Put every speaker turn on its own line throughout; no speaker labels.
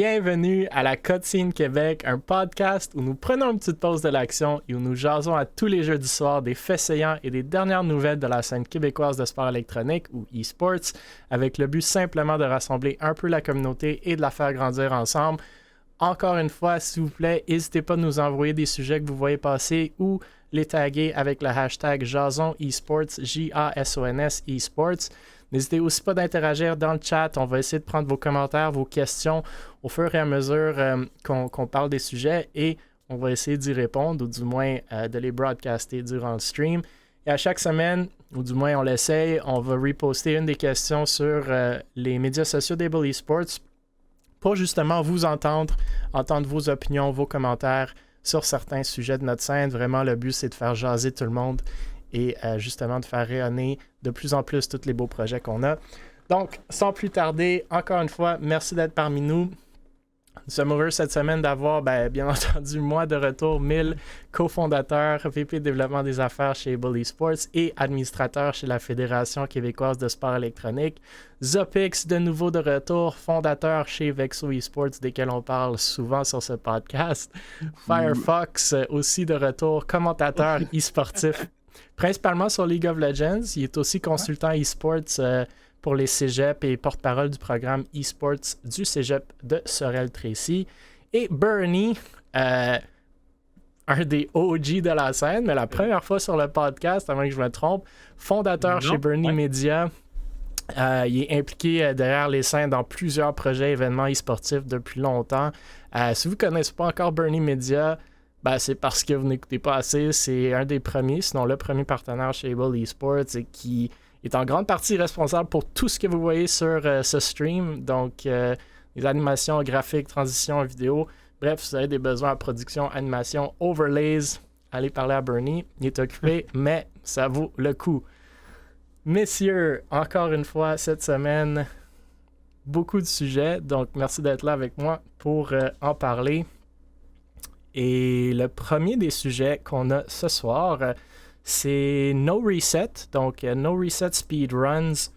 Bienvenue à la Cutscene Québec, un podcast où nous prenons une petite pause de l'action et où nous jasons à tous les jeudis soirs des faits saillants et des dernières nouvelles de la scène québécoise de sport électronique ou e-sports, avec le but simplement de rassembler un peu la communauté et de la faire grandir ensemble. Encore une fois, s'il vous plaît, n'hésitez pas à nous envoyer des sujets que vous voyez passer ou les taguer avec le hashtag Jason Esports, J-A-S-O-N-S Esports. N'hésitez aussi pas d'interagir dans le chat. On va essayer de prendre vos commentaires, vos questions au fur et à mesure qu'on parle des sujets et on va essayer d'y répondre ou du moins de les broadcaster durant le stream. Et à chaque semaine, ou du moins on l'essaye, on va reposter une des questions sur les médias sociaux d'Able Esports pour justement vous entendre vos opinions, vos commentaires sur certains sujets de notre scène. Vraiment, le but, c'est de faire jaser tout le monde et justement de faire rayonner de plus en plus tous les beaux projets qu'on a. Donc, sans plus tarder, encore une fois, merci d'être parmi nous. Nous sommes heureux cette semaine d'avoir, bien entendu, moi de retour, Mille, cofondateur, VP de développement des affaires chez Able Esports et administrateur chez la Fédération québécoise de sport électronique. Zopix, de nouveau de retour, fondateur chez Vexo Esports, desquels on parle souvent sur ce podcast. Firefox, aussi de retour, commentateur e-sportif, principalement sur League of Legends. Il est aussi consultant e-sports pour les cégeps et porte-parole du programme e-sports du cégep de Sorel-Tracy. Et Bernie, un des OG de la scène, mais la première fois sur le podcast, avant que je me trompe, fondateur chez Bernie Media. Il est impliqué derrière les scènes dans plusieurs projets événements e-sportifs depuis longtemps. Si vous ne connaissez pas encore Bernie Media, c'est parce que vous n'écoutez pas assez. C'est un des premiers, sinon le premier partenaire chez Able Esports et qui est en grande partie responsable pour tout ce que vous voyez sur ce stream. Donc, les animations graphiques, transitions vidéo. Bref, si vous avez des besoins en production, animation, overlays, allez parler à Bernie. Il est occupé, mais ça vaut le coup. Messieurs, encore une fois, cette semaine, beaucoup de sujets. Donc, merci d'être là avec moi pour en parler. Et le premier des sujets qu'on a ce soir, c'est No Reset, donc No Reset Speedruns,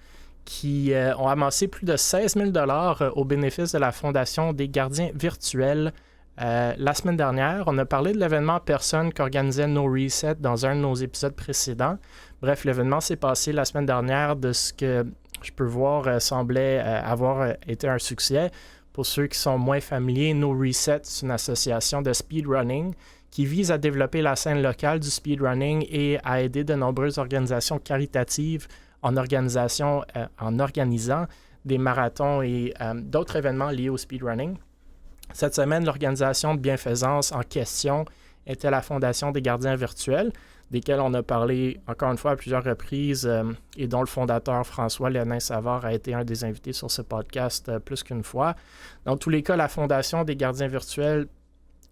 qui ont amassé plus de 16 000 $ au bénéfice de la Fondation des gardiens virtuels. La semaine dernière, on a parlé de l'événement personne qu'organisait No Reset dans un de nos épisodes précédents. Bref, l'événement s'est passé la semaine dernière. De ce que je peux voir, semblait avoir été un succès. Pour ceux qui sont moins familiers, No Reset, c'est une association de speedrunning qui vise à développer la scène locale du speedrunning et à aider de nombreuses organisations caritatives en organisant des marathons et d'autres événements liés au speedrunning. Cette semaine, l'organisation de bienfaisance en question était la Fondation des gardiens virtuels, desquels on a parlé encore une fois à plusieurs reprises et dont le fondateur François Léonin Savard a été un des invités sur ce podcast plus qu'une fois. Dans tous les cas, la Fondation des gardiens virtuels,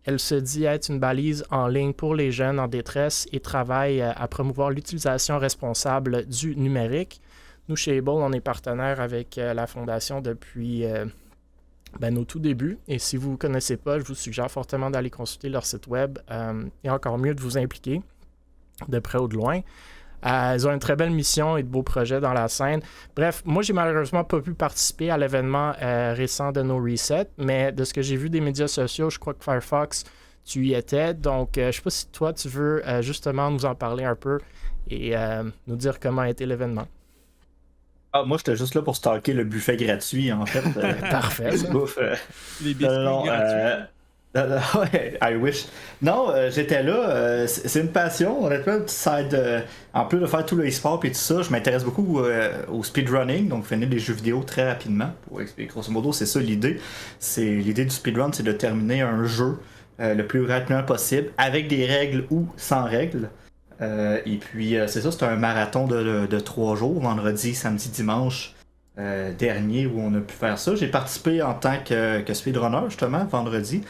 elle se dit être une balise en ligne pour les jeunes en détresse et travaille à promouvoir l'utilisation responsable du numérique. Nous, chez Able, on est partenaire avec la Fondation depuis nos tout débuts. Et si vous ne connaissez pas, je vous suggère fortement d'aller consulter leur site web et encore mieux de vous impliquer de près ou de loin. Ils ont une très belle mission et de beaux projets dans la scène. Bref, moi, j'ai malheureusement pas pu participer à l'événement récent de No Reset, mais de ce que j'ai vu des médias sociaux, je crois que Firefox, tu y étais. Donc, je sais pas si toi, tu veux justement nous en parler un peu et nous dire comment a été l'événement.
Moi, j'étais juste là pour stalker le buffet gratuit, en fait.
Parfait.
Les biscuits gratuits.
Ouais, I wish. Non, j'étais là. C'est une passion. Honnêtement, en plus de faire tout le e-sport et tout ça, je m'intéresse beaucoup au speedrunning, donc finir des jeux vidéo très rapidement. Pour expliquer, grosso modo, c'est ça l'idée. L'idée du speedrun, c'est de terminer un jeu le plus rapidement possible, avec des règles ou sans règles. Et puis, c'est ça, c'est un marathon de 3 jours, vendredi, samedi, dimanche dernier, où on a pu faire ça. J'ai participé en tant que speedrunner, justement, vendredi.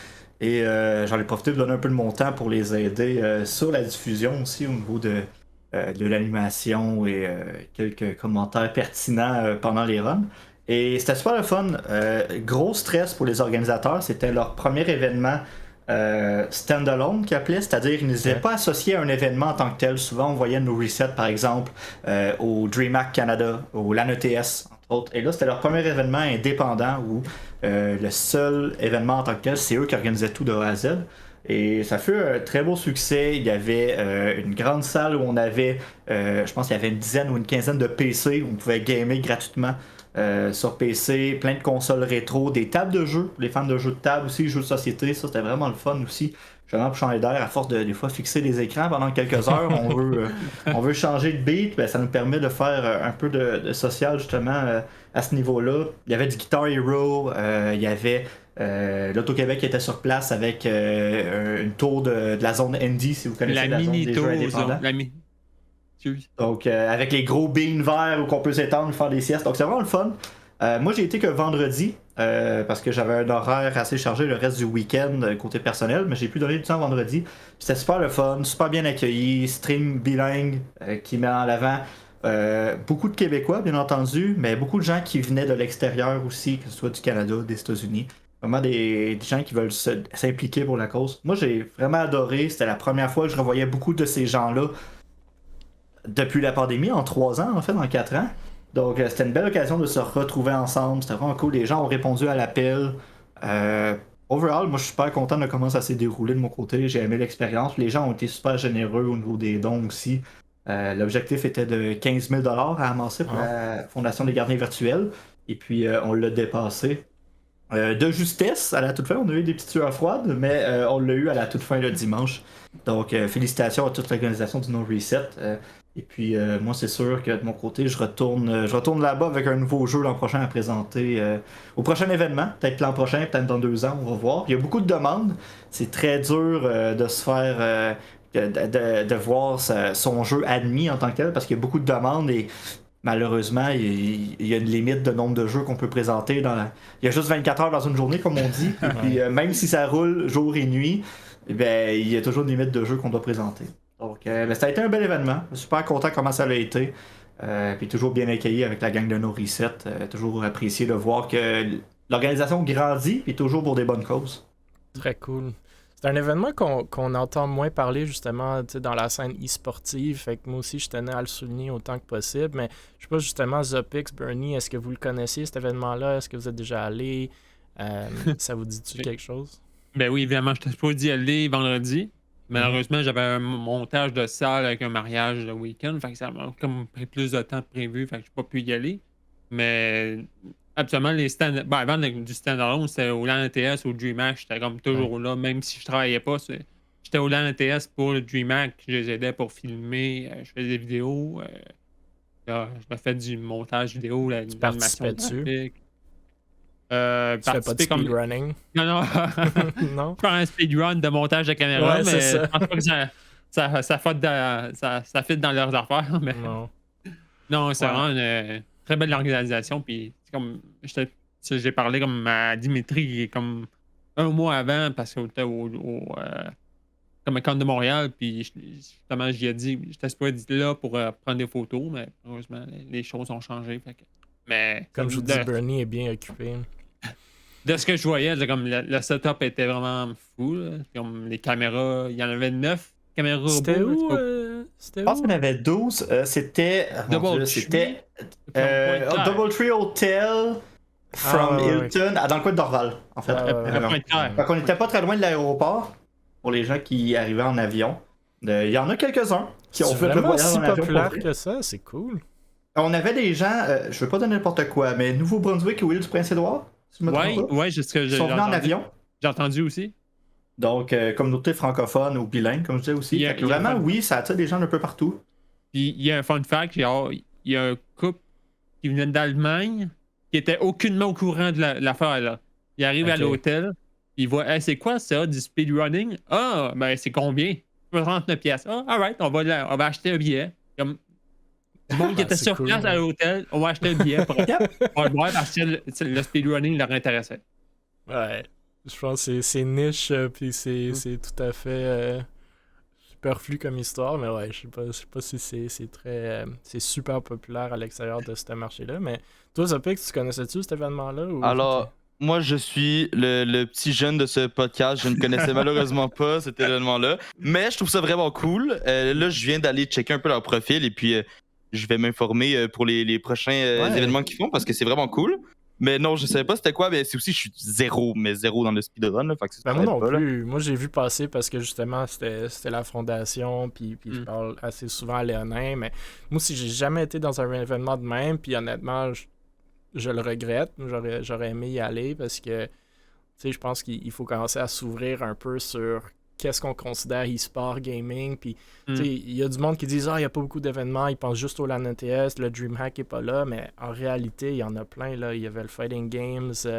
Et j'en ai profité de donner un peu de mon temps pour les aider sur la diffusion aussi au niveau de l'animation et quelques commentaires pertinents pendant les runs. Et c'était super le fun. Gros stress pour les organisateurs. C'était leur premier événement standalone qu'ils appelaient, c'est-à-dire qu'ils n'étaient pas associés à un événement en tant que tel. Souvent, on voyait No Reset, par exemple, au DreamHack Canada, au LAN ETS, autres. Et là, c'était leur premier événement indépendant où le seul événement en tant que tel, c'est eux qui organisaient tout de A à Z. Et ça fut un très beau succès. Il y avait une grande salle où on avait, je pense qu'il y avait une dizaine ou une quinzaine de PC où on pouvait gamer gratuitement sur PC, plein de consoles rétro, des tables de jeux, les fans de jeux de table aussi, jeux de société, ça c'était vraiment le fun aussi. Justement pour changer d'air, à force de des fois fixer les écrans pendant quelques heures, on veut changer de beat, ben, ça nous permet de faire un peu de social justement à ce niveau-là. Il y avait du Guitar Hero, il y avait l'Auto-Québec qui était sur place avec une tour de la zone Indie, si vous connaissez la zone des jeux indépendants. Donc avec les gros beans verts où on peut s'étendre, faire des siestes. Donc c'est vraiment le fun. Moi j'ai été que vendredi parce que j'avais un horaire assez chargé le reste du week-end côté personnel, mais j'ai pu donner du temps vendredi. C'était super le fun, super bien accueilli, stream bilingue qui met en avant beaucoup de Québécois bien entendu, mais beaucoup de gens qui venaient de l'extérieur aussi, que ce soit du Canada, des États-Unis. Vraiment des gens qui veulent s'impliquer pour la cause. Moi j'ai vraiment adoré, c'était la première fois que je revoyais beaucoup de ces gens-là depuis la pandémie, en 3 ans en fait, en 4 ans. Donc c'était une belle occasion de se retrouver ensemble, c'était vraiment cool, les gens ont répondu à l'appel. Overall, moi je suis super content de comment ça s'est déroulé de mon côté, j'ai aimé l'expérience, les gens ont été super généreux au niveau des dons aussi. L'objectif était de 15 000 $ à amasser pour la Fondation des gardiens virtuels, et puis on l'a dépassé. De justesse, à la toute fin, on a eu des petites sueurs froides, mais on l'a eu à la toute fin le dimanche. Donc félicitations à toute l'organisation du No Reset. Et puis moi c'est sûr que de mon côté je retourne là-bas avec un nouveau jeu l'an prochain à présenter au prochain événement, peut-être l'an prochain, peut-être dans 2 ans, on va voir. Il y a beaucoup de demandes, c'est très dur de se faire de voir son jeu admis en tant que tel parce qu'il y a beaucoup de demandes et malheureusement il y a une limite de nombre de jeux qu'on peut présenter il y a juste 24 heures dans une journée comme on dit. Et puis même si ça roule jour et nuit, ben, il y a toujours une limite de jeux qu'on doit présenter. Donc, ça a été un bel événement. Je suis super content comment ça a été. Puis toujours bien accueilli avec la gang de No Reset. Toujours apprécié de voir que l'organisation grandit et toujours pour des bonnes causes.
Très cool. C'est un événement qu'on entend moins parler justement dans la scène e-sportive. Fait que moi aussi, je tenais à le souligner autant que possible. Mais je sais pas justement, Zopix, Bernie, est-ce que vous le connaissiez cet événement-là? Est-ce que vous êtes déjà allé? Ça vous dit-tu quelque chose?
Ben oui, évidemment, je t'ai pas d'y aller vendredi. Malheureusement, j'avais un montage de salle avec un mariage le week-end, fait que ça m'a comme pris plus de temps que prévu, fait que j'ai pas pu y aller. Mais absolument, les stands, ben, avant du stand-alone, c'était au LAN ETS, au DreamHack, j'étais comme toujours là, même si je travaillais pas. J'étais au LAN ETS pour le DreamHack, je les aidais pour filmer, je faisais des vidéos. Là, je me fais du montage vidéo,
tu participais dessus?
Tu
fais pas de speedrunning?
Non.
Non?
Je fais un speedrun de montage de caméra, mais je pense pas que ça fit dans leurs affaires. Mais... Non, c'est vraiment une très belle organisation. Puis, comme j'ai parlé comme à Dimitri comme 1 mois avant, parce qu'on était au Comic-Con de Montréal. Puis, justement, j'y ai dit, j'étais supposé être là pour prendre des photos, mais heureusement, les choses ont changé. Fait que... Mais,
comme je vous dis, Bernie est bien occupé.
De ce que je voyais, comme le setup était vraiment fou. Là. Comme les caméras, il y en avait 9 caméras.
C'était où?
Je pense qu'il y en avait 12. C'était Doubletree Hotel from Hilton, dans le coin de Dorval, en fait. Donc on n'était pas très loin de l'aéroport pour les gens qui arrivaient en avion. Il y en a quelques-uns qui ont fait le voyage
si
en avion.
Populaire que ça, c'est cool.
On avait des gens, je veux pas donner n'importe quoi, mais Nouveau-Brunswick ou l'Île-du-Prince-Édouard, si je me trompe pas.
Ouais, c'est ce que j'ai
sont venus en avion.
J'ai entendu aussi.
Donc, communauté francophone ou bilingue, comme je disais aussi. Vraiment, oui, ça attire des gens un peu partout.
Puis, il y a un fun fact, il y a un couple qui venait d'Allemagne qui était aucunement au courant de l'affaire, là. Il arrive à l'hôtel, il voit, hey, c'est quoi ça, du speedrunning? Ah, ben, c'est combien? 39 pièces. Ah, alright, on va acheter un billet. Comme, du monde qui était sur place à l'hôtel, on va acheter un billet pour le voir parce que le speedrunning leur intéressait.
Ouais, je pense que c'est niche, puis c'est tout à fait superflu comme histoire, mais ouais, je sais pas si c'est très... c'est super populaire à l'extérieur de ce marché-là, mais toi, Zopix, tu connaissais-tu cet événement-là?
Alors, moi, je suis le petit jeune de ce podcast, je ne connaissais malheureusement pas cet événement-là, mais je trouve ça vraiment cool. Là, je viens d'aller checker un peu leur profil, et puis... je vais m'informer pour les prochains événements qu'ils font parce que c'est vraiment cool. Mais non, je savais pas c'était quoi, mais c'est aussi je suis zéro dans le speedrun. Là, fait que
moi non plus. Moi, j'ai vu passer parce que justement, c'était la fondation, puis je parle assez souvent à Léonin, mais moi aussi, j'ai jamais été dans un événement de même, puis honnêtement, je le regrette. J'aurais aimé y aller parce que, tu sais, je pense qu'il faut commencer à s'ouvrir un peu sur qu'est-ce qu'on considère e-sport gaming, puis tu sais, il y a du monde qui disent « Ah, il n'y a pas beaucoup d'événements, ils pensent juste au LAN ETS, le DreamHack n'est pas là », mais en réalité, il y en a plein, là. Il y avait le Fighting Games, il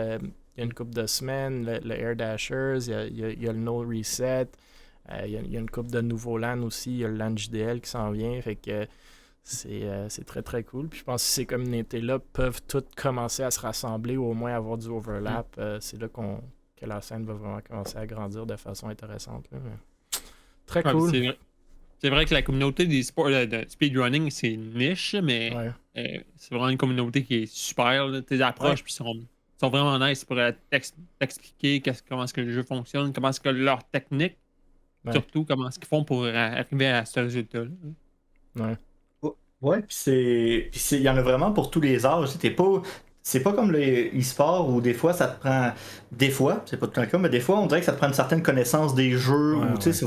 y a une couple de semaines, le Air Dashers, il y a le No Reset, il y a une couple de nouveaux LAN aussi, il y a le LAN JDL qui s'en vient, fait que c'est très très cool. Puis je pense que ces communautés-là peuvent toutes commencer à se rassembler ou au moins avoir du overlap. C'est là que la scène va vraiment commencer à grandir de façon intéressante. Là. Très cool.
C'est vrai que la communauté des sports de speedrunning, c'est une niche, mais c'est vraiment une communauté qui est super. Tes approches puis sont vraiment nice pour t'expliquer comment est-ce que le jeu fonctionne, comment est-ce que leur technique, surtout comment est-ce qu'ils font pour arriver à ce résultat-là.
Ouais, puis il y en a vraiment pour tous les âges. C'est pas comme le e-sport où des fois ça te prend. Des fois, c'est pas tout le cas, mais des fois on dirait que ça te prend une certaine connaissance des jeux. Tu sais,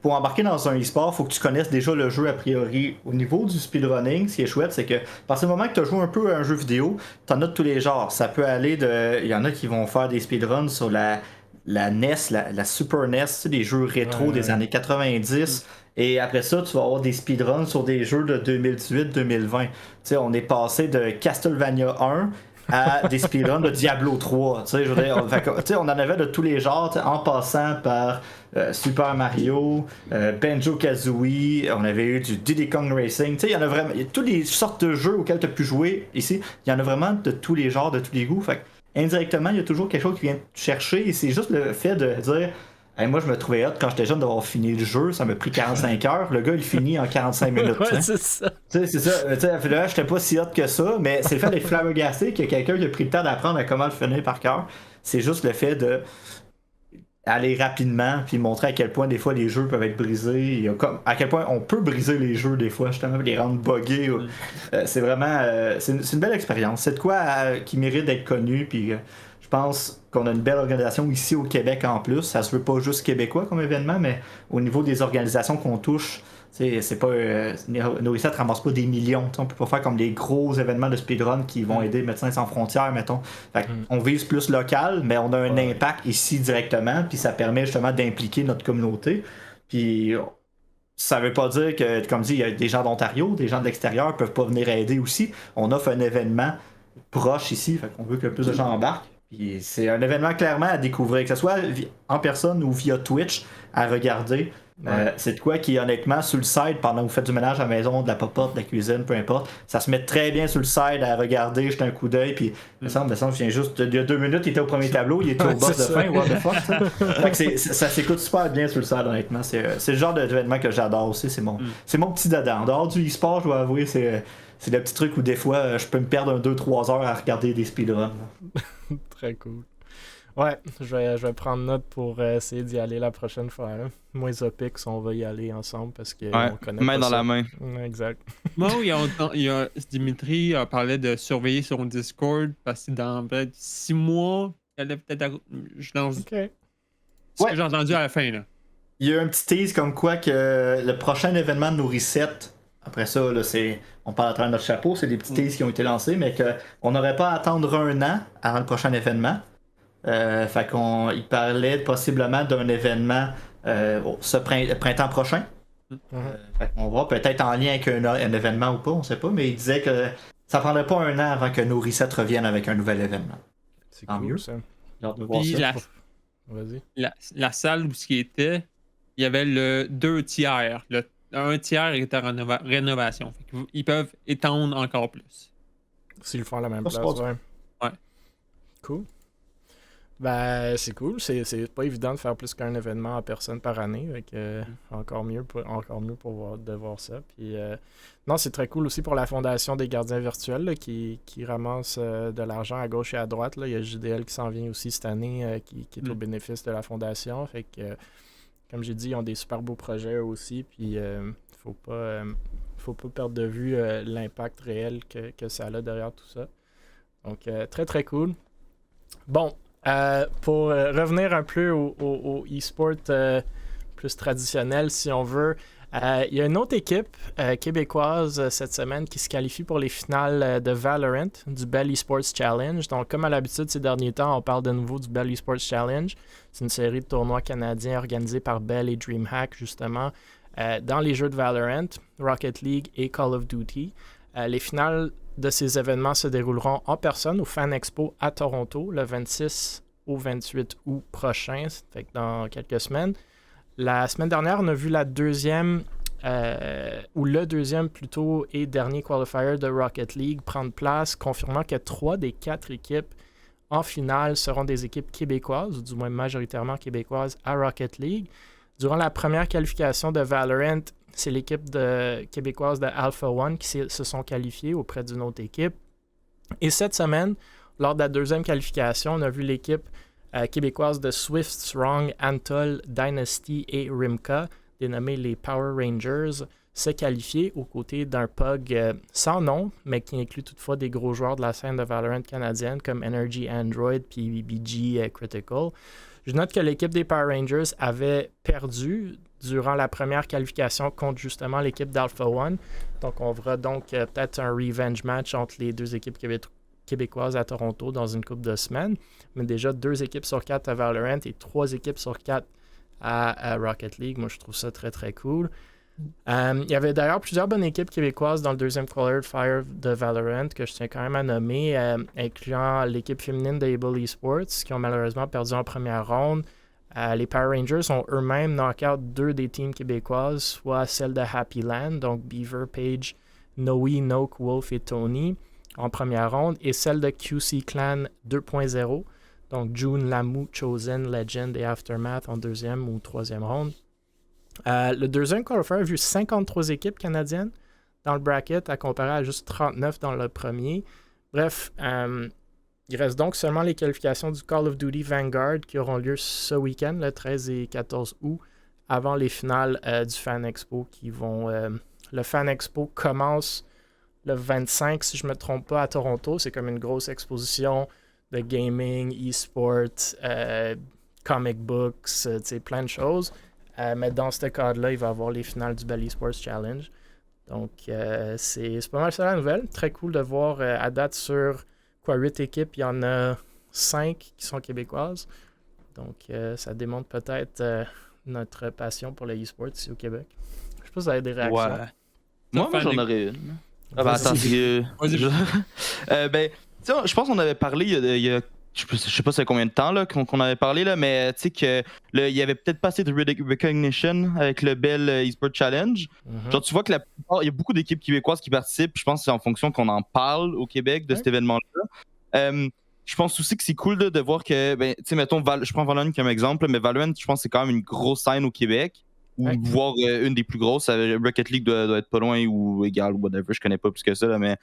pour embarquer dans un e-sport, il faut que tu connaisses déjà le jeu a priori. Au niveau du speedrunning, ce qui est chouette, c'est que à partir du moment que tu as joué un peu à un jeu vidéo, t'en as de tous les genres. Ça peut aller de. Il y en a qui vont faire des speedruns sur la NES, la Super NES, tu sais, des jeux rétro des années 90. Et après ça, tu vas avoir des speedruns sur des jeux de 2018-2020. Tu sais, on est passé de Castlevania 1 à des speedruns de Diablo 3. Tu sais, je veux dire, on en avait de tous les genres, en passant par Super Mario, Banjo-Kazooie, on avait eu du Diddy Kong Racing. Tu sais, il y en a vraiment. Il y a toutes les sortes de jeux auxquels tu as pu jouer ici. Il y en a vraiment de tous les genres, de tous les goûts. Fait indirectement, il y a toujours quelque chose qui vient te chercher. Et c'est juste le fait de dire. Hey, moi, je me trouvais hot quand j'étais jeune d'avoir fini le jeu. Ça m'a pris 45 heures. Le gars, il finit en 45 minutes.
Ouais, c'est ça.
C'est ça. Là, j'étais pas si hot que ça, mais c'est le fait d'être flabbergasté qu'il y a quelqu'un qui a pris le temps d'apprendre à comment le finir par cœur. C'est juste le fait de aller rapidement puis montrer à quel point des fois les jeux peuvent être brisés. À quel point on peut briser les jeux des fois, justement, les rendre buggés. C'est vraiment... c'est une belle expérience. C'est de quoi qui mérite d'être connu, puis... Je pense qu'on a une belle organisation ici au Québec en plus. Ça se veut pas juste québécois comme événement, mais au niveau des organisations qu'on touche, c'est pas. Nos recettes ne ramassent pas des millions. On peut pas faire comme les gros événements de speedrun qui vont aider Médecins Sans Frontières, mettons. On vise plus local, mais on a un impact ici directement, puis ça permet justement d'impliquer notre communauté. Puis ça veut pas dire que, comme dit, il y a des gens d'Ontario, des gens de l'extérieur peuvent pas venir aider aussi. On offre un événement proche ici, fait qu'on veut que plus de gens embarquent. Puis c'est un événement clairement à découvrir, que ce soit en personne ou via Twitch à regarder. C'est de quoi qui, honnêtement, sur le side, pendant que vous faites du ménage à la maison, de la popote, de la cuisine, peu importe, ça se met très bien sur le side à regarder, jeter un coup d'œil. Puis, il me semble, je viens juste, il y a 2 minutes, il était au premier tableau, il était au boss de fin, what the fuck. Fait que ça s'écoute super bien sur le side, honnêtement. C'est le genre d'événement que j'adore aussi. C'est mon petit dada. En dehors du e-sport, je dois avouer, c'est le petit truc où des fois, je peux me perdre 2-3 heures à regarder des speedruns.
Très cool. Ouais, je vais prendre note pour essayer d'y aller la prochaine fois. Hein. Moi et Zopix, on va y aller ensemble parce qu'on connaît
main
pas
dans
ça.
la main.
Exact.
Moi, il y a Dimitri parlait de surveiller son Discord parce que dans peut-être 6 mois, il allait peut-être je lance ce que j'ai entendu à la fin. Là.
Il y a un petit tease comme quoi que le prochain événement de nos resets, après ça, là, on parle à travers notre chapeau, c'est des petits teases qui ont été lancés, mais qu'on n'aurait pas à attendre 1 an avant le prochain événement. Fait il parlait possiblement d'un événement ce printemps prochain. Fait qu'on va peut-être en lien avec un événement ou pas, on sait pas, mais il disait que ça prendrait pas 1 an avant que nos resets reviennent avec un nouvel événement.
C'est cool, mieux ça.
J'ai hâte de voir ça.
Vas-y.
La salle où ce qui était, il y avait le 2 tiers. Le 1 tiers était en rénovation. Ils peuvent étendre encore plus.
S'ils le font à la même place, ouais. Cool. Ben, c'est cool. C'est pas évident de faire plus qu'un événement en personne par année. Donc, encore mieux pour de voir ça. Puis, non, c'est très cool aussi pour la Fondation des gardiens virtuels là, qui ramasse de l'argent à gauche et à droite. Là. Il y a JDL qui s'en vient aussi cette année qui est au bénéfice de la Fondation. Fait que, comme j'ai dit, ils ont des super beaux projets aussi. Puis, faut faut pas perdre de vue l'impact réel que ça a derrière tout ça. Donc, très, très cool. Bon, pour revenir un peu au e-sport plus traditionnel, si on veut, il y a une autre équipe québécoise cette semaine qui se qualifie pour les finales de Valorant, du Bell Esports Challenge. Donc, comme à l'habitude ces derniers temps, on parle de nouveau du Bell Esports Challenge. C'est une série de tournois canadiens organisés par Bell et DreamHack, justement, dans les jeux de Valorant, Rocket League et Call of Duty. Les finales de ces événements se dérouleront en personne au Fan Expo à Toronto le 26 au 28 août prochain, fait que dans quelques semaines. La semaine dernière, on a vu le deuxième plutôt et dernier qualifier de Rocket League prendre place, confirmant que 3 des 4 équipes en finale seront des équipes québécoises, ou du moins majoritairement québécoises, à Rocket League. Durant la première qualification de Valorant, c'est l'équipe québécoise de Alpha One qui se sont qualifiées auprès d'une autre équipe. Et cette semaine, lors de la deuxième qualification, on a vu l'équipe québécoise de Swift, Strong, Antol, Dynasty et Rimka, dénommés les Power Rangers, se qualifier aux côtés d'un PUG sans nom, mais qui inclut toutefois des gros joueurs de la scène de Valorant canadienne comme Energy Android, PUBG, Critical. Je note que l'équipe des Power Rangers avait perdu durant la première qualification contre justement l'équipe d'Alpha One. Donc on verra donc peut-être un revenge match entre les deux équipes québécoises à Toronto dans une couple de semaines. Mais déjà 2 équipes sur 4 à Valorant et 3 équipes sur 4 à Rocket League. Moi, je trouve ça très, très cool. Il y avait d'ailleurs plusieurs bonnes équipes québécoises dans le deuxième qualifier de Valorant que je tiens quand même à nommer, incluant l'équipe féminine de Able Esports qui ont malheureusement perdu en première ronde. Les Power Rangers ont eux-mêmes knock-out 2 des teams québécoises, soit celle de Happy Land, donc Beaver, Page, Noe, Noke, Wolf et Tony en première ronde, et celle de QC Clan 2.0, donc June, Lamu, Chosen, Legend et Aftermath en deuxième ou troisième ronde. Le deuxième qualifier a vu 53 équipes canadiennes dans le bracket à comparer à juste 39 dans le premier. Bref, il reste donc seulement les qualifications du Call of Duty Vanguard qui auront lieu ce week-end, le 13 et 14 août, avant les finales du Fan Expo qui vont... le Fan Expo commence le 25, si je ne me trompe pas, à Toronto. C'est comme une grosse exposition de gaming, e-sport, comic books, plein de choses. Mais dans ce cadre-là, il va y avoir les finales du Bell Esports Challenge. Donc, c'est pas mal ça la nouvelle. Très cool de voir à date sur 8 équipes, il y en a 5 qui sont québécoises. Donc, ça démontre peut-être notre passion pour le e-sport ici au Québec. Je sais pas si vous avez des réactions.
Ouais. Moi, j'en aurais une. Ah ben attends, je pense qu'on avait parlé il y a je sais pas c'est combien de temps là, qu'on avait parlé, là, mais tu sais qu'il y avait peut-être pas assez de recognition avec le Bell Esports Challenge. Mm-hmm. Genre, tu vois que il y a beaucoup d'équipes québécoises qui participent. Je pense que c'est en fonction qu'on en parle au Québec de cet événement-là. Je pense aussi que c'est cool de voir que, tu sais, mettons, je prends Valorant comme exemple, mais Valorant, je pense que c'est quand même une grosse scène au Québec. Ou voire une des plus grosses. Rocket League doit être pas loin ou égal ou whatever. Je connais pas plus que ça, là, mais.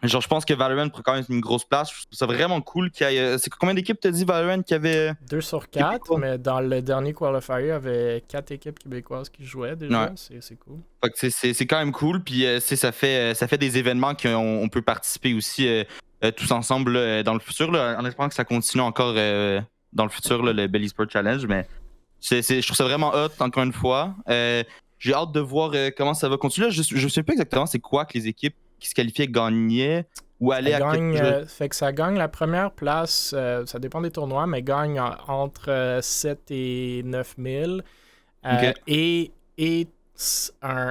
Genre, je pense que Valorant prend quand même une grosse place. Je trouve ça vraiment cool qu'il y ait. C'est combien d'équipes t'as dit Valorant qu'il y avait
2 sur 4, mais dans le dernier qualifier, il y avait 4 équipes québécoises qui jouaient déjà. Ouais. C'est cool.
Fait que c'est quand même cool. Puis ça fait des événements qu'on peut participer aussi tous ensemble dans le futur. Là, en espérant que ça continue encore dans le futur, là, le Bell Esports Challenge. Mais je trouve ça vraiment hot, encore une fois. J'ai hâte de voir comment ça va continuer. Là, je sais pas exactement c'est quoi que les équipes qui se qualifiaient gagnaient ou allaient
fait que ça gagne la première place, ça dépend des tournois, mais gagne entre 7 et 9 000. Okay. Et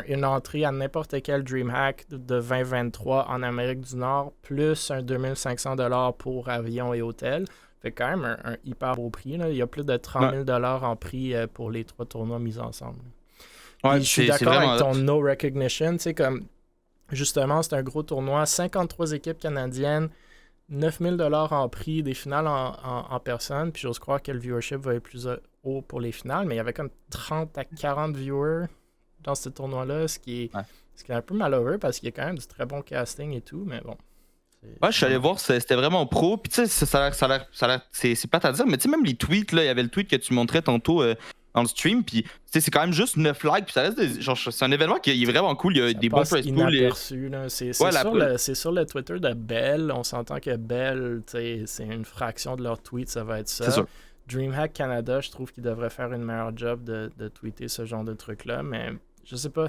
une entrée à n'importe quel DreamHack de 2023 en Amérique du Nord, plus un 2500$ pour avion et hôtel. Fait quand même un hyper beau prix. Là. Il y a plus de 30 000$ en prix pour les 3 tournois mis ensemble. Ouais, je suis d'accord avec ton no recognition. Tu sais, comme justement, c'est un gros tournoi. 53 équipes canadiennes, 9 000$ en prix, des finales en personne. Puis j'ose croire que le viewership va être plus haut pour les finales. Mais il y avait comme 30 à 40 viewers dans ce tournoi-là, ce qui est un peu malheureux parce qu'il y a quand même du très bon casting et tout. Mais bon.
Ouais, je suis allé voir, c'était vraiment pro. Puis tu sais, ça a l'air, c'est plate à dire, mais tu sais, même les tweets, là, il y avait le tweet que tu montrais tantôt dans le stream. Puis c'est quand même juste 9 likes. Puis ça reste genre, c'est un événement qui est vraiment cool. Il y a des bons prize pools.
C'est sur le Twitter de Bell. On s'entend que Bell, c'est une fraction de leur tweet, ça va être ça.
C'est sûr.
DreamHack Canada, je trouve qu'ils devraient faire une meilleure job de tweeter ce genre de truc-là. Mais je sais pas,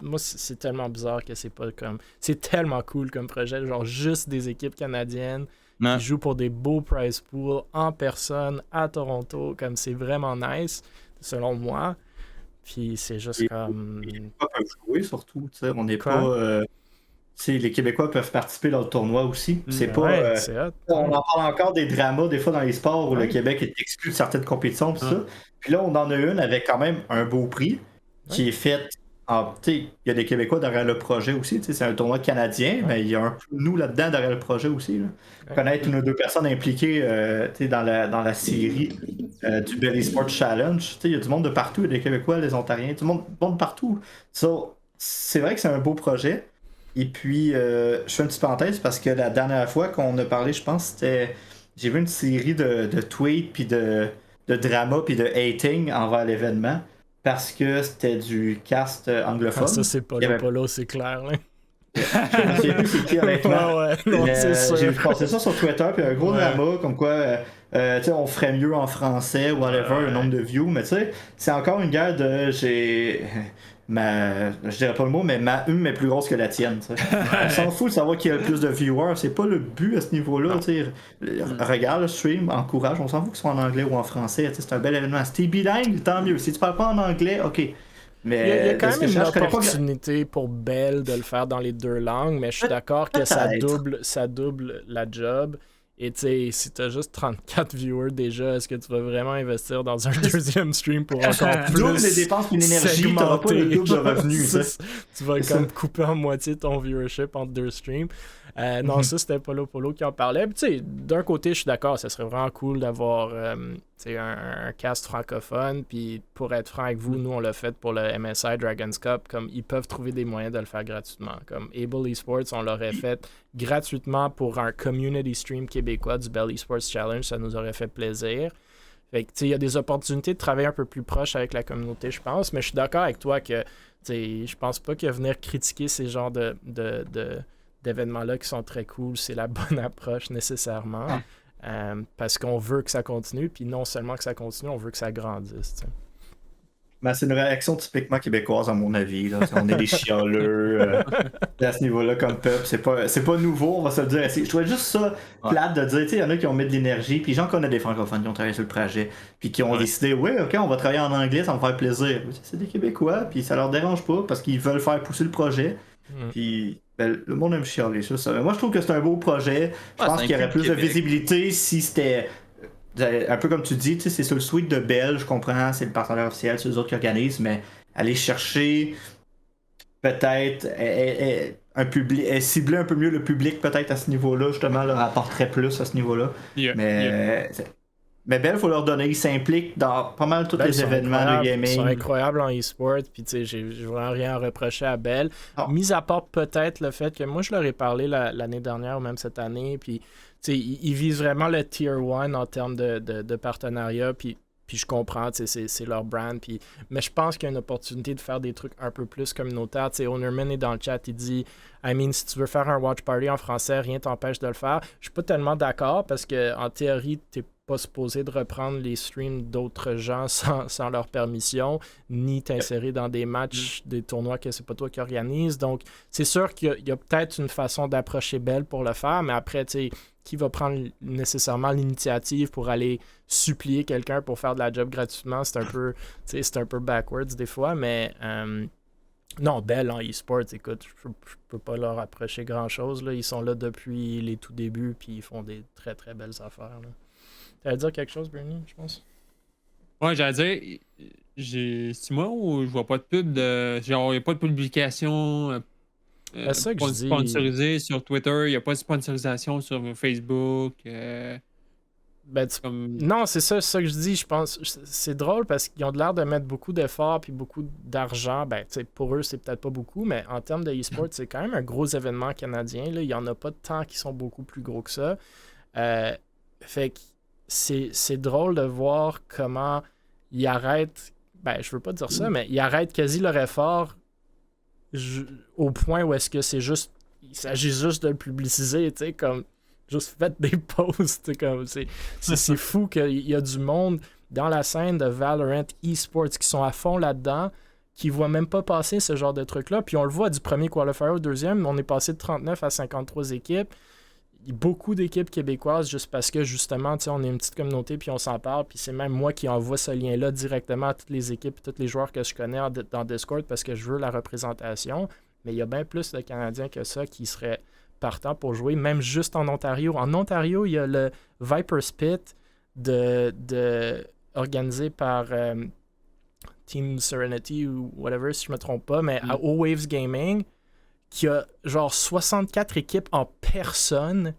moi, c'est tellement bizarre que c'est pas comme... C'est tellement cool comme projet. Genre juste des équipes canadiennes qui jouent pour des beaux prize pools en personne à Toronto, comme c'est vraiment nice, selon moi. Puis c'est juste comme...
Les Québécois peuvent jouer surtout, tu sais, on n'est pas... les Québécois peuvent participer dans le tournoi aussi. C'est pas... on en parle encore des dramas des fois dans les sports où le Québec est exclu de certaines compétitions, pis ça. Puis là, on en a une avec quand même un beau prix qui est faite... Il y a des Québécois derrière le projet aussi. C'est un tournoi canadien, mais il y a un peu nous là-dedans derrière le projet aussi. Là. Connaître une ou deux personnes impliquées dans la série du Bell Esports Challenge. Il y a du monde de partout, des Québécois, des Ontariens, du monde de partout. C'est vrai que c'est un beau projet. Et puis, je fais une petite parenthèse parce que la dernière fois qu'on a parlé, je pense, c'était. J'ai vu une série de tweets, puis de drama, puis de hating envers l'événement. Parce que c'était du cast anglophone.
Ça, c'est Polo, c'est clair. Là.
Je sais plus c'est qui, honnêtement.
C'est sûr.
J'ai passé ça sur Twitter, puis un gros drama, comme quoi on ferait mieux en français, whatever, le nombre de views. Mais tu sais, c'est encore une guerre de... je dirais pas le mot, mais ma hume est plus grosse que la tienne. On s'en fout de savoir qui a le plus de viewers. C'est pas le but à ce niveau-là. Regarde le stream, encourage. On s'en fout que ce soit en anglais ou en français. C'est un bel événement. Si t'es bilingue, tant mieux. Si tu parles pas en anglais, ok. Mais
il y a quand même une opportunité pour Bell de le faire dans les deux langues, mais je suis d'accord que ça double la job. Et tu sais, si t'as juste 34 viewers déjà, est-ce que tu vas vraiment investir dans un deuxième stream pour encore plus
double les dépenses et l'énergie, t'auras pas le double de revenus.
Tu vas comme couper en moitié ton viewership entre deux streams. Non, ça, c'était Polo qui en parlait. Tu sais, d'un côté, je suis d'accord, ça serait vraiment cool d'avoir un cast francophone. Puis pour être franc avec vous, nous, on l'a fait pour le MSI Dragons Cup. Comme ils peuvent trouver des moyens de le faire gratuitement. Comme Able Esports, on l'aurait fait gratuitement pour un community stream québécois du Bell Esports Challenge. Ça nous aurait fait plaisir. Fait que, tu sais, il y a des opportunités de travailler un peu plus proche avec la communauté, je pense. Mais je suis d'accord avec toi que, tu sais, je pense pas que venir critiquer ces genres d'événements-là qui sont très cool, c'est la bonne approche nécessairement. Parce qu'on veut que ça continue, puis non seulement que ça continue, on veut que ça grandisse. T'sais.
Ben, c'est une réaction typiquement québécoise, à mon avis. Là. On est des chialeux à ce niveau-là comme peuple. C'est pas nouveau, on va se le dire. Je trouvais juste ça plate de dire, tu sais, il y en a qui ont mis de l'énergie, puis j'en connais des francophones qui ont travaillé sur le projet, puis qui ont décidé, ok, on va travailler en anglais, ça va me faire plaisir. C'est des Québécois, puis ça leur dérange pas, parce qu'ils veulent faire pousser le projet. Puis le monde aime chialer ça. Mais moi, je trouve que c'est un beau projet. Je pense qu'il y aurait plus de visibilité si c'était... Un peu comme tu dis, c'est sur le suite de Bell, je comprends, c'est le partenaire officiel, c'est eux autres qui organisent, mais aller chercher peut-être un public, cibler un peu mieux le public peut-être à ce niveau-là, justement, leur apporterait plus à ce niveau-là. Mais Bell, il faut leur donner, ils s'impliquent dans pas mal tous les événements de gaming.
Ils sont incroyables en e-sport, puis tu sais, j'ai vraiment rien à reprocher à Bell. Mis à part peut-être le fait que moi, je leur ai parlé l'année dernière ou même cette année, puis ils visent vraiment le tier 1 en termes de partenariat, puis je comprends, c'est leur brand, mais je pense qu'il y a une opportunité de faire des trucs un peu plus communautaires. Ownerman est dans le chat, il dit si tu veux faire un watch party en français, rien t'empêche de le faire. Je suis pas tellement d'accord parce que en théorie, t'es pas supposé de reprendre les streams d'autres gens sans leur permission, ni t'insérer dans des matchs, des tournois que c'est pas toi qui organise. Donc, c'est sûr qu'il y a peut-être une façon d'approcher Bell pour le faire, mais après, tu sais, qui va prendre nécessairement l'initiative pour aller supplier quelqu'un pour faire de la job gratuitement, c'est un peu backwards des fois, mais non, Bell en e-sports, écoute, je peux pas leur approcher grand-chose, là. Ils sont là depuis les tout débuts, puis ils font des très très belles affaires, là. T'allais dire quelque chose, Bernie, je pense?
Ouais, j'allais dire, c'est moi où je vois pas de pub genre, il n'y a pas de publication sponsorisée sur Twitter, il n'y a pas de sponsorisation sur Facebook.
Non, c'est ça que je dis, je pense. C'est drôle parce qu'ils ont l'air de mettre beaucoup d'efforts puis beaucoup d'argent. Pour eux, c'est peut-être pas beaucoup, mais en termes de e-sport, c'est quand même un gros événement canadien. Là. Il n'y en a pas tant qui sont beaucoup plus gros que ça. Fait que c'est drôle de voir comment il arrête, je veux pas dire ça, mais il arrête quasi leur effort au point où est-ce que c'est juste, il s'agit juste de le publiciser, tu sais, comme, juste faites des posts, tu sais, comme, c'est fou qu'il y a du monde dans la scène de Valorant eSports qui sont à fond là-dedans, qui ne voient même pas passer ce genre de truc-là, puis on le voit du premier qualifier au deuxième, on est passé de 39 à 53 équipes, beaucoup d'équipes québécoises juste parce que justement, tu sais, on est une petite communauté puis on s'en parle, puis c'est même moi qui envoie ce lien-là directement à toutes les équipes et tous les joueurs que je connais dans Discord parce que je veux la représentation, mais il y a bien plus de Canadiens que ça qui seraient partants pour jouer, même juste en Ontario. En Ontario, il y a le Viper's Pit organisé par Team Serenity ou whatever, si je me trompe pas, mais à O-Waves Gaming, qui a genre 64 équipes en personne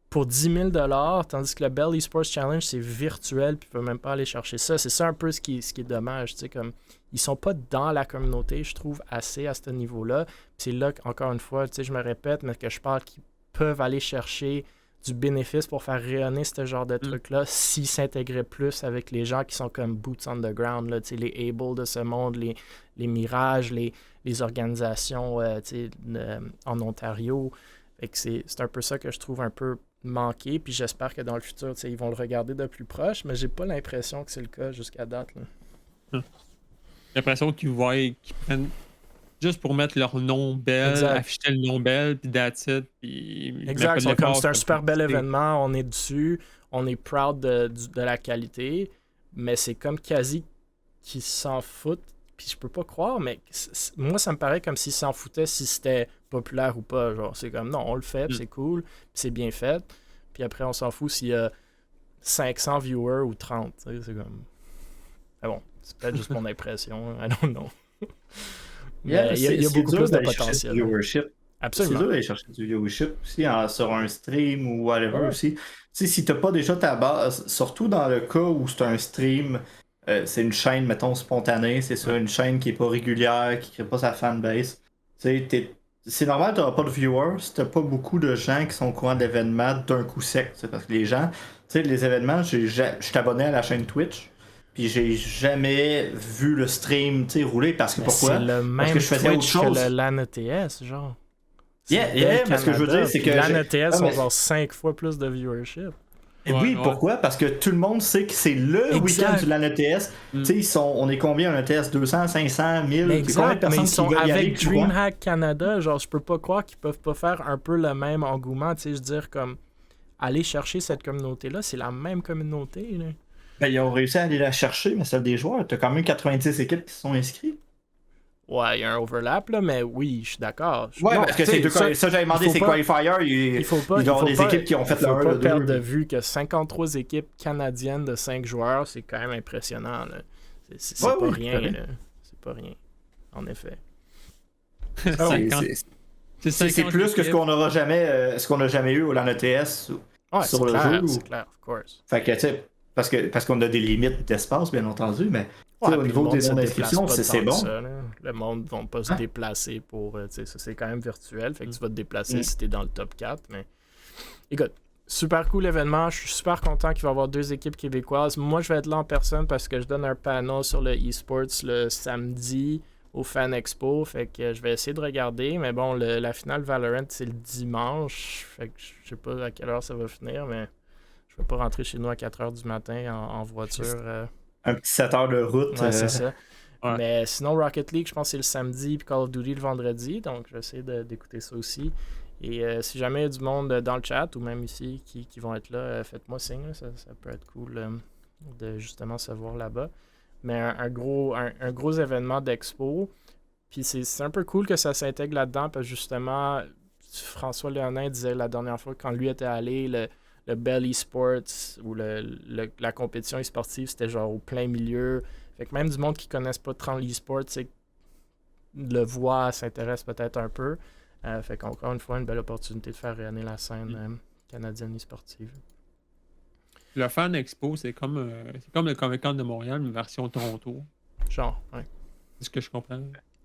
pour 10 000 $, tandis que le Bell Esports Challenge, c'est virtuel, puis ils ne peuvent même pas aller chercher ça. C'est ça un peu ce qui est dommage, tu sais, comme ils sont pas dans la communauté, je trouve, assez à ce niveau-là. Puis c'est là, encore une fois, tu sais, je me répète, mais que je parle qu'ils peuvent aller chercher du bénéfice pour faire rayonner ce genre de trucs-là s'ils s'intégraient plus avec les gens qui sont comme boots on the ground, là, tu sais, les Able de ce monde, les Mirages, les organisations en Ontario. Fait que c'est un peu ça que je trouve un peu manqué, puis j'espère que dans le futur, ils vont le regarder de plus proche, mais j'ai pas l'impression que c'est le cas jusqu'à date. Là.
J'ai l'impression qu'ils prennent juste pour mettre leur nom Bell, afficher le nom Bell, puis that's it. Puis
exact, c'est un super bel événement, on est dessus, on est proud de la qualité, mais c'est comme quasi qu'ils s'en foutent. Puis je peux pas croire, mais moi, ça me paraît comme s'ils s'en foutaient si c'était populaire ou pas. Genre, c'est comme, non, on le fait, puis c'est cool, puis c'est bien fait. Puis après, on s'en fout s'il y a 500 viewers ou 30. C'est comme... Ah bon, c'est peut-être juste mon impression. I don't know. Il y a beaucoup plus de potentiel. Absolument.
C'est dur d'aller chercher du viewership aussi sur un stream ou whatever aussi. Tu sais, si t'as pas déjà ta base, surtout dans le cas où c'est un stream... c'est une chaîne, mettons, spontanée, c'est ça, une chaîne qui est pas régulière, qui crée pas sa fanbase. C'est normal, t'auras pas de viewers si t'as pas beaucoup de gens qui sont au courant d'événements d'un coup sec. Parce que les gens, tu sais, les événements, je suis abonné à la chaîne Twitch, puis j'ai jamais vu le stream rouler parce que pourquoi?
C'est le même
parce que je faisais
Twitch
autre chose.
Que le LAN ETS, genre.
Mais ce que je veux dire, c'est que.
LAN ETS ont genre 5 fois plus de viewership.
Oui, pourquoi? Parce que tout le monde sait que c'est le week-end du LAN ETS. Tu sais, on est combien un ETS? 200, 500, 1000?
Exact, mais ils sont avec DreamHack Canada. Genre, je peux pas croire qu'ils peuvent pas faire un peu le même engouement. Tu sais, je veux dire, comme, aller chercher cette communauté-là, c'est la même communauté. Là.
Ben, ils ont réussi à aller la chercher, mais celle des joueurs, t'as quand même 90 équipes qui se sont inscrites.
Ouais, il y a un overlap, là, mais oui, je suis d'accord.
Ouais, parce que ça j'avais demandé, c'est qualifier. Il doit y avoir des équipes qui ont fait le 1, le 2.
Il faut pas perdre de vue que 53 équipes canadiennes de 5 joueurs, c'est quand même impressionnant. Là. C'est pas rien. Là. C'est pas rien, en effet.
C'est plus que ce qu'on n'aura jamais, n'a jamais eu au LAN ETS sur le jeu.
C'est clair, of course.
Fait que, tu sais, parce qu'on a des limites d'espace, bien entendu, mais au niveau des inscriptions, c'est bon.
Ça, le monde ne va pas se déplacer pour... ça, c'est quand même virtuel, fait que tu vas te déplacer si tu es dans le top 4. Mais écoute, super cool événement. Je suis super content qu'il va y avoir 2 équipes québécoises. Moi, je vais être là en personne parce que je donne un panel sur le eSports le samedi au Fan Expo. Fait que je vais essayer de regarder. Mais bon, la finale Valorant, c'est le dimanche. Fait que je sais pas à quelle heure ça va finir, mais je vais pas rentrer chez nous à 4h du matin en voiture.
Un petit 7 heures de route.
Ouais, c'est ça. Ouais. Mais sinon, Rocket League, je pense que c'est le samedi, puis Call of Duty le vendredi. Donc, je vais essayer d'écouter ça aussi. Et si jamais il y a du monde dans le chat, ou même ici, qui vont être là, faites-moi signe. Ça peut être cool de justement se voir là-bas. Mais un gros événement d'expo. Puis c'est un peu cool que ça s'intègre là-dedans, parce que justement, François Léonin disait la dernière fois, quand lui était allé, le Bell Esports ou la compétition e-sportive, c'était genre au plein milieu. Fait que même du monde qui ne connaissent pas tant l'e-sport, le voit, s'intéresse peut-être un peu. Fait qu'encore une fois, une belle opportunité de faire rayonner la scène canadienne e-sportive.
Le Fan Expo, c'est comme le Comic-Con de Montréal, mais version Toronto.
Genre, ouais.
C'est ce que je comprends.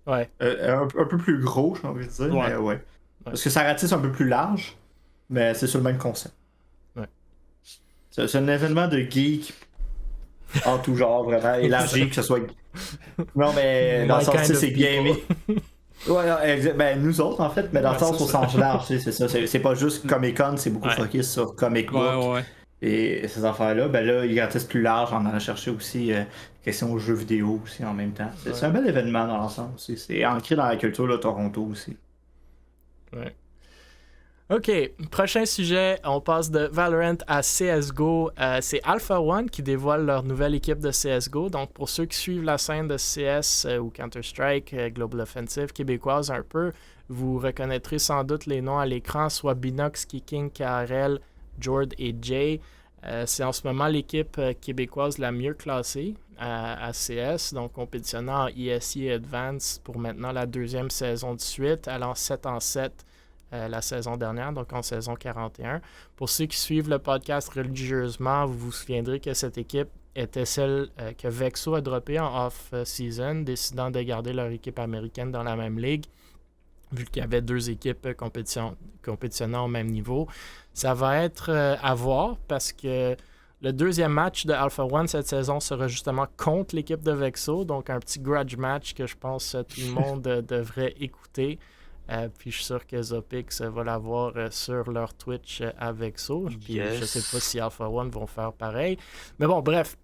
Ouais.
Un peu plus gros, j'ai envie de dire.
Ouais.
Mais ouais. Parce que ça ratisse un peu plus large, mais c'est sur le même concept.
Ouais.
C'est un événement de geek en tout genre, vraiment, élargi, que ce soit. Non, mais dans le sens, c'est gaming. Ouais, ben nous autres en fait, mais dans le sens au sens large, c'est ça. C'est pas juste Comic-Con, c'est beaucoup focus sur Comic Book. Et ces affaires-là, ben là, ils gratissent plus large, on en a cherché aussi question aux jeux vidéo aussi en même temps. C'est un bel événement dans l'ensemble aussi. C'est ancré dans la culture de Toronto aussi.
Ouais. OK, prochain sujet, on passe de Valorant à CSGO. C'est Alpha One qui dévoile leur nouvelle équipe de CSGO. Donc, pour ceux qui suivent la scène de CS ou Counter-Strike, Global Offensive québécoise un peu, vous reconnaîtrez sans doute les noms à l'écran, soit Binox, Kicking, KRL, Jord et Jay. C'est en ce moment l'équipe québécoise la mieux classée à CS, donc compétitionnant en ESE Advance pour maintenant la deuxième saison de suite, allant 7-7 la saison dernière, donc en saison 41. Pour ceux qui suivent le podcast religieusement, vous vous souviendrez que cette équipe était celle que Vexo a droppée en off-season, décidant de garder leur équipe américaine dans la même ligue, vu qu'il y avait deux équipes compétitionnant au même niveau. Ça va être à voir parce que le deuxième match de Alpha One cette saison sera justement contre l'équipe de Vexo, donc un petit grudge match que je pense tout le monde devrait écouter. Puis je suis sûr que Zopix va l'avoir sur leur Twitch à Vexo. Puis je sais pas si Alpha One vont faire pareil. Mais bon, bref,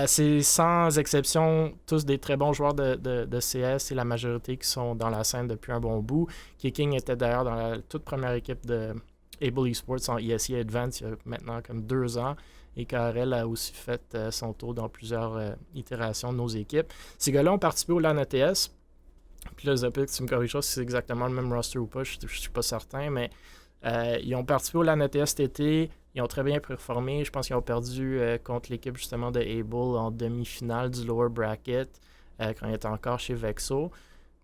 c'est sans exception tous des très bons joueurs de CS et la majorité qui sont dans la scène depuis un bon bout. Kicking était d'ailleurs dans la toute première équipe de Able Esports en ESE Advance il y a maintenant comme 2 ans. Et KRL a aussi fait son tour dans plusieurs itérations de nos équipes. Ces gars-là ont participé au LAN ETS. Puis là, Zopix, tu me corrigeras si c'est exactement le même roster ou pas, je suis pas certain, mais ils ont participé au LAN ETS cet été, ils ont très bien performé, je pense qu'ils ont perdu contre l'équipe justement de Able en demi-finale du lower bracket quand ils étaient encore chez Vexo.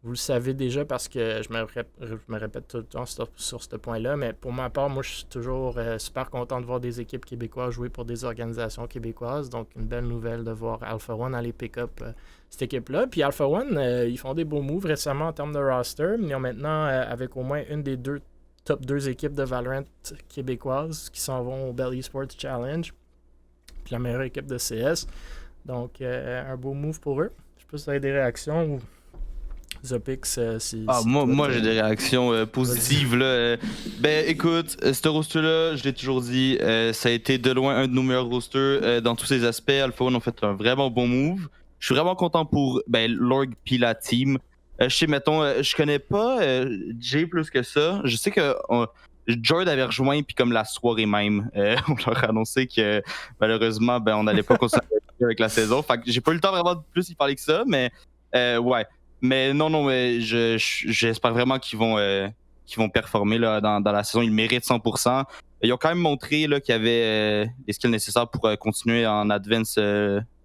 Vous le savez déjà parce que je me répète tout le temps sur ce point-là, mais pour ma part, moi je suis toujours super content de voir des équipes québécoises jouer pour des organisations québécoises, donc une belle nouvelle de voir Alpha One aller pick-up cette équipe-là. Puis Alpha One, ils font des beaux moves récemment en termes de roster, mais ils ont maintenant, avec au moins une des top 2 équipes de Valorant québécoises qui s'en vont au Bell Esports Challenge, puis la meilleure équipe de CS. Donc un beau move pour eux. Je sais pas si vous avez des réactions ou... Zopix,
moi j'ai des réactions positives là. Ben écoute, ce roster-là, je l'ai toujours dit, ça a été de loin un de nos meilleurs rosters dans tous ses aspects. Alpha One ont fait un vraiment bon move. Je suis vraiment content pour l'org puis la team. Je sais, mettons, je connais pas Jay plus que ça. Je sais que Jord avait rejoint puis comme la soirée même, on leur a annoncé que malheureusement on n'allait pas continuer avec la saison. Fait que j'ai pas eu le temps vraiment de plus y parler que ça, mais ouais. Mais non, mais j'espère vraiment qu'ils vont performer là, dans la saison. Ils le méritent 100%. Ils ont quand même montré là, qu'il y avait les skills nécessaires pour continuer en advance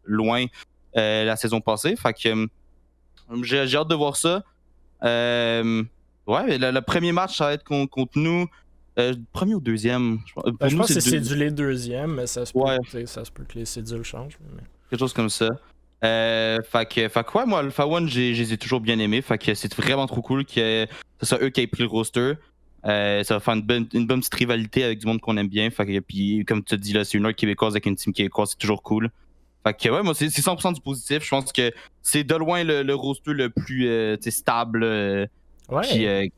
loin la saison passée. Fait que j'ai hâte de voir ça. Ouais, le premier match, ça va être contre nous. Premier ou deuxième?
Je pense que c'est cédulé deuxième, mais ça se peut que les cédules changent. Mais...
Quelque chose comme ça. Fait que ouais, moi Alpha One je les ai toujours bien aimés, fait que c'est vraiment trop cool que ce soit eux qui aient pris le roster. Ça va faire une bonne petite rivalité avec du monde qu'on aime bien, fait que puis comme tu te dis là, c'est une org québécoise avec une team québécoise, c'est toujours cool. Fait que ouais, moi c'est 100% du positif. Je pense que c'est de loin le roster le plus stable
ouais.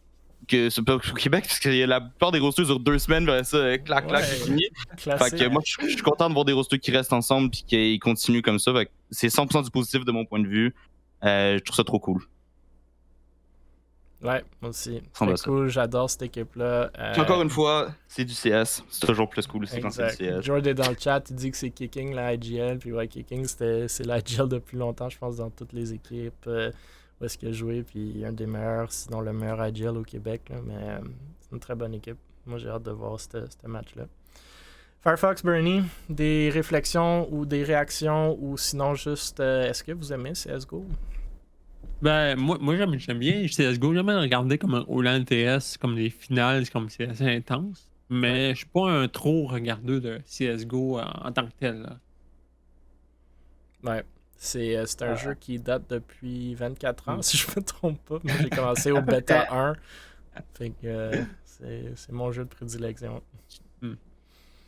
que c'est pas au Québec, parce que la plupart des rosters sur 2 semaines, ça clac, c'est fini. Fait que moi, je suis content de voir des rosters qui restent ensemble puis qu'ils continuent comme ça. Fait que c'est 100% du positif de mon point de vue. Je trouve ça trop cool.
Ouais, moi aussi. C'est cool, j'adore cette équipe-là.
Encore une fois, c'est du CS. C'est toujours plus cool aussi quand c'est du CS.
George est dans le chat, il dit que c'est Kicking la IGL. Puis ouais, Kicking, c'est la IGL depuis longtemps, je pense, dans toutes les équipes. Où est-ce qu'il a joué, puis un des meilleurs, sinon le meilleur IGL au Québec, là, mais c'est une très bonne équipe. Moi, j'ai hâte de voir ce match-là. Firefox, Bernie, des réflexions ou des réactions, ou sinon juste, est-ce que vous aimez CSGO?
Ben, moi j'aime bien CSGO. J'aime bien regarder comme un LAN TS, comme les finales, comme c'est assez intense, mais je suis pas un trop regardeur de CSGO en tant que tel. Là.
Ouais. C'est un jeu qui date depuis 24 ans, si je me trompe pas. Moi, j'ai commencé au bêta 1. Fait que c'est mon jeu de prédilection.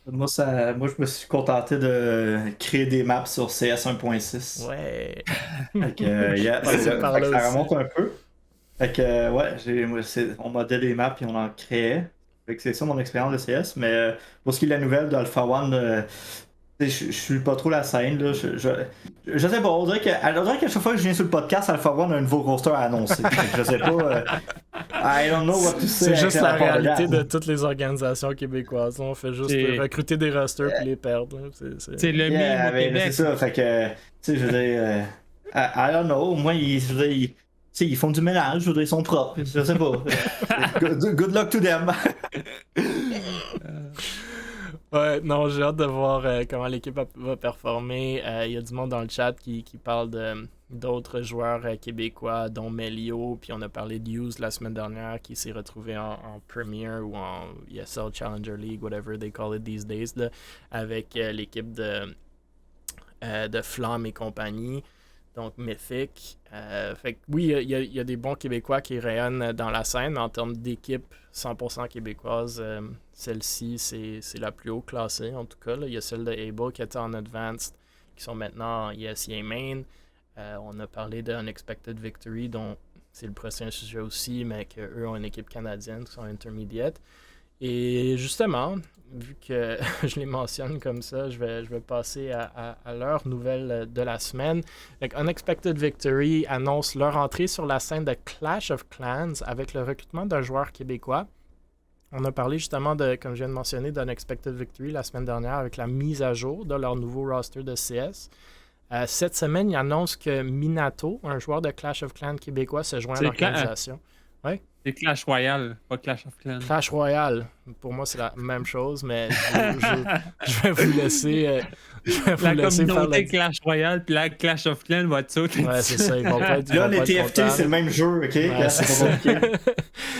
Moi, je me suis contenté de créer des maps sur CS 1.6.
Ouais.
Fait que, yeah,
Passé
fait
par
que
là
ça
aussi.
remonte un peu. Fait que, on modait des maps et on en créait. Fait que c'est ça mon expérience de CS. Mais pour ce qui est de la nouvelle d'Alpha One, je suis pas trop la scène. Là. Je sais pas, on dirait qu'à chaque fois que je viens sur le podcast, Alpha One a un nouveau roster à annoncer. Fait que je sais pas. I don't know what to say.
C'est juste la
par rapport à
réalité
that.
de toutes les organisations québécoises. On fait juste
C'est-
recruter des rosters puis les perdre.
C'est le mime au
Mais
Québec.
c'est ça, fait que, tu sais, je veux dire, I don't know, au moins, je veux dire, tu sais, ils font du ménage, je veux dire, ils sont propres, je sais pas. Good luck to them.
Ouais, non, j'ai hâte de voir comment l'équipe va performer. Il y a du monde dans le chat qui parle d'autres joueurs québécois, dont Melio, puis on a parlé de Hughes la semaine dernière, qui s'est retrouvé en Premier ou en ESL Challenger League, whatever they call it these days, là, avec l'équipe de Flamme et compagnie. Donc, Mythic. Fait que oui, il y a des bons Québécois qui rayonnent dans la scène, mais en termes d'équipe 100% québécoise, celle-ci, c'est la plus haut classée, en tout cas. Là. Il y a celle de Able qui était en Advanced, qui sont maintenant en ESEA Main. On a parlé de Unexpected Victory, dont c'est le prochain sujet aussi, mais qu'eux ont une équipe canadienne qui sont intermédiates. Et justement, vu que je les mentionne comme ça, je vais passer à leur nouvelle de la semaine. Donc, Unexpected Victory annonce leur entrée sur la scène de Clash of Clans avec le recrutement d'un joueur québécois. On a parlé justement comme je viens de mentionner, d'Unexpected Victory la semaine dernière avec la mise à jour de leur nouveau roster de CS. Cette semaine, ils annoncent que Minato, un joueur de Clash of Clans québécois, se joint à l'organisation.
C'est Clash Royale, pas Clash of Clans.
Clash Royale, pour moi, c'est la même chose, mais je vais vous laisser.
La communauté Clash Royale, puis la Clash of Clans va te sauter.
Ouais, c'est ça, ils vont pas être.
Là, les TFT, c'est le même jeu, ok?
Ouais,
c'est pas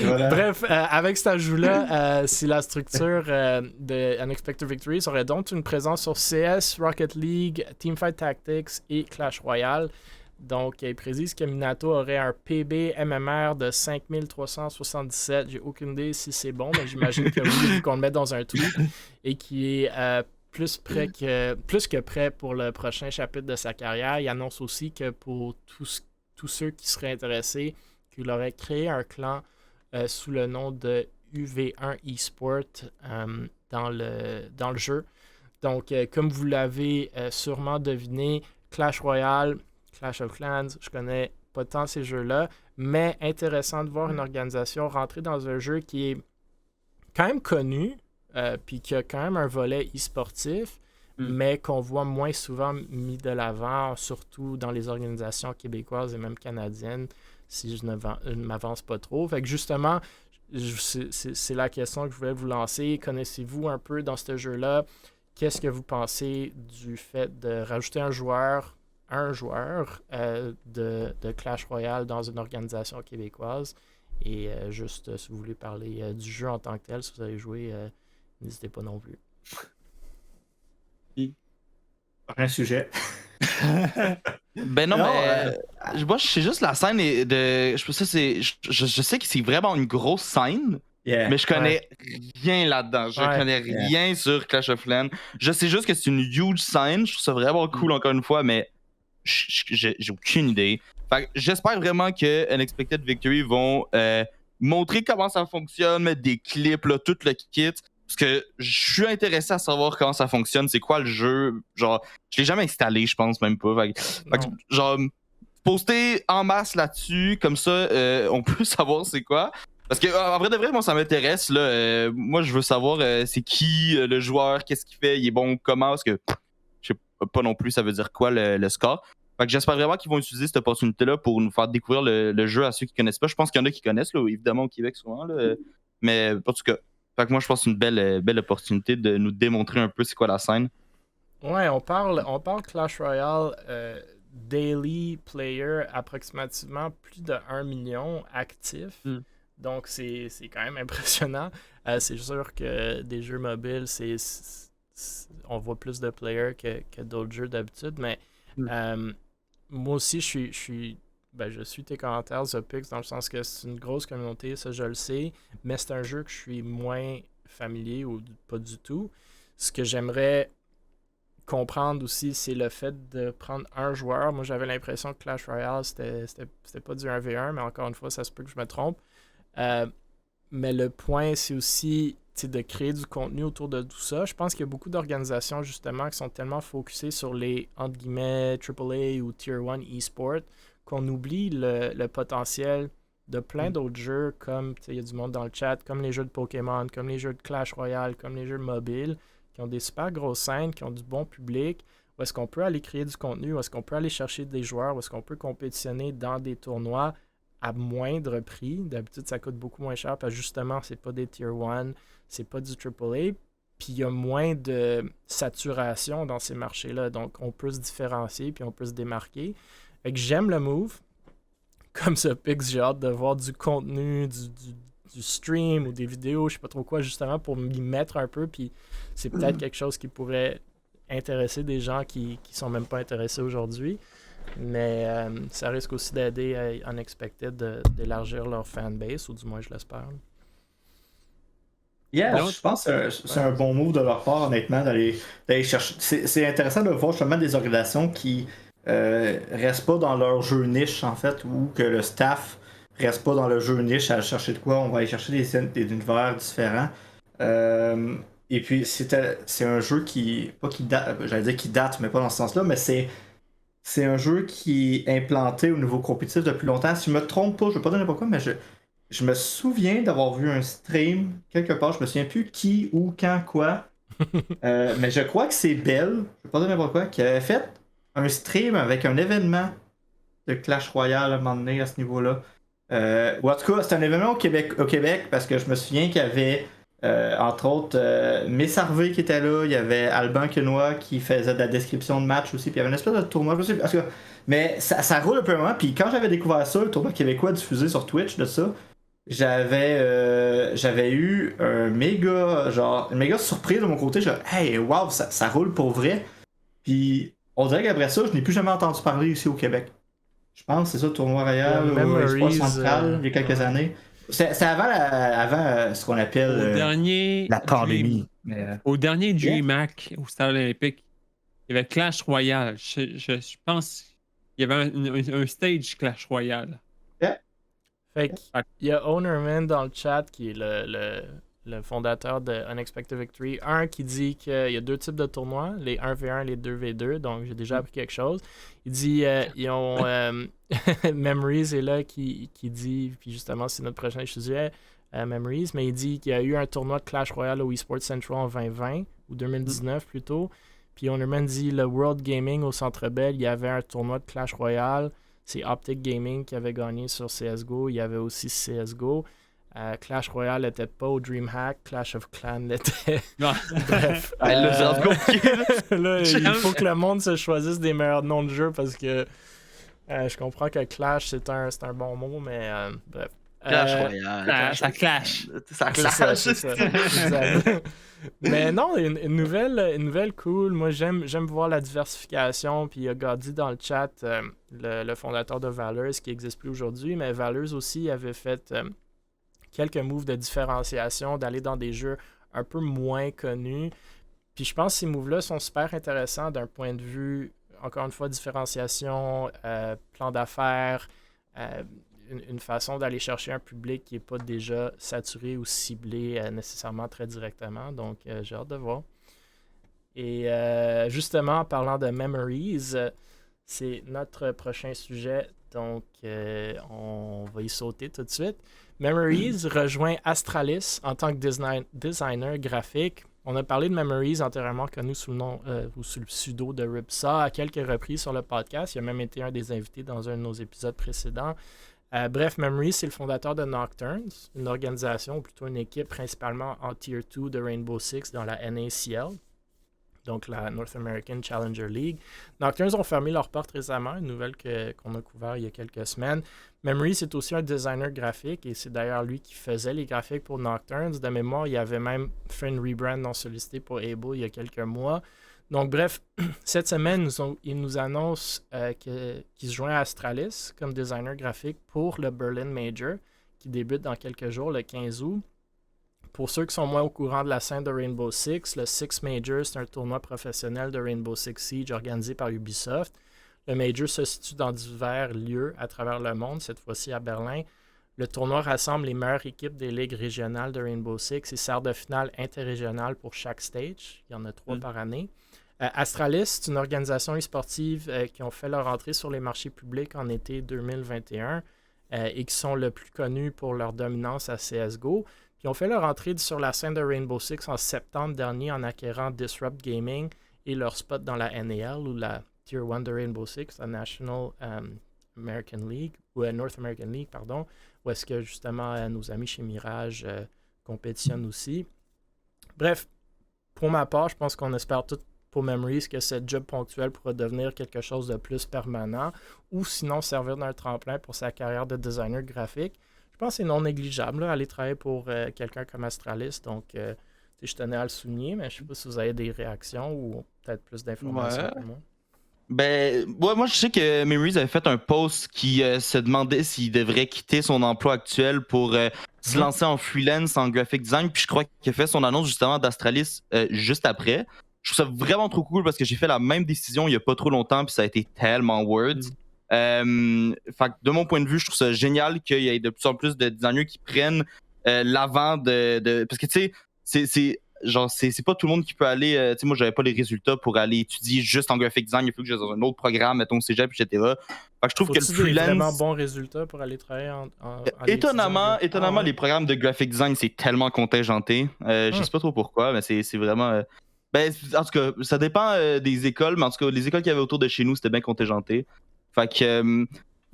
voilà. Bref, avec cet ajout-là, si la structure de Unexpected Victory aurait donc une présence sur CS, Rocket League, Teamfight Tactics et Clash Royale. Donc, il précise que Minato aurait un PB MMR de 5377. J'ai aucune idée si c'est bon, mais j'imagine que oui, vu qu'on le met dans un tweet, et qui est plus que prêt pour le prochain chapitre de sa carrière. Il annonce aussi que pour tous ceux qui seraient intéressés, qu'il aurait créé un clan sous le nom de UV1 eSport dans le jeu. Donc, comme vous l'avez sûrement deviné, Clash Royale, Clash of Clans, je connais pas tant ces jeux-là, mais intéressant de voir une organisation rentrer dans un jeu qui est quand même connu, puis qui a quand même un volet e-sportif, mais qu'on voit moins souvent mis de l'avant, surtout dans les organisations québécoises et même canadiennes, si je ne m'avance pas trop. Fait que justement, c'est la question que je voulais vous lancer. Connaissez-vous un peu dans ce jeu-là? Qu'est-ce que vous pensez du fait de rajouter un joueur de Clash Royale dans une organisation québécoise? Et juste, si vous voulez parler du jeu en tant que tel, si vous avez joué, n'hésitez pas non plus.
Un sujet.
Ben non, mais moi, je sais juste la scène de. Je sais que c'est vraiment une grosse scène, mais je connais rien là-dedans. Je connais rien sur Clash of Clans. Je sais juste que c'est une huge scène. Je trouve ça vraiment cool, encore une fois, mais j'ai aucune idée. Fait que j'espère vraiment que Unexpected Victory vont montrer comment ça fonctionne, mettre des clips, là, tout le kit. Parce que je suis intéressé à savoir comment ça fonctionne, c'est quoi le jeu. Genre, je l'ai jamais installé, je pense même pas. Fait que, genre, poster en masse là-dessus, comme ça, on peut savoir c'est quoi. Parce que, en vrai de vrai, moi, ça m'intéresse. Là, moi, je veux savoir c'est qui le joueur, qu'est-ce qu'il fait, il est bon, comment. Parce que, je sais pas non plus, ça veut dire quoi le score. Fait que j'espère vraiment qu'ils vont utiliser cette opportunité-là pour nous faire découvrir le jeu à ceux qui connaissent pas. Je pense qu'il y en a qui connaissent, là, évidemment, au Québec, souvent. Là, mais, en tout cas. Fait que moi, je pense que c'est une belle opportunité de nous démontrer un peu c'est quoi la scène.
Ouais, on parle Clash Royale daily player, approximativement plus de 1 million actifs. Donc, c'est quand même impressionnant. C'est sûr que des jeux mobiles, on voit plus de players que d'autres jeux d'habitude, mais moi aussi, je suis tes commentaires, Zopix, dans le sens que c'est une grosse communauté, ça je le sais, mais c'est un jeu que je suis moins familier ou pas du tout. Ce que j'aimerais comprendre aussi, c'est le fait de prendre un joueur. Moi, j'avais l'impression que Clash Royale, c'était pas du 1v1, mais encore une fois, ça se peut que je me trompe. Mais le point, c'est aussi de créer du contenu autour de tout ça. Je pense qu'il y a beaucoup d'organisations, justement, qui sont tellement focusées sur les, entre guillemets, AAA ou Tier 1 e-sport, qu'on oublie le potentiel de plein d'autres jeux, comme, il y a du monde dans le chat, comme les jeux de Pokémon, comme les jeux de Clash Royale, comme les jeux mobiles, qui ont des super grosses scènes, qui ont du bon public, où est-ce qu'on peut aller créer du contenu, où est-ce qu'on peut aller chercher des joueurs, où est-ce qu'on peut compétitionner dans des tournois à moindre prix. D'habitude, ça coûte beaucoup moins cher parce que justement, c'est pas des Tier 1, c'est pas du AAA, puis il y a moins de saturation dans ces marchés-là. Donc, on peut se différencier, puis on peut se démarquer. Fait que j'aime le move. Comme ce Pix, j'ai hâte de voir du contenu, du stream ou des vidéos, je sais pas trop quoi, justement pour m'y mettre un peu. Puis c'est peut-être quelque chose qui pourrait intéresser des gens qui sont même pas intéressés aujourd'hui. Mais ça risque aussi d'aider à Unexpected d'élargir leur fanbase, ou du moins je l'espère.
Yeah, je pense que c'est un bon move de leur part, honnêtement, d'aller chercher. C'est intéressant de voir justement des organisations qui restent pas dans leur jeu niche, en fait, ou que le staff reste pas dans le jeu niche à chercher de quoi. On va aller chercher des univers différents. Et puis, c'est un jeu pas qui date, j'allais dire qui date, mais pas dans ce sens-là, mais c'est un jeu qui est implanté au niveau compétitif depuis longtemps. Si je me trompe pas, je ne vais pas dire n'importe quoi, mais je me souviens d'avoir vu un stream quelque part, je me souviens plus qui, où, quand, quoi. Mais je crois que c'est Bell, je ne vais pas dire n'importe quoi, qui avait fait un stream avec un événement de Clash Royale à un moment donné à ce niveau-là. Ou en tout cas, c'était un événement au Québec parce que je me souviens qu'il y avait entre autres Miss Harvey qui était là, il y avait Alban Quenois qui faisait de la description de match aussi, puis il y avait une espèce de tournoi, mais ça roule un peu un moment, puis quand j'avais découvert ça, le tournoi québécois diffusé sur Twitch de ça, j'avais eu une méga surprise de mon côté, genre hey wow, ça roule pour vrai, puis on dirait qu'après ça, je n'ai plus jamais entendu parler ici au Québec. Je pense que c'est ça, le tournoi royal ou Espoir Central, il y a quelques années. C'est avant ce qu'on appelle la pandémie.
Au dernier DreamHack au Stade olympique, il y avait Clash Royale. Je pense qu'il y avait un stage Clash Royale.
Yeah.
Fait qu'il y a Ownerman dans le chat qui est le fondateur de Unexpected Victory. Un qui dit qu'il y a deux types de tournois, les 1v1 et les 2v2, donc j'ai déjà appris quelque chose. Il dit ils ont Memories est là qui dit, puis justement c'est notre prochain sujet, Memories, mais il dit qu'il y a eu un tournoi de Clash Royale au eSports Central en 2020 ou 2019 plutôt. Puis Ownerman dit le World Gaming au Centre Bell, il y avait un tournoi de Clash Royale. C'est Optic Gaming qui avait gagné sur CSGO. Il y avait aussi CSGO. Clash Royale n'était pas au DreamHack. Clash of Clans l'était. Bref. Là, il faut que le monde se choisisse des meilleurs noms de jeu parce que je comprends que Clash, c'est un bon mot, mais bref.
Clash Royale.
Ça clash.
Ça clash.
C'est ça. Mais non, une nouvelle cool. Moi, j'aime voir la diversification. Puis il y a Gadi dans le chat, le fondateur de Valors, qui n'existe plus aujourd'hui. Mais Valors aussi avait fait quelques moves de différenciation, d'aller dans des jeux un peu moins connus. Puis je pense que ces moves-là sont super intéressants d'un point de vue, encore une fois, différenciation, plan d'affaires, une façon d'aller chercher un public qui n'est pas déjà saturé ou ciblé nécessairement très directement. Donc, j'ai hâte de voir. Et justement, en parlant de Memories, c'est notre prochain sujet. Donc, on va y sauter tout de suite. Memories rejoint Astralis en tant que designer graphique. On a parlé de Memories antérieurement connu sous le nom ou sous le pseudo de Ripsaw à quelques reprises sur le podcast. Il a même été un des invités dans un de nos épisodes précédents. Bref, Memories, c'est le fondateur de Nocturnes, une organisation, ou plutôt une équipe principalement en Tier 2 de Rainbow Six dans la NACL, donc la North American Challenger League. Nocturnes ont fermé leurs portes récemment, une nouvelle qu'on a couvert il y a quelques semaines. Memories, c'est aussi un designer graphique et c'est d'ailleurs lui qui faisait les graphiques pour Nocturnes. De mémoire, il avait même fait une rebrand non sollicitée pour Able il y a quelques mois. Donc bref, cette semaine, il nous annonce qu'il se joint à Astralis comme designer graphique pour le Berlin Major qui débute dans quelques jours, le 15 août. pour ceux qui sont moins au courant de la scène de Rainbow Six, le Six Major, c'est un tournoi professionnel de Rainbow Six Siege organisé par Ubisoft. Le Major se situe dans divers lieux à travers le monde, cette fois-ci à Berlin. Le tournoi rassemble les meilleures équipes des ligues régionales de Rainbow Six et sert de finale interrégionale pour chaque stage. Il y en a 3 par année. Astralis, c'est une organisation e-sportive qui ont fait leur entrée sur les marchés publics en été 2021 et qui sont le plus connus pour leur dominance à CSGO. Qui ont fait leur entrée sur la scène de Rainbow Six en septembre dernier en acquérant Disrupt Gaming et leur spot dans la NAL ou la Tier 1 de Rainbow Six, la National American League, ou North American League, pardon, où est-ce que justement nos amis chez Mirage compétitionnent aussi. Bref, pour ma part, je pense qu'on espère tout pour Memories que ce job ponctuel pourra devenir quelque chose de plus permanent ou sinon servir d'un tremplin pour sa carrière de designer graphique. Je pense que c'est non négligeable, là, aller travailler pour quelqu'un comme Astralis. Donc, je tenais à le souligner, mais je ne sais pas si vous avez des réactions ou peut-être plus d'informations pour moi.
Ben, moi, je sais que Memories avait fait un post qui se demandait s'il devrait quitter son emploi actuel pour se lancer en freelance en graphic design. Puis je crois qu'il a fait son annonce justement d'Astralis juste après. Je trouve ça vraiment trop cool parce que j'ai fait la même décision il n'y a pas trop longtemps, puis ça a été tellement words. Fait que de mon point de vue, je trouve ça génial qu'il y ait de plus en plus de designers qui prennent l'avant de. Parce que tu sais, c'est pas tout le monde qui peut aller. Tu sais, moi, j'avais pas les résultats pour aller étudier juste en graphic design. Il faut que j'aille dans un autre programme, mettons cégep, etc. Fait que je trouve que le freelance.
Vraiment bons résultats pour aller travailler en
étonnamment, les programmes de graphic design, c'est tellement contingenté. Je sais pas trop pourquoi, mais c'est vraiment. Ben, en tout cas, ça dépend des écoles, mais en tout cas, les écoles qu'il y avait autour de chez nous, c'était bien contingenté. Fait que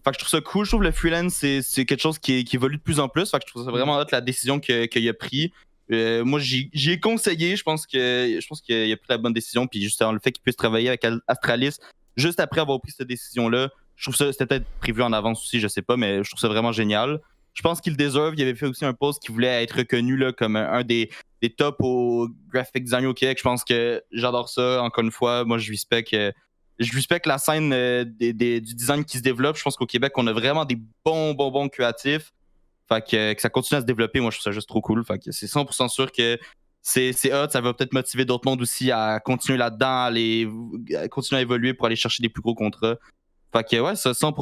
je trouve ça cool. Je trouve que le freelance, c'est quelque chose qui évolue de plus en plus. Fait que je trouve ça vraiment hot, la décision qu'il a prise. Moi, j'y ai conseillé. Je pense qu'il a pris la bonne décision. Puis justement, le fait qu'il puisse travailler avec Astralis juste après avoir pris cette décision-là, je trouve ça, c'était peut-être prévu en avance aussi, je sais pas, mais je trouve ça vraiment génial. Je pense qu'il deserve. Il avait fait aussi un post qui voulait être reconnu là, comme un des tops au graphic design au Québec. Je pense que j'adore ça. Encore une fois, moi, je respecte la scène du design qui se développe. Je pense qu'au Québec, on a vraiment des bons créatifs. Fait que ça continue à se développer. Moi, je trouve ça juste trop cool. Fait que c'est 100% sûr que c'est hot. Ça va peut-être motiver d'autres mondes aussi à continuer là-dedans, à continuer à évoluer pour aller chercher des plus gros contrats. Fait que ouais, ça 100%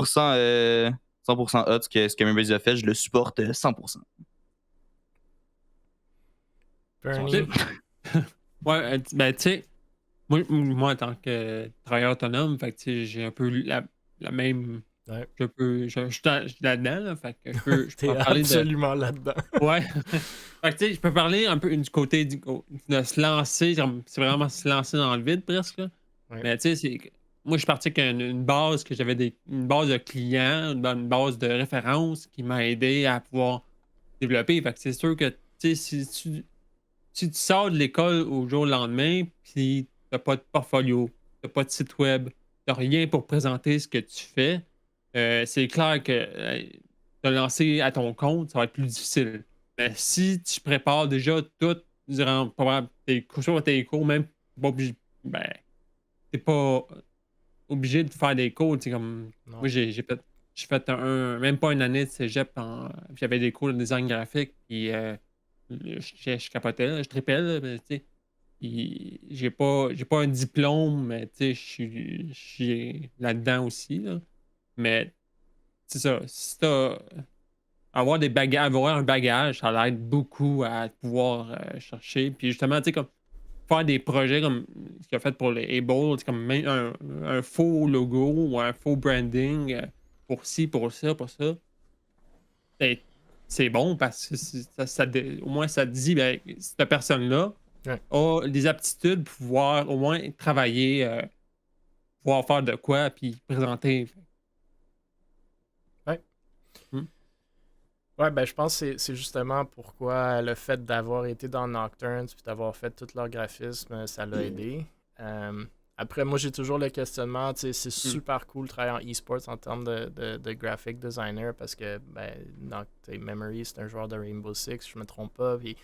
hot ce que Memories a fait. Je le supporte 100%.
Bernie.
Ouais, ben tu sais, moi en tant que travailleur autonome, fait que j'ai un peu la même.
Ouais.
Je suis là-dedans, là, fait que je peux parler
absolument là-dedans.
Ouais. Fait que tu sais, je peux parler un peu du côté de se lancer, c'est vraiment se lancer dans le vide presque. Là.
Ouais.
Mais tu sais, moi je suis parti avec une base que j'avais une base de clients, une base de références qui m'a aidé à pouvoir développer. Fait que c'est sûr que tu sais, si tu sors de l'école au jour le lendemain, puis t'as pas de portfolio, t'as pas de site web, t'as rien pour présenter ce que tu fais, c'est clair que te lancer à ton compte, ça va être plus difficile. Mais si tu prépares déjà tout durant tes cours, même pas obligé, t'es pas obligé de faire des cours. Comme, moi, j'ai fait même pas une année de cégep. J'avais des cours de design graphique, puis je capotais, là, je tripais, là, mais tu sais, j'ai pas un diplôme, mais tu sais, je suis là-dedans aussi, là. Mais c'est ça, si t'as avoir un bagage, ça l'aide beaucoup à pouvoir chercher. Puis justement, tu sais, comme faire des projets comme ce qu'il a fait pour les Able, comme même un faux logo ou un faux branding pour ci, pour ça, pour ça. Ben, c'est bon parce que au moins ça te dit, ben, cette personne-là a des aptitudes pour pouvoir au moins travailler, pouvoir faire de quoi, puis présenter.
Ouais, ben je pense que c'est justement pourquoi le fait d'avoir été dans Nocturnes puis d'avoir fait tout leur graphisme, ça l'a aidé. Après, moi, j'ai toujours le questionnement, tu sais, c'est super cool de travailler en e-sports en termes de graphic designer parce que, Memory, c'est un joueur de Rainbow Six, je me trompe pas, puis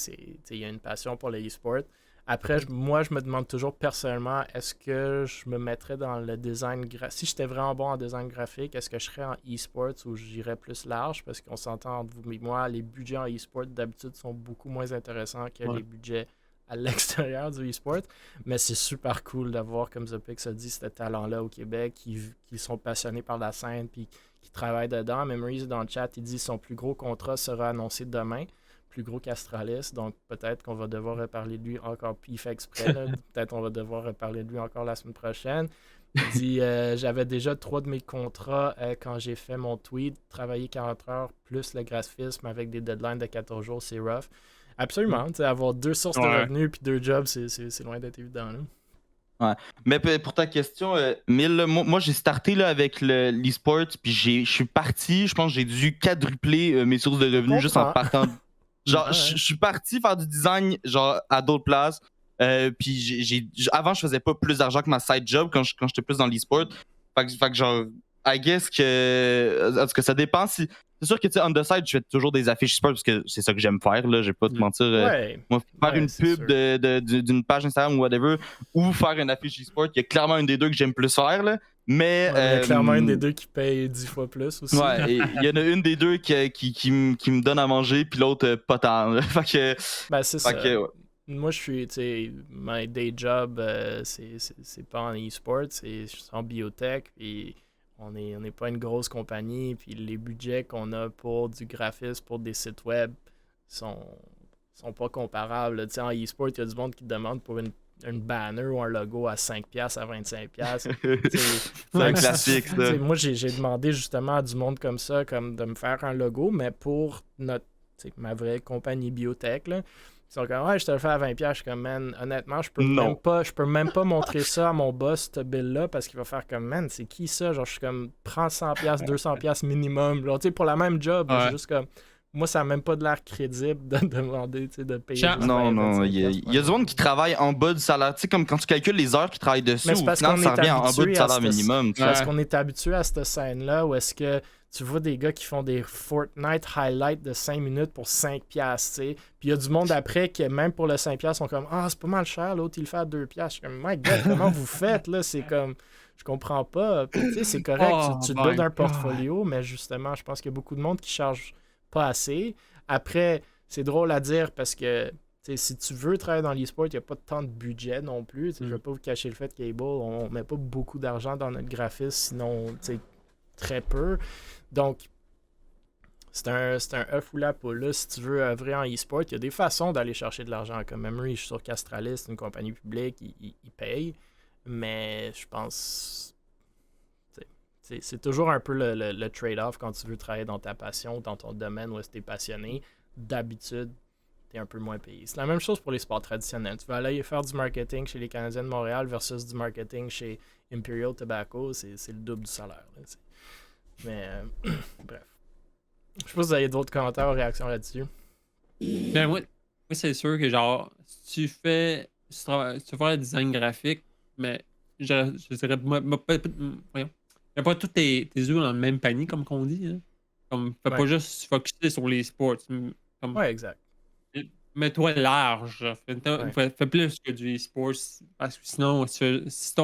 il y a une passion pour le e-sport. Après, moi, je me demande toujours personnellement, est-ce que je me mettrais dans le design si j'étais vraiment bon en design graphique, est-ce que je serais en e-sports ou j'irais plus large? Parce qu'on s'entend entre vous et moi, les budgets en e-sport d'habitude sont beaucoup moins intéressants que les budgets à l'extérieur du e-sport. Mais c'est super cool d'avoir, comme Zopix a dit, ce talent-là au Québec, qui sont passionnés par la scène puis qui travaillent dedans. Memories dans le chat, il dit son plus gros contrat sera annoncé demain. Plus gros qu'Astralis, donc peut-être qu'on va devoir reparler de lui encore, puis il fait exprès, peut-être qu'on va devoir reparler de lui encore la semaine prochaine. Il dit j'avais déjà 3 de mes contrats quand j'ai fait mon tweet, travailler 40 heures plus le graphisme avec des deadlines de 14 jours, c'est rough. Absolument, avoir 2 sources de revenus puis 2 jobs, c'est loin d'être évident. Là.
Ouais. Mais pour ta question, Mille, moi j'ai starté là, avec l'e-sport, puis je suis parti, je pense que j'ai dû quadrupler mes sources de revenus juste en partant. Genre, je suis parti faire du design genre à d'autres places. Puis avant, je faisais pas plus d'argent que ma side job quand j'étais plus dans l'e-sport. Fait que genre, I guess que. En tout cas, ça dépend. C'est sûr que, tu sais, on the side, je fais toujours des affiches e-sport parce que c'est ça que j'aime faire, là. Je vais pas te mentir. Moi, faire une pub d'une page Instagram ou whatever, ou faire une affiche e-sport, il y a clairement une des deux que j'aime plus faire, là. Mais.
Il y a clairement une des deux qui paye 10 fois plus aussi.
Ouais, il y en a une des deux qui me donne à manger, puis l'autre, pas tant. Fait que.
Ben, c'est ça.
Que, ouais.
Moi, je suis, tu sais, my day job, c'est pas en e-sport, c'est en biotech, puis on n'est pas une grosse compagnie, puis les budgets qu'on a pour du graphisme, pour des sites web, sont pas comparables. Tu sais, en e-sport, il y a du monde qui demande pour une banner ou un logo à 5$ à 25$.
C'est un classique, ça.
Moi, j'ai demandé justement à du monde comme ça, comme de me faire un logo, mais pour ma vraie compagnie biotech, là. Ils sont comme, ouais, je te le fais à 20$. Je suis comme, man, honnêtement, je peux même pas montrer ça à mon boss, ce bill-là, parce qu'il va faire comme, man, c'est qui ça? Genre, je suis comme, prends 100$, 200$ minimum. Genre, tu sais, pour la même job, je suis juste comme, moi, ça n'a même pas de l'air crédible de demander, tu sais, de payer.
Non, il y a du monde qui travaille en bas du salaire. Tu sais, comme quand tu calcules les heures qu'ils travaillent dessus, au final, ça revient en bas du salaire minimum.
Parce qu'on est habitué à cette scène-là où est-ce que tu vois des gars qui font des Fortnite highlights de 5 minutes pour 5$, tu sais. Puis il y a du monde après qui, même pour le 5$, sont comme, c'est pas mal cher, l'autre, il le fait à 2$. Je suis comme, my God, comment vous faites, là? C'est comme, je comprends pas. Puis tu sais, c'est correct, tu te builds un portfolio, mais justement, je pense qu'il y a beaucoup de monde qui charge pas assez. Après, c'est drôle à dire parce que si tu veux travailler dans l'e-sport, il n'y a pas tant de budget non plus. Je ne vais pas vous cacher le fait qu'Able, on met pas beaucoup d'argent dans notre graphisme, sinon très peu. Donc, c'est un œuf ou la poule. Là, si tu veux œuvrer en e-sport, il y a des façons d'aller chercher de l'argent. Comme Memory, je suis sûr qu'Astralis, c'est une compagnie publique, ils payent. Mais je pense... C'est toujours un peu le trade-off quand tu veux travailler dans ta passion, dans ton domaine où tu es passionné. D'habitude, tu es un peu moins payé. C'est la même chose pour les sports traditionnels. Tu vas aller faire du marketing chez les Canadiens de Montréal versus du marketing chez Imperial Tobacco, c'est le double du salaire. Là, mais bref. Je sais pas si vous avez d'autres commentaires ou réactions là-dessus.
Ben moi c'est sûr que genre, si tu fais le design graphique, mais je dirais, voyons. Il n'y a pas tous tes œufs dans le même panier, comme qu'on dit. Hein. Comme, fais pas juste focusser sur les sports. Comme,
exact.
Mets-toi large. Fais plus que du e-sports. Parce que sinon, si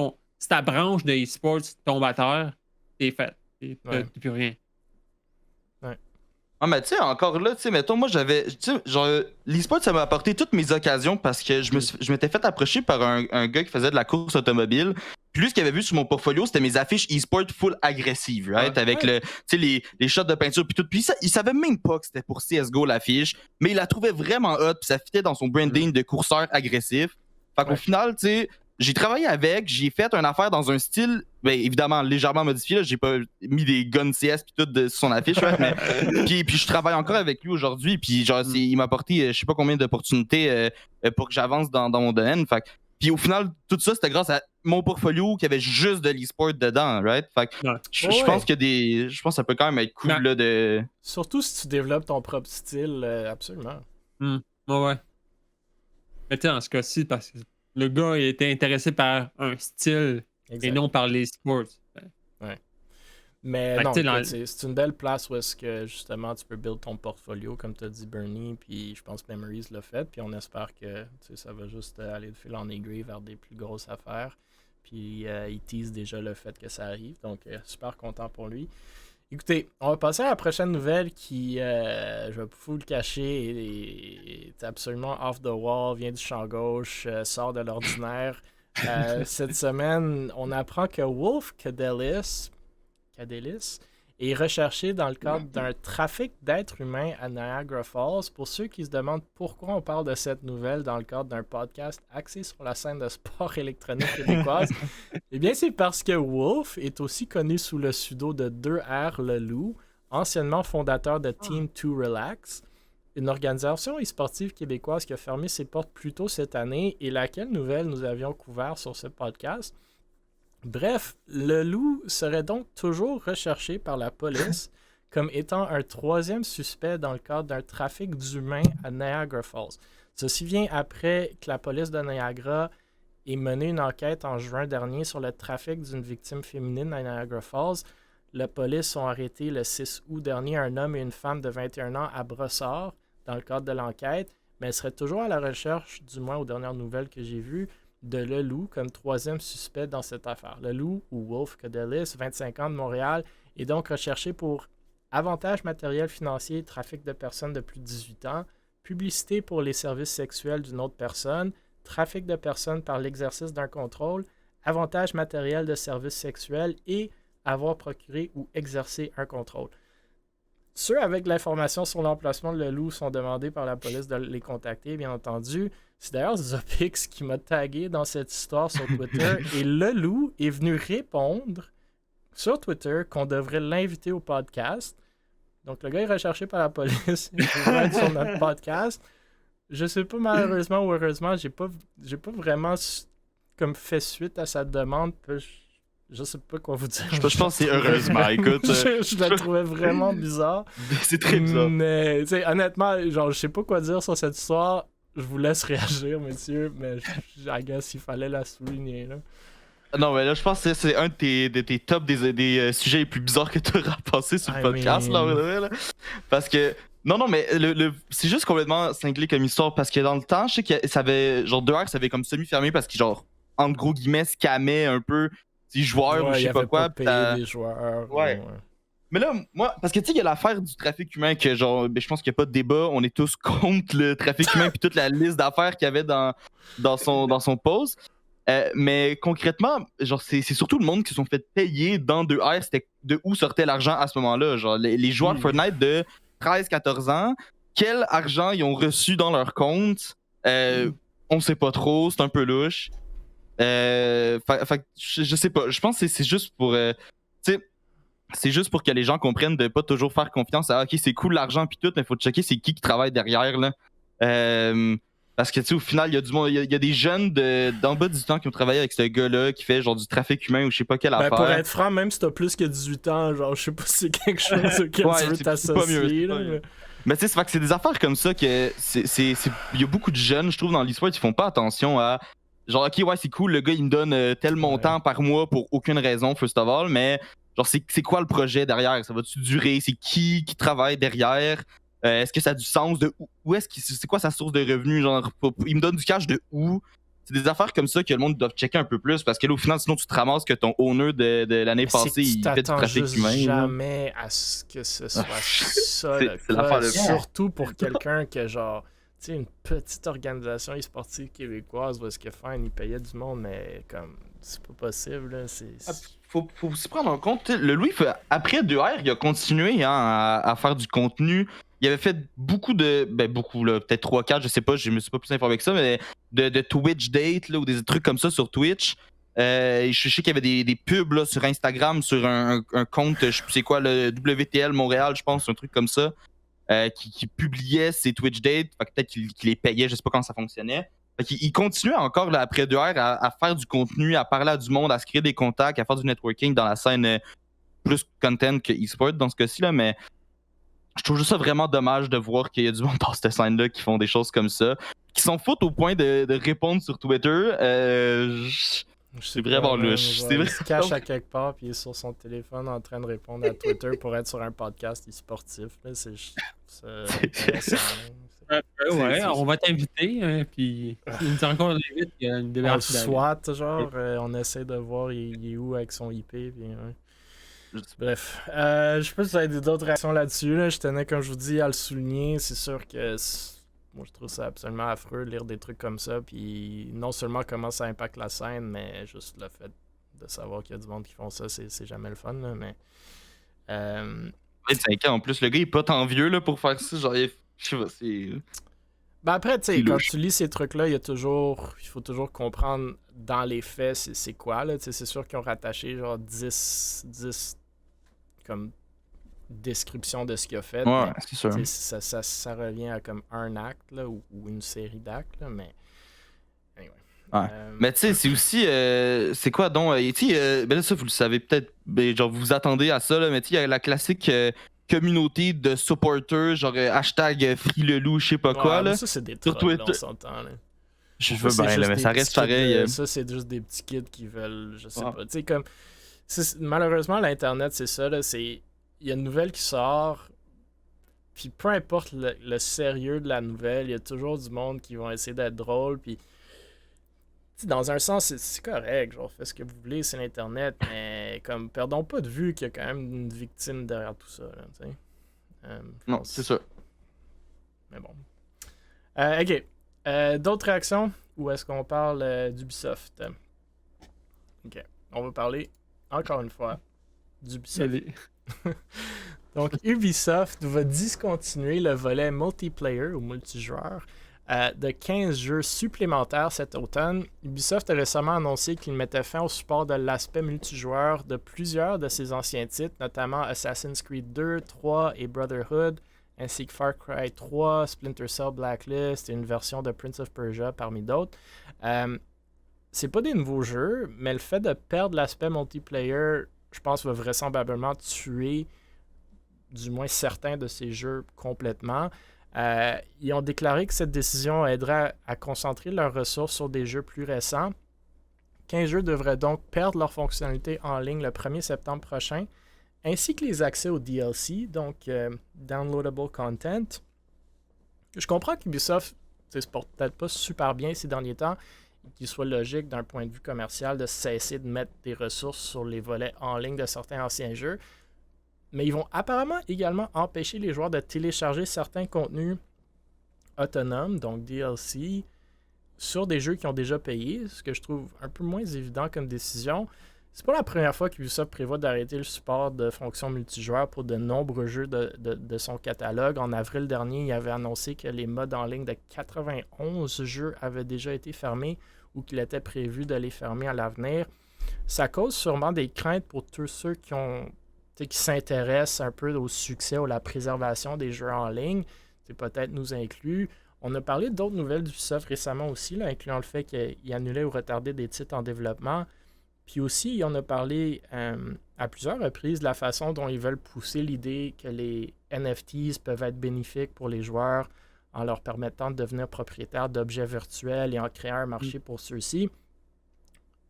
ta branche de e-sports tombe à terre, t'es fait. T'as plus rien.
Ah, mais tu sais, encore là, tu sais, mettons, moi, j'avais. Tu sais, genre, l'e-sport, ça m'a apporté toutes mes occasions parce que je m'étais fait approcher par un gars qui faisait de la course automobile. Puis lui, ce qu'il avait vu sur mon portfolio, c'était mes affiches e-sport full agressives, right? Avec tu sais, les shots de peinture, puis tout. Puis il savait même pas que c'était pour CSGO l'affiche, mais il la trouvait vraiment hot, puis ça fitait dans son branding de courseur agressif. Fait qu'au final, tu sais, j'ai travaillé avec, j'ai fait une affaire dans un style, ben, évidemment légèrement modifié, là, j'ai pas mis des guns CS puis tout sur son affiche, right, mais puis je travaille encore avec lui aujourd'hui, puis genre il m'a apporté je sais pas combien d'opportunités pour que j'avance dans mon domaine. Fait puis au final tout ça c'était grâce à mon portfolio qui avait juste de l'e-sport dedans, right? Fait je pense que ça peut quand même être cool là, de
surtout si tu développes ton propre style, absolument.
Ouais. Mais tu sais, en ce cas-ci, parce que le gars il était intéressé par un style et non par les sports.
Ouais. Mais non, c'est une belle place où est-ce que justement tu peux build ton portfolio, comme tu as dit Bernie, puis je pense que Memories l'a fait, puis on espère que ça va juste aller de fil en aiguille vers des plus grosses affaires. Puis il tease déjà le fait que ça arrive, donc super content pour lui. Écoutez, on va passer à la prochaine nouvelle qui, je vais vous le cacher, est absolument off the wall, vient du champ gauche, sort de l'ordinaire. Cette semaine, on apprend que Wolf Cadelis est recherché dans le cadre d'un trafic d'êtres humains à Niagara Falls. Pour ceux qui se demandent pourquoi on parle de cette nouvelle dans le cadre d'un podcast axé sur la scène de sport électronique québécoise, eh bien c'est parce que Wolf est aussi connu sous le pseudo de 2R Le Loup, anciennement fondateur de Team 2 Relax, une organisation e-sportive québécoise qui a fermé ses portes plus tôt cette année et laquelle nouvelle nous avions couvert sur ce podcast. Bref, le loup serait donc toujours recherché par la police comme étant un troisième suspect dans le cadre d'un trafic d'humains à Niagara Falls. Ceci vient après que la police de Niagara ait mené une enquête en juin dernier sur le trafic d'une victime féminine à Niagara Falls. La police ont arrêté le 6 août dernier un homme et une femme de 21 ans à Brossard dans le cadre de l'enquête, mais elle serait toujours à la recherche, du moins aux dernières nouvelles que j'ai vues, de Le Loup comme troisième suspect dans cette affaire. Le Loup, ou Wolf Cadelis, 25 ans de Montréal, est donc recherché pour avantages matériels financiers, trafic de personnes de plus de 18 ans, publicité pour les services sexuels d'une autre personne, trafic de personnes par l'exercice d'un contrôle, avantages matériels de services sexuels et avoir procuré ou exercé un contrôle. Ceux avec l'information sur l'emplacement de Le Loup sont demandés par la police de les contacter, bien entendu. C'est d'ailleurs Zopix qui m'a tagué dans cette histoire sur Twitter et Le Loup est venu répondre sur Twitter qu'on devrait l'inviter au podcast. Donc le gars est recherché par la police, il va être sur notre podcast. Je sais pas, malheureusement ou heureusement, j'ai pas vraiment comme fait suite à sa demande. Je sais pas quoi vous dire.
Je pense que c'est heureusement, écoute.
je la trouvais vraiment bizarre.
C'est très bizarre.
Mais, tu sais, honnêtement, genre, je sais pas quoi dire sur cette histoire. Je vous laisse réagir, messieurs, mais I guess il fallait la souligner, là.
Non, mais là, je pense que c'est un de tes tops des sujets les plus bizarres que tu auras passé sur le podcast, là. Parce que, non, mais c'est juste complètement cinglé comme histoire, parce que dans le temps, je sais que ça avait, genre, 2R, ça avait comme semi-fermé, parce qu'il, genre, entre gros guillemets, scamait un peu des joueurs ou je sais pas quoi.
Des joueurs.
Ouais. Mais là, moi, parce que tu sais, il y a l'affaire du trafic humain que, genre, je pense qu'il n'y a pas de débat. On est tous contre le trafic humain puis toute la liste d'affaires qu'il y avait dans son post. Mais concrètement, genre, c'est surtout le monde qui se sont fait payer dans 2R. C'était de où sortait l'argent à ce moment-là. Genre, les joueurs de Fortnite de 13-14 ans, quel argent ils ont reçu dans leur compte, on sait pas trop, c'est un peu louche. Je sais pas, je pense que c'est juste pour tu sais, c'est juste pour que les gens comprennent de pas toujours faire confiance à ok, c'est cool l'argent puis tout, mais faut checker c'est qui travaille derrière là. Parce que tu sais, au final, il y a du monde, il y a des jeunes d'en bas de 18 ans qui ont travaillé avec ce gars-là qui fait genre du trafic humain ou je sais pas quelle affaire.
Pour être franc, même si t'as plus que 18 ans, genre je sais pas si c'est quelque chose auquel tu veux t'associer.
Mais tu sais, c'est que c'est des affaires comme ça que il y a beaucoup de jeunes, je trouve, dans l'e-sport qui font pas attention à genre, ok, ouais, c'est cool, le gars, il me donne tel montant par mois pour aucune raison, first of all, mais genre, c'est quoi le projet derrière? Ça va-tu durer? C'est qui travaille derrière? Est-ce que ça a du sens? De où est-ce que c'est quoi sa source de revenus? Genre, il me donne du cash de où? C'est des affaires comme ça que le monde doit checker un peu plus parce que là, au final, sinon, tu te ramasses que ton owner de l'année passée, il fait du trafic humain.
Jamais à ce que ce soit ça. C'est l'affaire de surtout pour quelqu'un que, genre, tu sais, une petite organisation e-sportive québécoise où est-ce que Fine, il payait du monde, mais comme, c'est pas possible, là.
Faut se prendre en compte, le Louis, après 2R, il a continué à faire du contenu. Il avait fait beaucoup là, peut-être 3-4, je sais pas, je me suis pas plus informé que ça, mais de Twitch date, là, ou des trucs comme ça sur Twitch. Je sais qu'il y avait des pubs là, sur Instagram, sur un compte, je sais plus c'est quoi, le WTL Montréal, je pense, un truc comme ça. Qui publiait ses Twitch dates, peut-être qu'il les payait, je sais pas comment ça fonctionnait. Il continuait encore là, après 2R à faire du contenu, à parler à du monde, à se créer des contacts, à faire du networking dans la scène plus content que e-sport dans ce cas-ci, là, mais je trouve juste ça vraiment dommage de voir qu'il y a du monde dans cette scène-là qui font des choses comme ça, qui s'en foutent au point de répondre sur Twitter. C'est vraiment louche.
Il se cache à quelque part puis il est sur son téléphone en train de répondre à Twitter pour être sur un podcast sportif. Là. C'est
ouais, on va t'inviter, puis il nous encore l'invite, il y a une démarche.
Soit, genre, on essaie de voir il est où avec son IP. Puis, bref, je sais pas si vous avez d'autres réactions là-dessus. Là. Je tenais, comme je vous dis, à le souligner. C'est sûr que moi, je trouve ça absolument affreux de lire des trucs comme ça. Puis non seulement comment ça impacte la scène, mais juste le fait de savoir qu'il y a du monde qui font ça, c'est jamais le fun. Là, mais
25 ans en plus, le gars il est pas tant vieux là, pour faire ça. Genre, je sais pas, c'est.
Ben après, tu sais, quand tu lis ces trucs-là, il faut toujours comprendre dans les faits c'est quoi. Là. C'est sûr qu'ils ont rattaché genre 10 comme description de ce qu'il a fait.
Ouais, c'est sûr.
Ça revient à comme un acte là, ou une série d'actes, là, mais anyway.
Ouais. Mais tu sais, c'est aussi c'est quoi donc ben là, ça vous le savez peut-être, genre vous vous attendez à ça là, mais tu sais, il y a la classique communauté de supporters, genre hashtag Free le loup, je sais pas quoi là.
Ça c'est des trolls, là, on s'entend là.
Je veux bien là, mais ça reste pareil.
Ça c'est juste des petits kids qui veulent, je sais pas, tu sais comme malheureusement l'internet c'est ça là, c'est il y a une nouvelle qui sort, puis peu importe le sérieux de la nouvelle, il y a toujours du monde qui vont essayer d'être drôle, puis dans un sens, c'est correct, genre, faites ce que vous voulez, c'est l'Internet, mais comme, perdons pas de vue qu'il y a quand même une victime derrière tout ça, là, tu sais.
Non, c'est ça.
Mais bon. Ok. D'autres réactions, ou est-ce qu'on parle d'Ubisoft? Ok. On va parler, encore une fois, d'Ubisoft. Donc, Ubisoft va discontinuer le volet multiplayer ou multijoueur de 15 jeux supplémentaires cet automne. Ubisoft a récemment annoncé qu'il mettait fin au support de l'aspect multijoueur de plusieurs de ses anciens titres, notamment Assassin's Creed 2, 3 et Brotherhood, ainsi que Far Cry 3, Splinter Cell Blacklist et une version de Prince of Persia parmi d'autres. C'est pas des nouveaux jeux, mais le fait de perdre l'aspect multiplayer, je pense, va vraisemblablement tuer du moins certains de ces jeux complètement. Ils ont déclaré que cette décision aiderait à concentrer leurs ressources sur des jeux plus récents. 15 jeux devraient donc perdre leur fonctionnalité en ligne le 1er septembre prochain, ainsi que les accès au DLC, donc Downloadable Content. Je comprends qu'Ubisoft se porte peut-être pas super bien ces derniers temps, et qu'il soit logique d'un point de vue commercial de cesser de mettre des ressources sur les volets en ligne de certains anciens jeux. Mais ils vont apparemment également empêcher les joueurs de télécharger certains contenus autonomes, donc DLC, sur des jeux qui ont déjà payé, ce que je trouve un peu moins évident comme décision. C'est pas la première fois qu'Ubisoft prévoit d'arrêter le support de fonctions multijoueurs pour de nombreux jeux de son catalogue. En avril dernier, il avait annoncé que les modes en ligne de 91 jeux avaient déjà été fermés ou qu'il était prévu de les fermer à l'avenir. Ça cause sûrement des craintes pour tous ceux qui s'intéressent un peu au succès ou à la préservation des jeux en ligne. C'est peut-être nous inclus. On a parlé d'autres nouvelles d'Ubisoft récemment aussi, là, incluant le fait qu'il annulait ou retardait des titres en développement. Puis aussi, on a parlé à plusieurs reprises de la façon dont ils veulent pousser l'idée que les NFTs peuvent être bénéfiques pour les joueurs en leur permettant de devenir propriétaires d'objets virtuels et en créant un marché pour ceux-ci.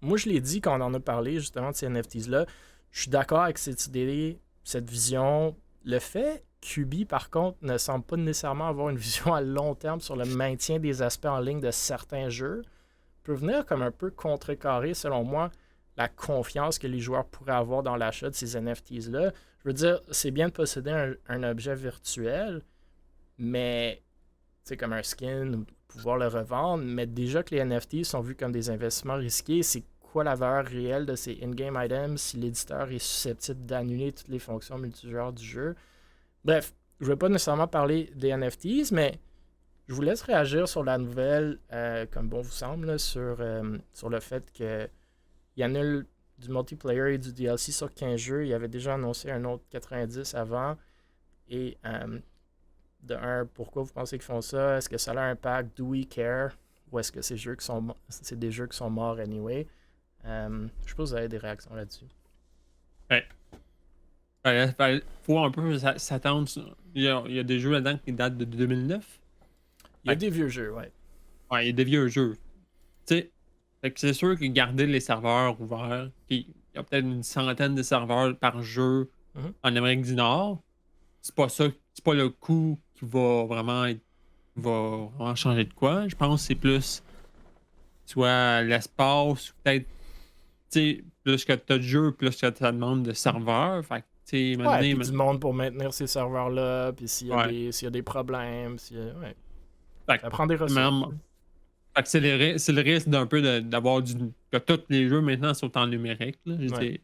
Moi, je l'ai dit quand on en a parlé justement de ces NFTs-là. Je suis d'accord avec cette idée, cette vision. Le fait qu'Ubi, par contre, ne semble pas nécessairement avoir une vision à long terme sur le maintien des aspects en ligne de certains jeux peut venir comme un peu contrecarrer, selon moi, la confiance que les joueurs pourraient avoir dans l'achat de ces NFTs-là. Je veux dire, c'est bien de posséder un objet virtuel, mais c'est comme un skin ou de pouvoir le revendre, mais déjà que les NFTs sont vus comme des investissements risqués, c'est quoi la valeur réelle de ces in-game items si l'éditeur est susceptible d'annuler toutes les fonctions multijoueurs du jeu. Bref, je ne vais pas nécessairement parler des NFTs, mais je vous laisse réagir sur la nouvelle, comme bon vous semble, là, sur le fait qu'il annule du multiplayer et du DLC sur 15 jeux. Il avait déjà annoncé un autre 90 avant. Et de un, pourquoi vous pensez qu'ils font ça? Est-ce que ça a un impact? Do we care? Ou est-ce que c'est des jeux qui sont morts anyway? Je sais pas si vous avez des réactions là-dessus.
Ouais. Il faut un peu s'attendre. Il y a des jeux là-dedans qui datent de 2009.
Il y a des vieux jeux, ouais.
Ouais, il y a des vieux jeux. Tu sais, Fait que c'est sûr que garder les serveurs ouverts, il y a peut-être une centaine de serveurs par jeu en Amérique du Nord, c'est pas le coût qui va vraiment changer de quoi. Je pense que c'est plus soit l'espace, ou peut-être, tu sais, plus que tu as de jeux, plus que tu demande de serveurs. Fait que, tu sais,
puis du monde pour maintenir ces serveurs-là, puis s'il y a des problèmes,
ça
prend des ressources.
Fait que c'est le risque d'un peu d'avoir que tous les jeux maintenant sont en numérique. Là. Tu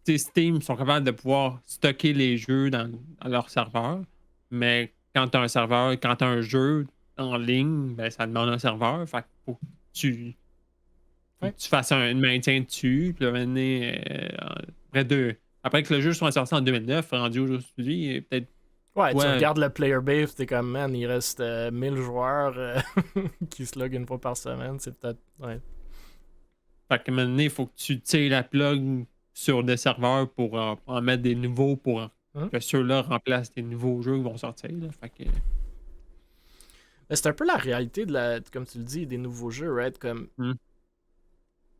sais, Steam sont capables de pouvoir stocker les jeux dans leur serveur, mais quand tu as un jeu en ligne, ben, ça demande un serveur. Fait que faut que tu fasses un maintien dessus. Puis après que le jeu soit sorti en 2009, rendu aujourd'hui, peut-être.
Ouais, tu regardes le player base, t'es comme, man, il reste 1000 joueurs qui se logent une fois par semaine. C'est peut-être. Ouais.
Fait que maintenant, il faut que tu tires la plug sur des serveurs pour en mettre des nouveaux pour que ceux-là remplacent des nouveaux jeux qui vont sortir. Là. Fait que...
Mais c'est un peu la réalité comme tu le dis, des nouveaux jeux, right? Comme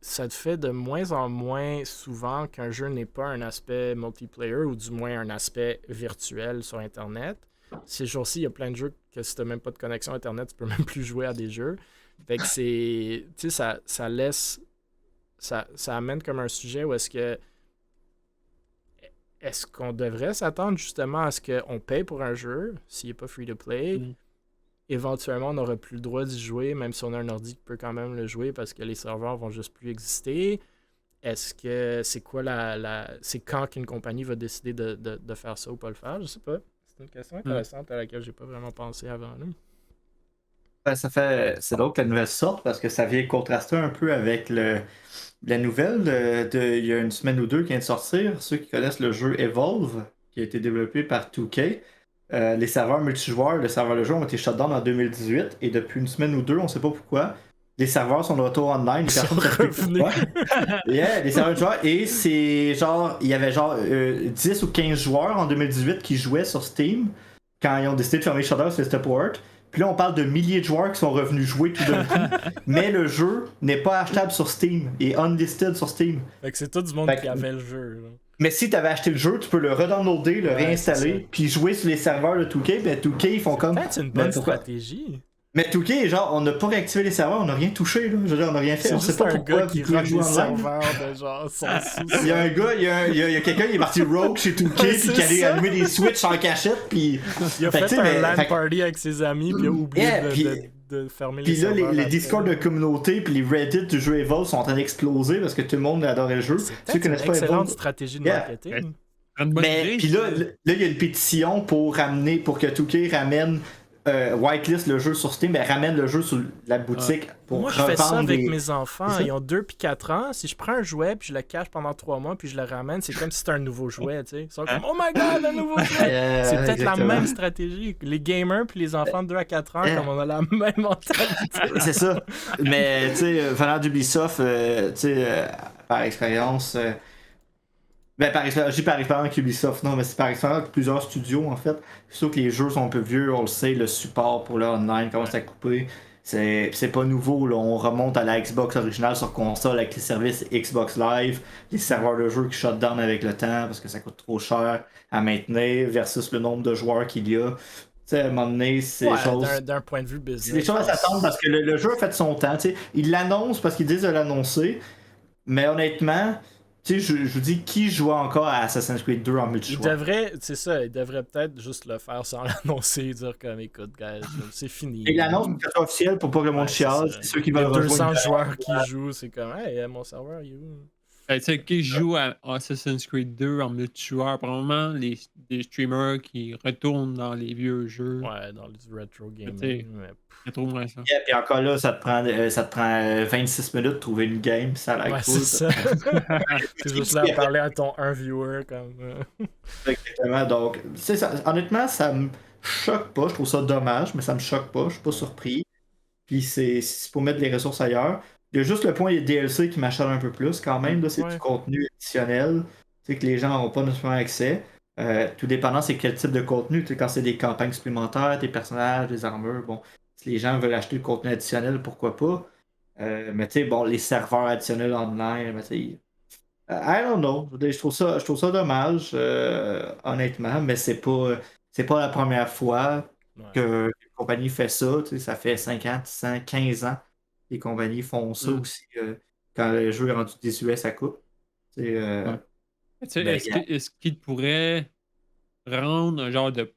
ça te fait de moins en moins souvent qu'un jeu n'ait pas un aspect multiplayer ou du moins un aspect virtuel sur Internet. Ces jours-ci, il y a plein de jeux que si t'as même pas de connexion Internet, tu peux même plus jouer à des jeux. Fait que c'est... Tu sais, ça laisse... Ça amène comme un sujet où est-ce qu'on devrait s'attendre justement à ce qu'on paye pour un jeu s'il n'est pas free-to-play? Éventuellement, on n'aura plus le droit d'y jouer, même si on a un ordi qui peut quand même le jouer parce que les serveurs vont juste plus exister. Est-ce que c'est quoi c'est quand qu'une compagnie va décider de faire ça ou pas le faire? Je sais pas. C'est une question intéressante à laquelle j'ai pas vraiment pensé avant.
C'est drôle que la nouvelle sorte parce que ça vient contraster un peu avec la nouvelle il y a une semaine ou deux qui vient de sortir. Ceux qui connaissent le jeu Evolve, qui a été développé par 2K, les serveurs multijoueurs, les serveurs de jeu ont été shutdown en 2018 et depuis une semaine ou deux, on sait pas pourquoi, les serveurs sont de retour online. Les serveurs multijoueurs, et c'est genre, il y avait genre 10 ou 15 joueurs en 2018 qui jouaient sur Steam quand ils ont décidé de fermer Shutdown sur Stepward. Puis là, on parle de milliers de joueurs qui sont revenus jouer tout d'un coup. Mais le jeu n'est pas achetable sur Steam et unlisted sur Steam.
Fait que c'est tout du monde qui avait le jeu. Là.
Mais si tu avais acheté le jeu, tu peux le redownloader, le réinstaller, puis jouer sur les serveurs de 2K. Ben 2K, ils font comme.
C'est une bonne stratégie.
Mais 2K, genre, on n'a pas réactivé les serveurs, on n'a rien touché, là. Je veux dire, on n'a rien fait. On sait pas
un
pourquoi
gars qui run les serveurs de genre
Il y a un gars, il y a quelqu'un qui est parti rogue chez 2K, puis qui allait allumer des switches en cachette, puis.
Il a fait un LAN party avec ses amis, puis il a oublié de fermer les serveurs.
Puis là, les Discord de communauté, puis les Reddit du jeu Evolve sont en train d'exploser parce que tout le monde adorait le jeu.
C'est une excellente stratégie de marketing.
Mais puis là, il y a une pétition pour que 2K ramène whitelist le jeu sur Steam, mais ramène le jeu sur la boutique pour
moi, je fais ça avec mes enfants. Ils ont 2 puis 4 ans. Si je prends un jouet puis je le cache pendant 3 mois puis je le ramène, c'est comme si c'était un nouveau jouet. Tu sais. Ils sont comme « Oh my God, un nouveau jouet! » C'est peut-être la même stratégie. Les gamers puis les enfants de 2 à 4 ans, comme on a la même mentalité.
C'est ça. Mais tu sais, venant d'Ubisoft, par expérience... j'ai par expérience avec Ubisoft, non, mais c'est par expérience avec plusieurs studios en fait. C'est sûr que les jeux sont un peu vieux, on le sait, le support pour le online commence à couper. C'est pas nouveau, là. On remonte à la Xbox originale sur console avec les services Xbox Live, les serveurs de jeu qui shut down avec le temps parce que ça coûte trop cher à maintenir versus le nombre de joueurs qu'il y a. Tu sais, à un moment donné, c'est des choses.
D'un point de vue business.
C'est des choses à s'attendre parce que le jeu a fait son temps. T'sais. Ils l'annoncent parce qu'ils disent de l'annoncer, mais honnêtement. Tu sais, je vous dis, qui joue encore à Assassin's Creed 2 en multijoueur?
C'est ça, il devrait peut-être juste le faire sans l'annoncer, dire comme, écoute, guys, c'est fini.
Et l'annonce, c'est officiel pour pas que le monde chiale, c'est ceux qui veulent rejoindre.
200 joueurs qui jouent, c'est comme, hey, mon serveur, il est où?
Tu sais, qui joue à Assassin's Creed 2 en multijoueur, probablement les streamers qui retournent dans les vieux jeux.
Ouais, dans les retro gaming.
C'est trop moins ça.
Et encore là, ça te prend 26 minutes de trouver une game, ça a l'air cool.
C'est ça. C'est juste là à parler à ton un viewer comme.
Exactement. Donc, ça, honnêtement, ça me choque pas. Je trouve ça dommage, mais ça me choque pas. Je suis pas surpris. Puis c'est pour mettre les ressources ailleurs. Il y a juste le point des DLC qui m'achète un peu plus quand même. Là, c'est du contenu additionnel. Tu sais que les gens n'ont pas nécessairement accès. Tout dépendant c'est quel type de contenu. Tu sais, quand c'est des campagnes supplémentaires, des personnages, des armures, bon. Si les gens veulent acheter le contenu additionnel, pourquoi pas? Mais tu sais, bon, les serveurs additionnels online, mais tu sais. I don't know. Je trouve ça dommage, honnêtement, mais c'est pas la première fois que une compagnie fait ça. Tu sais, ça fait 50, 100, 15 ans que les compagnies font ça aussi. Quand le jeu est rendu désuet, ça coupe. Tu sais, ben,
Est-ce qu'il pourrait rendre un genre de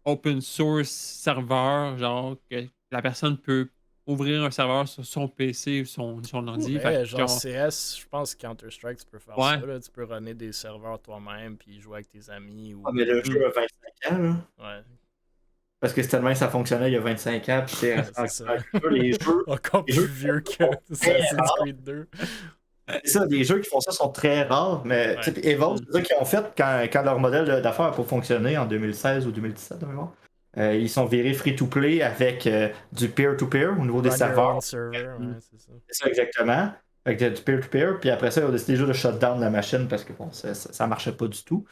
open source serveur, genre que la personne peut ouvrir un serveur sur son PC ou son ordi?
Genre CS, je pense que Counter-Strike, tu peux faire ça. Là. Tu peux runner des serveurs toi-même puis jouer avec tes amis. Ou...
mais le jeu a 25 ans, là.
Ouais.
Parce que c'était tellement ça fonctionnait il y a 25 ans, puis
les jeux encore plus vieux que Assassin's Creed 2.
C'est ça, les jeux qui font ça sont très rares, mais Evolve, c'est ça qu'ils ont fait quand leur modèle d'affaires a pas fonctionné en 2016 ou 2017, ils sont virés free-to-play avec du peer-to-peer au niveau des serveurs.
C'est
ça, exactement. Avec du peer-to-peer, puis après ça, ils ont décidé juste de shut down la machine parce que bon, ça marchait pas du tout.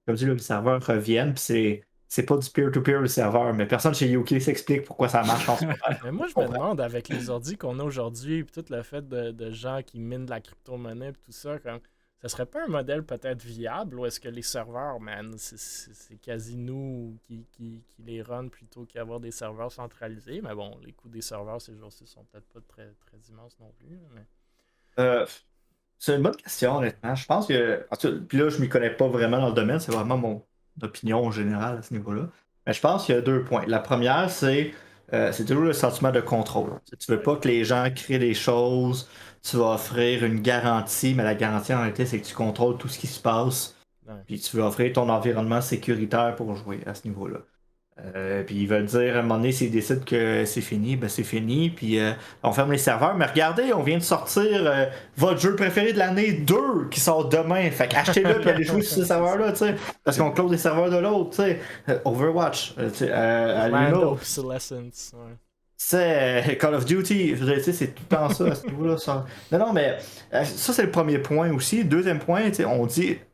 Comme dit, là, les serveurs reviennent, puis c'est pas du peer-to-peer le serveur, mais personne chez UK s'explique pourquoi ça marche en ce moment.
Mais moi, je me demande, avec les ordi qu'on a aujourd'hui, puis tout le fait de gens qui minent de la crypto-monnaie, puis tout ça, ça serait pas un modèle peut-être viable, ou est-ce que les serveurs, man, c'est quasi nous qui les run plutôt qu'avoir des serveurs centralisés? Mais bon, les coûts des serveurs ces jours-ci sont peut-être pas très, très immenses non plus. Mais...
c'est une bonne question, honnêtement. Je pense que. Puis là, je m'y connais pas vraiment dans le domaine, c'est vraiment mon opinion générale à ce niveau-là. Mais je pense qu'il y a 2 points. La première, c'est toujours le sentiment de contrôle. Tu veux pas que les gens créent des choses, tu vas offrir une garantie, mais la garantie en réalité, c'est que tu contrôles tout ce qui se passe. Puis tu veux offrir ton environnement sécuritaire pour jouer à ce niveau-là. Puis ils veulent dire à un moment donné, s'ils décident que c'est fini, ben c'est fini, puis on ferme les serveurs. Mais regardez, on vient de sortir votre jeu préféré de l'année 2 qui sort demain. Fait qu'achetez-le puis allez jouer sur ce serveur-là, tu sais. Parce qu'on close les serveurs de l'autre, tu sais. Overwatch,
obsolescence, ouais.
C'est Call of Duty, c'est tout le temps ça à ce niveau-là. Non, mais ça c'est le premier point aussi. Deuxième point,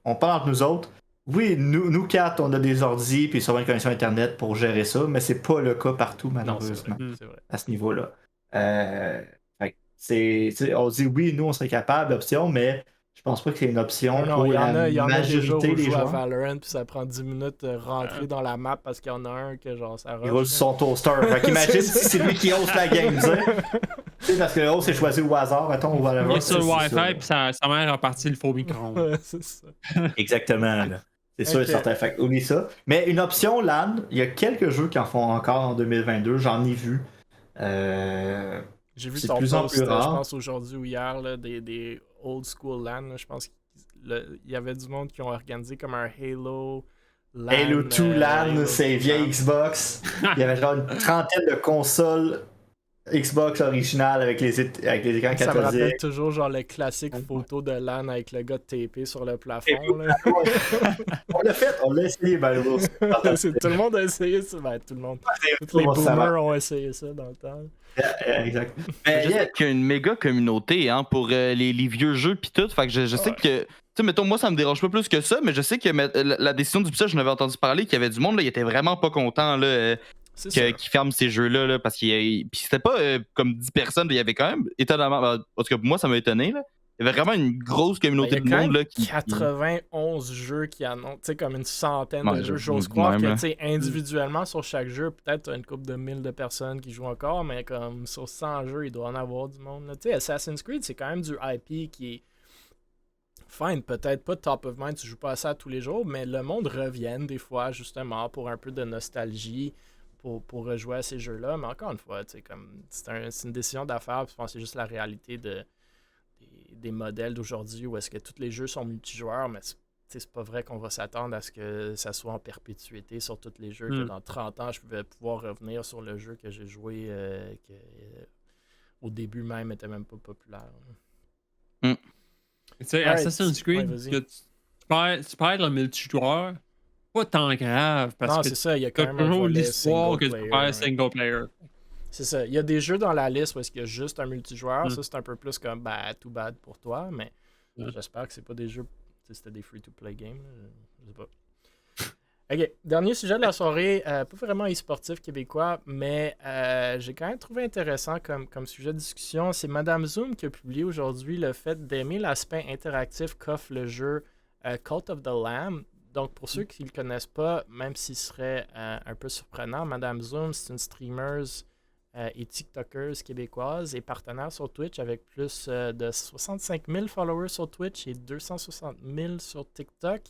on parle entre nous autres. Oui, nous 4, on a des ordis puis sûrement une connexion Internet pour gérer ça, mais c'est pas le cas partout, malheureusement,
c'est vrai.
à ce niveau-là. On dit oui, nous, on serait capable d'option, mais je pense pas que c'est une option pour la majorité des gens.
À Valorant, puis ça prend 10 minutes de rentrer dans la map parce qu'il y en a un que genre ça rush.
Il roule sur son toaster. Fait qu'imagine si c'est lui qui host la game, parce que le host est choisi au hasard, mettons, ou whatever.
Il est sur le Wi-Fi, puis sa mère a parti le faux micro-ondes.
C'est ça.
Exactement, là. C'est sûr et certain. Fait oublie ça. Mais une option LAN, il y a quelques jeux qui en font encore en 2022. J'en ai vu.
J'ai vu ton post, je pense, aujourd'hui ou hier, là, des old school LAN. Là, je pense qu'il y avait du monde qui ont organisé comme un Halo LAN.
Halo 2 LAN, c'est vieille Xbox. Il y avait genre une trentaine de consoles Xbox originale avec les écrans cathodiques.
Ça me rappelle toujours genre le classique photo de LAN avec le gars TP sur le plafond. Là.
On l'a essayé,
tout le monde a essayé ça. Ben, tout le monde. Tous les boomers ont essayé ça dans le temps.
Exact.
Je sais qu'il y a une méga communauté pour les vieux jeux pis tout. Fait que je sais que. Tu sais, mettons, moi, ça me dérange pas plus que ça, mais je sais que la décision du PSA, je n'avais entendu parler qu'il y avait du monde, là, il était vraiment pas content, là. Qui ferme ces jeux-là, là, parce qu'il puis c'était pas comme 10 personnes, il y avait quand même étonnamment, parce que moi ça m'a étonné, là. Il y avait vraiment une grosse communauté de monde là, qui
91 jeux qui annoncent, tu sais, comme une centaine de jeux. J'ose croire que, tu sais, individuellement sur chaque jeu, peut-être une couple de 1000 de personnes qui jouent encore, mais comme sur 100 jeux, il doit en avoir du monde. Tu sais, Assassin's Creed, c'est quand même du IP qui est fine, peut-être pas top of mind, tu joues pas à ça tous les jours, mais le monde revient des fois, justement, pour un peu de nostalgie. Pour rejouer à ces jeux-là, mais encore une fois, c'est une décision d'affaires, je pense que c'est juste la réalité des modèles d'aujourd'hui où est-ce que tous les jeux sont multijoueurs, mais c'est pas vrai qu'on va s'attendre à ce que ça soit en perpétuité sur tous les jeux, que dans 30 ans, je vais pouvoir revenir sur le jeu que j'ai joué au début même était même pas populaire.
Tu sais, Assassin's Creed, tu perds le multijoueur, pas tant grave parce que
c'est ça, il y a quand même
toujours l'histoire que tu peux faire single player.
C'est ça. Il y a des jeux dans la liste où est-ce qu'il y a juste un multijoueur. Ça, c'est un peu plus comme too bad pour toi, mais j'espère que c'est pas des jeux. C'était des free-to-play games. Je sais OK. Dernier sujet de la soirée, pas vraiment e-sportif québécois, mais j'ai quand même trouvé intéressant comme sujet de discussion. C'est Madame Zoom qui a publié aujourd'hui le fait d'aimer l'aspect interactif qu'offre le jeu Cult of the Lamb. Donc, pour ceux qui ne le connaissent pas, même s'il serait un peu surprenant, Madame Zoom, c'est une streamer et TikToker québécoise et partenaire sur Twitch avec plus de 65 000 followers sur Twitch et 260 000 sur TikTok.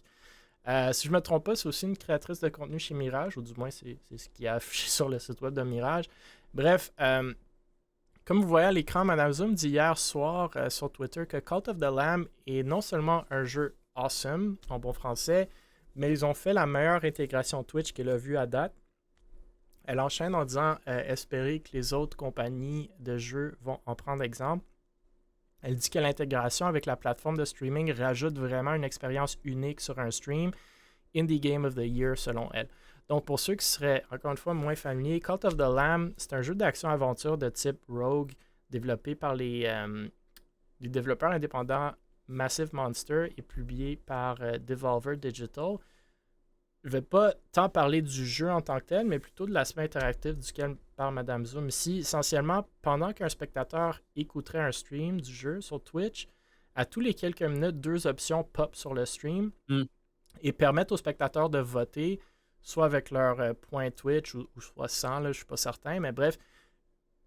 Si je ne me trompe pas, c'est aussi une créatrice de contenu chez Mirage, ou du moins c'est ce qui est affiché sur le site web de Mirage. Bref, comme vous voyez à l'écran, Madame Zoom dit hier soir sur Twitter que Cult of the Lamb est non seulement un jeu awesome, en bon français, mais ils ont fait la meilleure intégration Twitch qu'elle a vue à date. Elle enchaîne en disant espérer que les autres compagnies de jeux vont en prendre exemple. Elle dit que l'intégration avec la plateforme de streaming rajoute vraiment une expérience unique sur un stream. Indie Game of the Year selon elle. Donc pour ceux qui seraient encore une fois moins familiers, Cult of the Lamb, c'est un jeu d'action-aventure de type Rogue développé par les développeurs indépendants Massive Monster et publié par Devolver Digital. Je ne vais pas tant parler du jeu en tant que tel, mais plutôt de l'aspect interactif duquel parle Madame Zoom ici. Essentiellement, pendant qu'un spectateur écouterait un stream du jeu sur Twitch, à tous les quelques minutes, 2 options pop sur le stream et permettent aux spectateurs de voter, soit avec leur point Twitch ou soit sans, là, je ne suis pas certain, mais bref,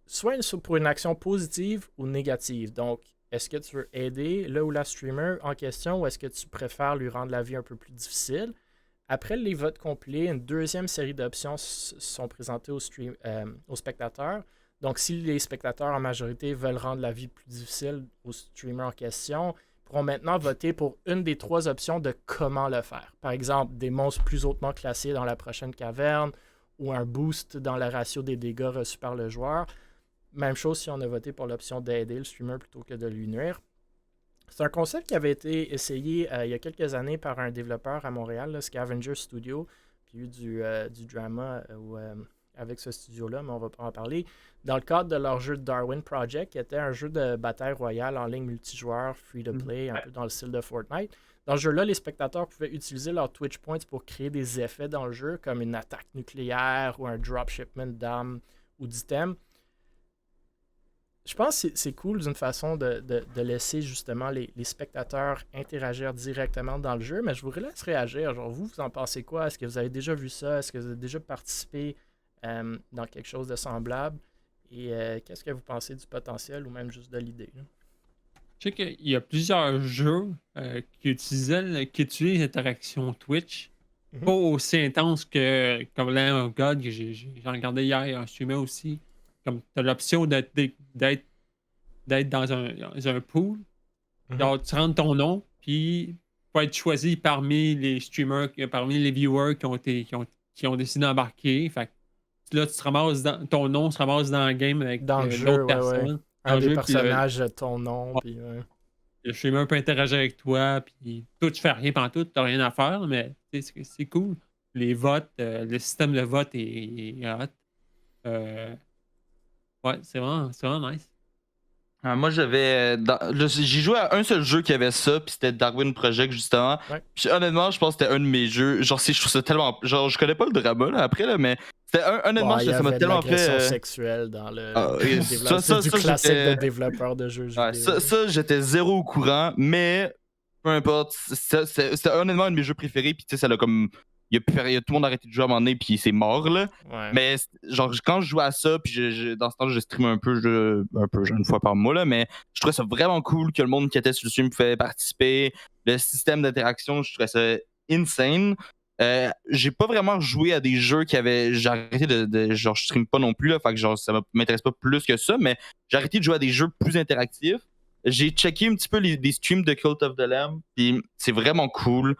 soit pour une action positive ou négative. Donc, est-ce que tu veux aider le ou la streamer en question ou est-ce que tu préfères lui rendre la vie un peu plus difficile? Après les votes complets, une deuxième série d'options sont présentées aux spectateurs. Donc, si les spectateurs en majorité veulent rendre la vie plus difficile aux streamers en question, ils pourront maintenant voter pour une des 3 options de comment le faire. Par exemple, des monstres plus hautement classés dans la prochaine caverne ou un boost dans le ratio des dégâts reçus par le joueur. Même chose si on a voté pour l'option d'aider le streamer plutôt que de lui nuire. C'est un concept qui avait été essayé il y a quelques années par un développeur à Montréal, là, Scavenger Studio, qui a eu du drama avec ce studio-là, mais on va pas en parler. Dans le cadre de leur jeu Darwin Project, qui était un jeu de bataille royale en ligne multijoueur, free-to-play, un peu dans le style de Fortnite. Dans ce jeu-là, les spectateurs pouvaient utiliser leurs Twitch Points pour créer des effets dans le jeu, comme une attaque nucléaire ou un dropshipment d'armes ou d'items. Je pense que c'est cool d'une façon de laisser justement les spectateurs interagir directement dans le jeu, mais je vous laisse réagir. Genre, vous en pensez quoi? Est-ce que vous avez déjà vu ça? Est-ce que vous avez déjà participé dans quelque chose de semblable? Et qu'est-ce que vous pensez du potentiel ou même juste de l'idée?
Je sais qu'il y a plusieurs jeux qui utilisent l'interaction Twitch. Pas aussi intense que comme Lamb of God, que j'en regardais hier un streamer aussi. Comme tu as l'option d'être dans un pool. Donc, tu rentres ton nom, puis tu être choisi parmi les streamers, parmi les viewers qui ont décidé d'embarquer. Fait que là, ton nom se ramasse dans le game avec d'autres personnes.
Ouais. Un des personnages de ton nom. Puis,
le streamer peut interagir avec toi, puis toi, tu fais rien pantoute, tu n'as rien à faire, mais c'est cool. Les votes, le système de vote est hot. Ouais, c'est vraiment nice.
Moi, j'ai joué à un seul jeu qui avait ça, puis c'était Darwin Project, justement.
Ouais.
Puis honnêtement, je pense que c'était un de mes jeux. Genre, je trouve ça tellement. Genre, je connais pas le drama, là, après, là, mais c'était honnêtement, ça m'a tellement fait.
Il y avait sexuelle dans le développement. C'est du classique de développeur de jeux vidéo.
Ça, j'étais zéro au courant, mais peu importe. C'était honnêtement un de mes jeux préférés, puis tu sais, ça l'a comme. Il y a tout le monde a arrêté de jouer à un moment donné, puis c'est mort, là.
Ouais.
Mais genre, quand je jouais à ça, puis dans ce temps, je stream un peu, une fois par mois, là, mais je trouvais ça vraiment cool que le monde qui était sur le stream pouvait participer. Le système d'interaction, je trouvais ça insane. J'ai pas vraiment joué à des jeux qui avaient. J'ai arrêté genre, je stream pas non plus, là, fait que genre, ça m'intéresse pas plus que ça, mais j'ai arrêté de jouer à des jeux plus interactifs. J'ai checké un petit peu des streams de Cult of the Lamb, puis c'est vraiment cool.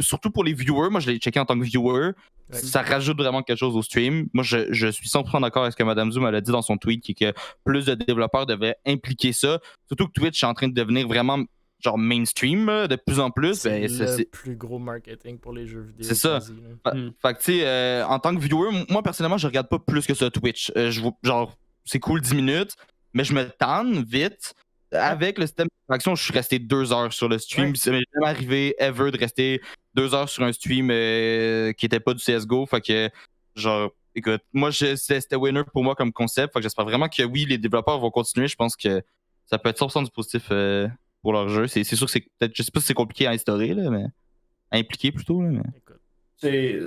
Surtout pour les viewers, moi je l'ai checké en tant que viewer. Ouais. Ça rajoute vraiment quelque chose au stream. Moi je suis 100% d'accord avec ce que Madame Zoom elle a dit dans son tweet, qui est que plus de développeurs devraient impliquer ça. Surtout que Twitch est en train de devenir vraiment genre mainstream de plus en plus.
C'est le plus gros marketing pour les jeux vidéo.
C'est ça. Fait que tu sais, en tant que viewer, moi personnellement je regarde pas plus que ça Twitch. Genre c'est cool 10 minutes, mais je me tanne vite. Avec le système d'interaction, je suis resté 2 heures sur le stream. Ça m'est jamais arrivé ever de rester 2 heures sur un stream qui était pas du CSGO. Fait que, genre, écoute, moi, c'était winner pour moi comme concept. Fait que j'espère vraiment que oui, les développeurs vont continuer. Je pense que ça peut être 100% du positif pour leur jeu. C'est sûr que c'est peut-être, je sais pas si c'est compliqué à instaurer, là, mais à impliquer plutôt. Là, mais...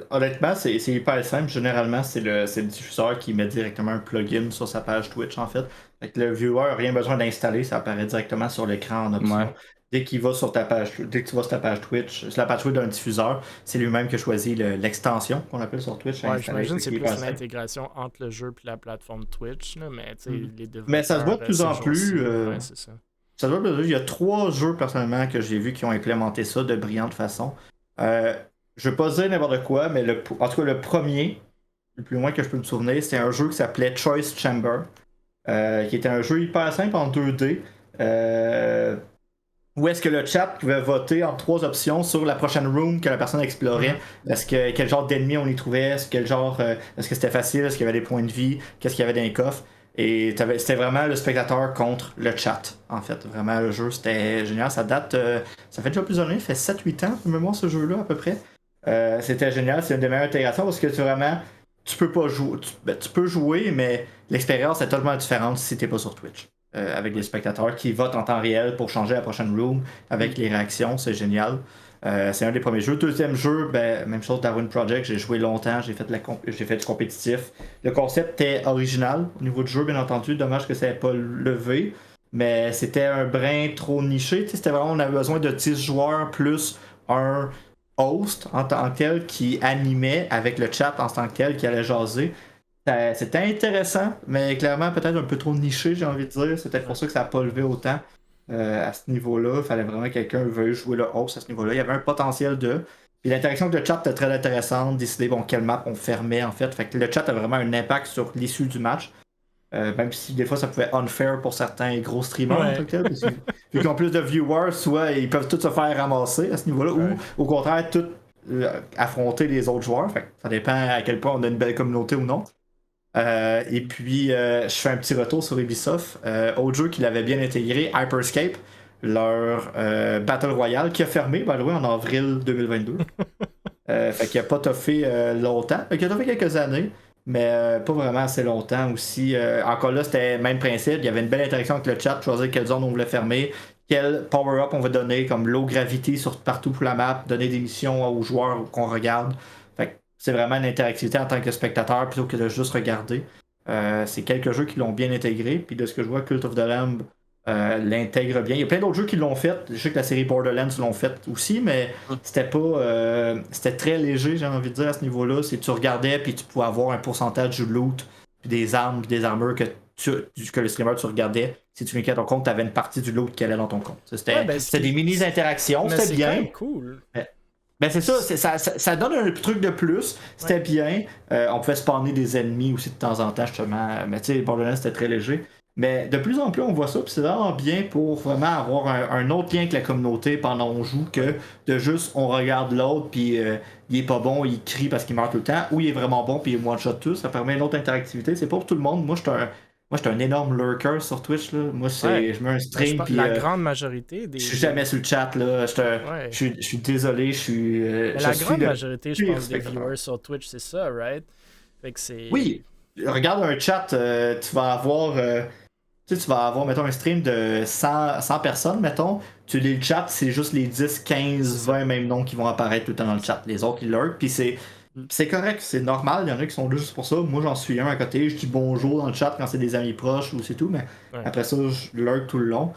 Honnêtement, c'est hyper simple. Généralement, c'est le diffuseur qui met directement un plugin sur sa page Twitch, en fait. Fait que le viewer n'a rien besoin d'installer, ça apparaît directement sur l'écran en option.
Ouais.
Dès que tu vas sur ta page Twitch, c'est la page Twitch d'un diffuseur, c'est lui-même qui a choisi l'extension qu'on appelle sur Twitch.
Ouais, j'imagine que c'est plus une intégration entre le jeu et la plateforme Twitch, là, mais les développeurs.
Mais ça se voit de plus en plus.
Ouais, c'est ça.
Ça se voit de plus en plus. Il y a 3 jeux personnellement que j'ai vu qui ont implémenté ça de brillante façon. Je vais pas dire n'importe quoi, mais en tout cas, le premier, le plus loin que je peux me souvenir, c'était un jeu qui s'appelait Choice Chamber, qui était un jeu hyper simple en 2D, où est-ce que le chat pouvait voter en 3 options sur la prochaine room que la personne explorait. Quel genre d'ennemis on y trouvait, est-ce que c'était facile, est-ce qu'il y avait des points de vie, qu'est-ce qu'il y avait dans les coffres. Et c'était vraiment le spectateur contre le chat, en fait. Vraiment, le jeu, c'était génial. Ça date, ça fait déjà plusieurs années, ça fait 7-8 ans, de mémoire, ce jeu-là, à peu près. C'était génial, c'est une des meilleures intégrations parce que tu peux pas jouer, tu peux jouer, mais l'expérience est totalement différente si t'es pas sur Twitch. Avec des spectateurs qui votent en temps réel pour changer la prochaine room avec les réactions, c'est génial. C'est un des premiers jeux. Deuxième jeu, même chose, Darwin Project, j'ai joué longtemps, j'ai fait du compétitif. Le concept était original au niveau du jeu, bien entendu, dommage que ça n'ait pas levé, mais c'était un brin trop niché. C'était vraiment, on avait besoin de 10 joueurs plus un host en tant que tel qui animait avec le chat en tant que tel qui allait jaser. C'était intéressant, mais clairement peut-être un peu trop niché, j'ai envie de dire. C'est peut-être pour ça que ça n'a pas levé autant à ce niveau-là. Il fallait vraiment que quelqu'un veuille jouer le host à ce niveau-là. Il y avait un potentiel de. Puis l'interaction avec le chat était très intéressante. Décider quelle map on fermait en fait. Fait que le chat a vraiment un impact sur l'issue du match. Même si des fois ça pouvait unfair pour certains gros streamers en tant que tel, vu qu'ils ont plus de viewers, soit ils peuvent tous se faire ramasser à ce niveau-là, ou au contraire tous affronter les autres joueurs. Fait que ça dépend à quel point on a une belle communauté ou non. Et puis je fais un petit retour sur Ubisoft. Autre jeu qui l'avait bien intégré, Hyperscape, leur Battle Royale qui a fermé by the way, en avril 2022. Fait qu'il a pas toffé longtemps. Fait qu'il a toffé quelques années. Mais pas vraiment assez longtemps aussi. Encore là, c'était le même principe. Il y avait une belle interaction avec le chat, choisir quelle zone on voulait fermer, quel power-up on va donner, comme low gravity partout pour la map, donner des missions aux joueurs qu'on regarde. Fait que c'est vraiment une interactivité en tant que spectateur plutôt que de juste regarder. C'est quelques jeux qui l'ont bien intégré. Puis de ce que je vois, Cult of the Lamb l'intègre bien. Il y a plein d'autres jeux qui l'ont fait. Je sais que la série Borderlands l'ont fait aussi, mais c'était pas. C'était très léger, j'ai envie de dire, à ce niveau-là. C'est tu regardais, puis tu pouvais avoir un pourcentage du loot, puis des armes, puis des armures que le streamer tu regardais. Si tu mettais ton compte, tu avais une partie du loot qui allait dans ton compte. C'était des mini-interactions, c'était bien.
C'est cool.
C'est ça, ça donne un truc de plus. C'était bien. On pouvait spawner des ennemis aussi de temps en temps, justement. Mais tu sais, Borderlands, c'était très léger. Mais de plus en plus, on voit ça, puis c'est vraiment bien pour vraiment avoir un autre lien avec la communauté pendant qu'on joue que de juste on regarde l'autre, puis il est pas bon, il crie parce qu'il meurt tout le temps, ou il est vraiment bon, puis il one-shot tout. Ça permet une autre interactivité. C'est pas pour tout le monde. Moi, je suis un énorme lurker sur Twitch. Là. Moi, je mets un stream. Puis
la grande majorité des.
Je suis jamais sur le chat. Là. Je suis désolé.
La grande majorité, je pense, des viewers sur Twitch, c'est ça, right? Fait que c'est.
Oui. Regarde un chat, tu vas avoir. Tu vas avoir, mettons, un stream de 100 personnes, mettons. Tu lis le chat, c'est juste les 10, 15, 20 mêmes noms qui vont apparaître tout le temps dans le chat. Les autres, ils lurk. Puis c'est correct, c'est normal. Il y en a qui sont là juste pour ça. Moi, j'en suis un à côté. Je dis bonjour dans le chat quand c'est des amis proches ou c'est tout. Mais après ça, je lurk tout le long.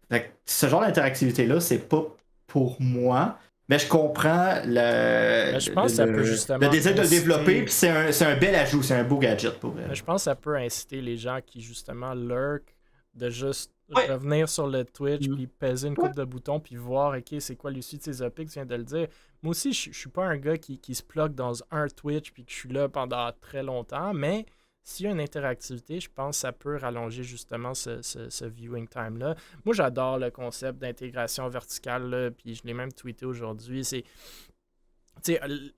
Fait que ce genre d'interactivité-là, c'est pas pour moi. Mais je comprends le désir de le développer, puis c'est un bel ajout, c'est un beau gadget pour elle.
Je pense que ça peut inciter les gens qui justement lurk de juste revenir sur le Twitch, puis peser une couple de boutons, puis voir, ok, c'est quoi l'issue de ces OP, tu viens de le dire. Moi aussi, je suis pas un gars qui se plug dans un Twitch, puis que je suis là pendant très longtemps, mais s'il y a une interactivité, je pense que ça peut rallonger justement ce viewing time-là. Moi, j'adore le concept d'intégration verticale, puis je l'ai même tweeté aujourd'hui. C'est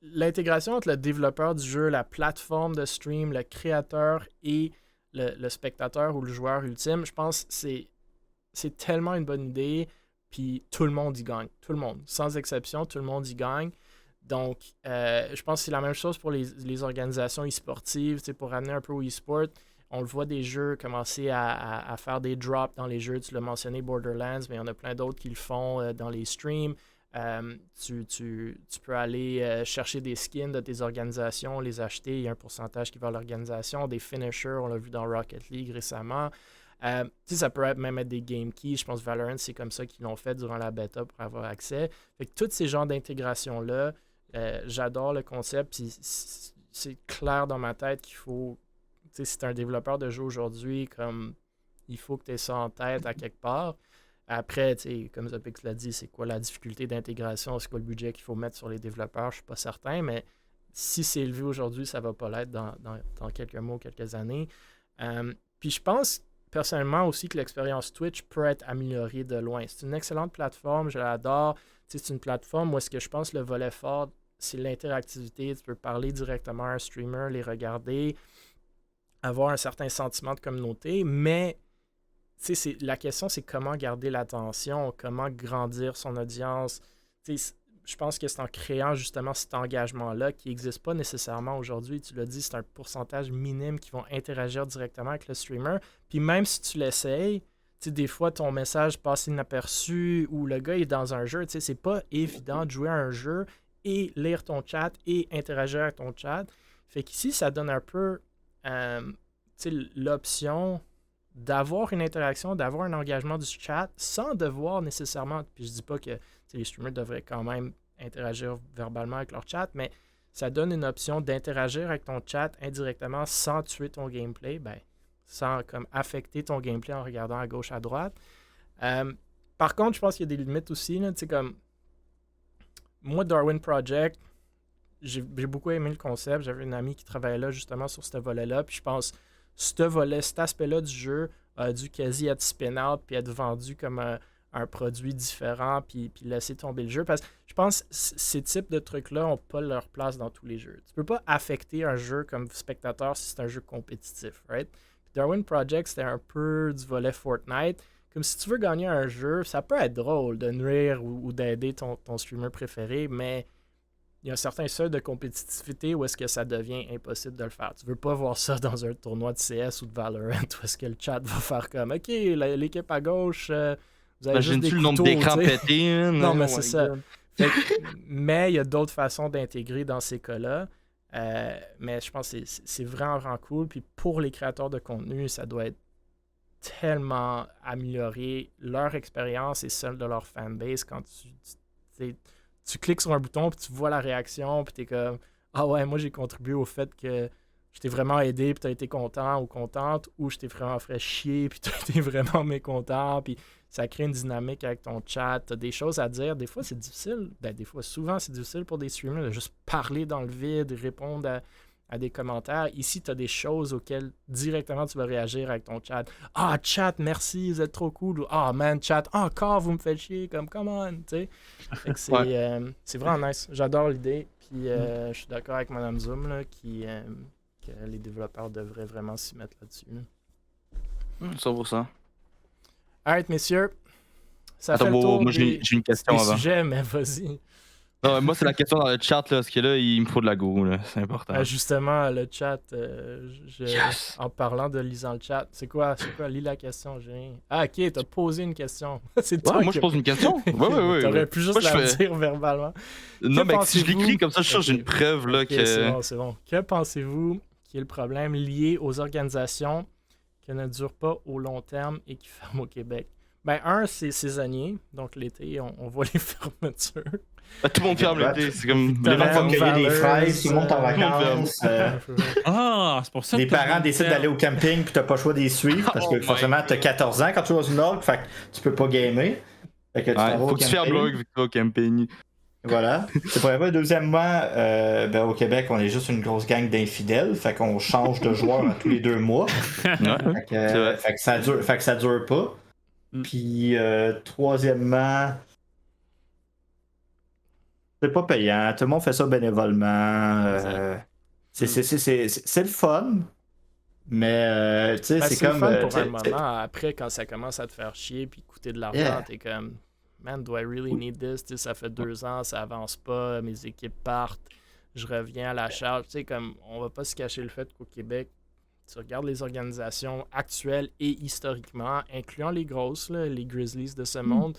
l'intégration entre le développeur du jeu, la plateforme de stream, le créateur et le spectateur ou le joueur ultime. Je pense que c'est tellement une bonne idée, puis tout le monde y gagne. Tout le monde. Sans exception, tout le monde y gagne. Donc, je pense que c'est la même chose pour les organisations e-sportives, pour ramener un peu au e-sport. On le voit des jeux commencer à faire des drops dans les jeux. Tu l'as mentionné, Borderlands, mais il y en a plein d'autres qui le font dans les streams. Tu peux aller chercher des skins de tes organisations, les acheter. Il y a un pourcentage qui va à l'organisation. Des finishers, on l'a vu dans Rocket League récemment. Ça peut même être des game keys. Je pense que Valorant, c'est comme ça qu'ils l'ont fait durant la bêta pour avoir accès. Fait que tous ces genres d'intégration-là, j'adore le concept. Puis c'est clair dans ma tête qu'il faut... Si tu es un développeur de jeu aujourd'hui, comme il faut que tu aies ça en tête à quelque part. Après, comme Zopix l'a dit, c'est quoi la difficulté d'intégration? C'est quoi le budget qu'il faut mettre sur les développeurs? Je ne suis pas certain, mais si c'est élevé aujourd'hui, ça ne va pas l'être dans quelques mois ou quelques années. Puis je pense personnellement aussi que l'expérience Twitch peut être améliorée de loin. C'est une excellente plateforme, je l'adore. C'est une plateforme où est-ce que je pense le volet fort, c'est l'interactivité. Tu peux parler directement à un streamer, les regarder, avoir un certain sentiment de communauté, mais la question, c'est comment garder l'attention, comment grandir son audience. Je pense que c'est en créant justement cet engagement-là qui n'existe pas nécessairement aujourd'hui. Tu l'as dit, c'est un pourcentage minime qui vont interagir directement avec le streamer. Puis même si tu l'essayes, des fois, ton message passe inaperçu ou le gars est dans un jeu. C'est pas évident de jouer à un jeu et lire ton chat et interagir avec ton chat. Fait qu'ici, ça donne un peu l'option d'avoir une interaction, d'avoir un engagement du chat sans devoir nécessairement, puis je dis pas que les streamers devraient quand même interagir verbalement avec leur chat, mais ça donne une option d'interagir avec ton chat indirectement sans tuer ton gameplay, sans comme affecter ton gameplay en regardant à gauche, à droite. Par contre, je pense qu'il y a des limites aussi, là, comme moi, Darwin Project, j'ai beaucoup aimé le concept. J'avais une amie qui travaillait là justement sur ce volet-là. Puis je pense cet aspect-là du jeu a dû quasi être spin-out puis être vendu comme un produit différent puis laisser tomber le jeu. Parce que je pense que ces types de trucs-là n'ont pas leur place dans tous les jeux. Tu peux pas affecter un jeu comme spectateur si c'est un jeu compétitif, right? Puis Darwin Project, c'était un peu du volet Fortnite. Comme si tu veux gagner un jeu, ça peut être drôle de nuire ou d'aider ton streamer préféré, mais il y a un certain seuil de compétitivité où est-ce que ça devient impossible de le faire. Tu veux pas voir ça dans un tournoi de CS ou de Valorant où est-ce que le chat va faire comme « Ok, l'équipe à gauche, vous avez juste des couteaux. »
Imagine-tu le nombre d'écrans pétés?
Non, mais c'est ça. Mais il y a d'autres façons d'intégrer dans ces cas-là. Mais je pense que c'est vraiment, vraiment cool. Puis pour les créateurs de contenu, ça doit être tellement améliorer leur expérience et celle de leur fanbase quand tu cliques sur un bouton puis tu vois la réaction puis t'es comme « Ah ouais, moi j'ai contribué au fait que je t'ai vraiment aidé puis t'as été content ou contente ou je t'ai vraiment fait chier puis t'as été vraiment mécontent puis ça crée une dynamique avec ton chat, t'as des choses à dire. Des fois c'est difficile, souvent c'est difficile pour des streamers de juste parler dans le vide, répondre à des commentaires. Ici, tu as des choses auxquelles directement tu vas réagir avec ton chat. « Ah, chat, merci, vous êtes trop cool. » ou « Ah, man, chat, encore, vous me faites chier. » Comme, come on, tu sais. C'est vraiment nice. J'adore l'idée. Puis, je suis d'accord avec Mme Zoom, là, que les développeurs devraient vraiment s'y mettre là-dessus.
100%.
Alright, messieurs. Ça
Attends,
fait le tour
moi, j'ai une question avant.
Sujets, mais vas-y.
Non, moi, c'est la question dans le chat, là, parce que là, il me faut de la go, là. C'est important.
Justement, le chat,
Yes.
en parlant de lisant le chat, c'est quoi? Lis la question, j'ai rien. Ah, ok, t'as posé une question. C'est toi
moi, je pose une question. Ouais.
T'aurais pu juste la dire verbalement.
Non, mais si je l'écris comme ça, je suis sûr que j'ai une preuve, là, que...
C'est bon. Que pensez-vous qui est le problème lié aux organisations qui ne durent pas au long terme et qui ferment au Québec? C'est saisonnier, donc l'été, on voit les fermetures.
Tout le monde ferme l'été, c'est comme...
Les gens vont cueillir des fraises, tout le monde est en vacances.
C'est pour ça que
les parents décident d'aller au camping puis t'as pas le choix d'y suivre parce que forcément t'as 14 ans quand tu vas dans une orgue, fait que tu peux pas gamer. Fait que
faut que tu fermes l'orgue vu que tu vas au camping.
Voilà. C'est premièrement. Deuxièmement, au Québec, on est juste une grosse gang d'infidèles, fait qu'on change de joueur à tous les 2 mois. Fait que ça dure pas. Puis troisièmement, c'est pas payant. Tout le monde fait ça bénévolement. C'est le fun. Mais tu sais, c'est comme.
Le fun pour un moment. Après, quand ça commence à te faire chier puis coûter de l'argent, t'es comme. man, do I really need this? T'sais, ça fait 2 ans, ça avance pas, mes équipes partent, je reviens à la charge. Tu sais, comme, on va pas se cacher le fait qu'au Québec, tu regardes les organisations actuelles et historiquement, incluant les grosses, là, les Grizzlies de ce monde,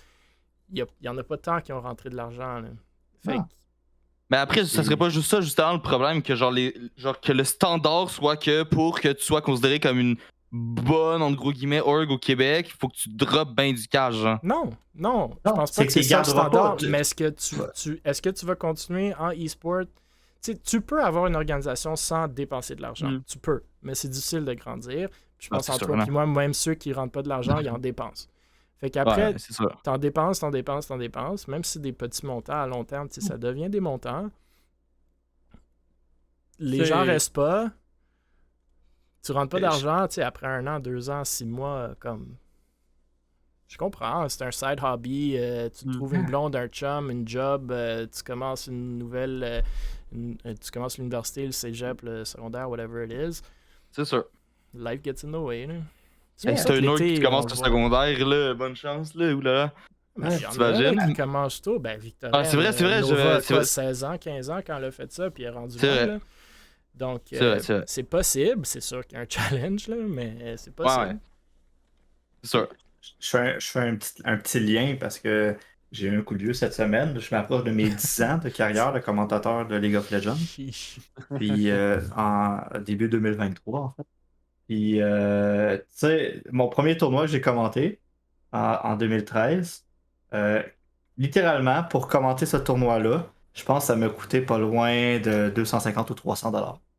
il y en a pas tant qui ont rentré de l'argent. Là. Fait que,
mais après, ça serait pas juste ça, justement, le problème, que genre que le standard soit que pour que tu sois considéré comme une bonne, entre gros guillemets, org au Québec, il faut que tu droppes bien du cash. Genre.
Non, je pense pas que c'est ça le standard, mais est-ce que tu vas continuer en e-sport? T'sais, tu peux avoir une organisation sans dépenser de l'argent. Tu peux, mais c'est difficile de grandir. Puis je pense en toi, puis moi, même ceux qui ne rentrent pas de l'argent, ils en dépensent. Fait qu'après, t'en dépenses, même si c'est des petits montants à long terme, ça devient des montants. Les gens restent pas. Tu rentres pas d'argent, après 1 an, 2 ans, 6 mois, comme... Je comprends, c'est un side hobby, tu trouves une blonde, un chum, une job, tu commences une nouvelle... tu commences l'université, le cégep, le secondaire, whatever it is.
C'est sûr.
Life gets in the way, là.
C'est un autre qui commence le secondaire, là, bonne chance, là, oulala.
T'imagines? Qui commence tôt, ben Victoria.
C'est vrai.
Nova a 16 ans, 15 ans quand elle a fait ça, puis elle est rendue là. Donc, c'est possible, c'est sûr qu'il y a un challenge, là, mais c'est possible.
Ouais. C'est sûr.
Je fais un petit lien parce que j'ai eu un coup de vieux cette semaine. Je m'approche de mes 10 ans de carrière de commentateur de League of Legends. Puis en début 2023, en fait. Puis, tu sais, mon premier tournoi que j'ai commenté en 2013, littéralement, pour commenter ce tournoi-là, je pense que ça m'a coûté pas loin de 250 ou 300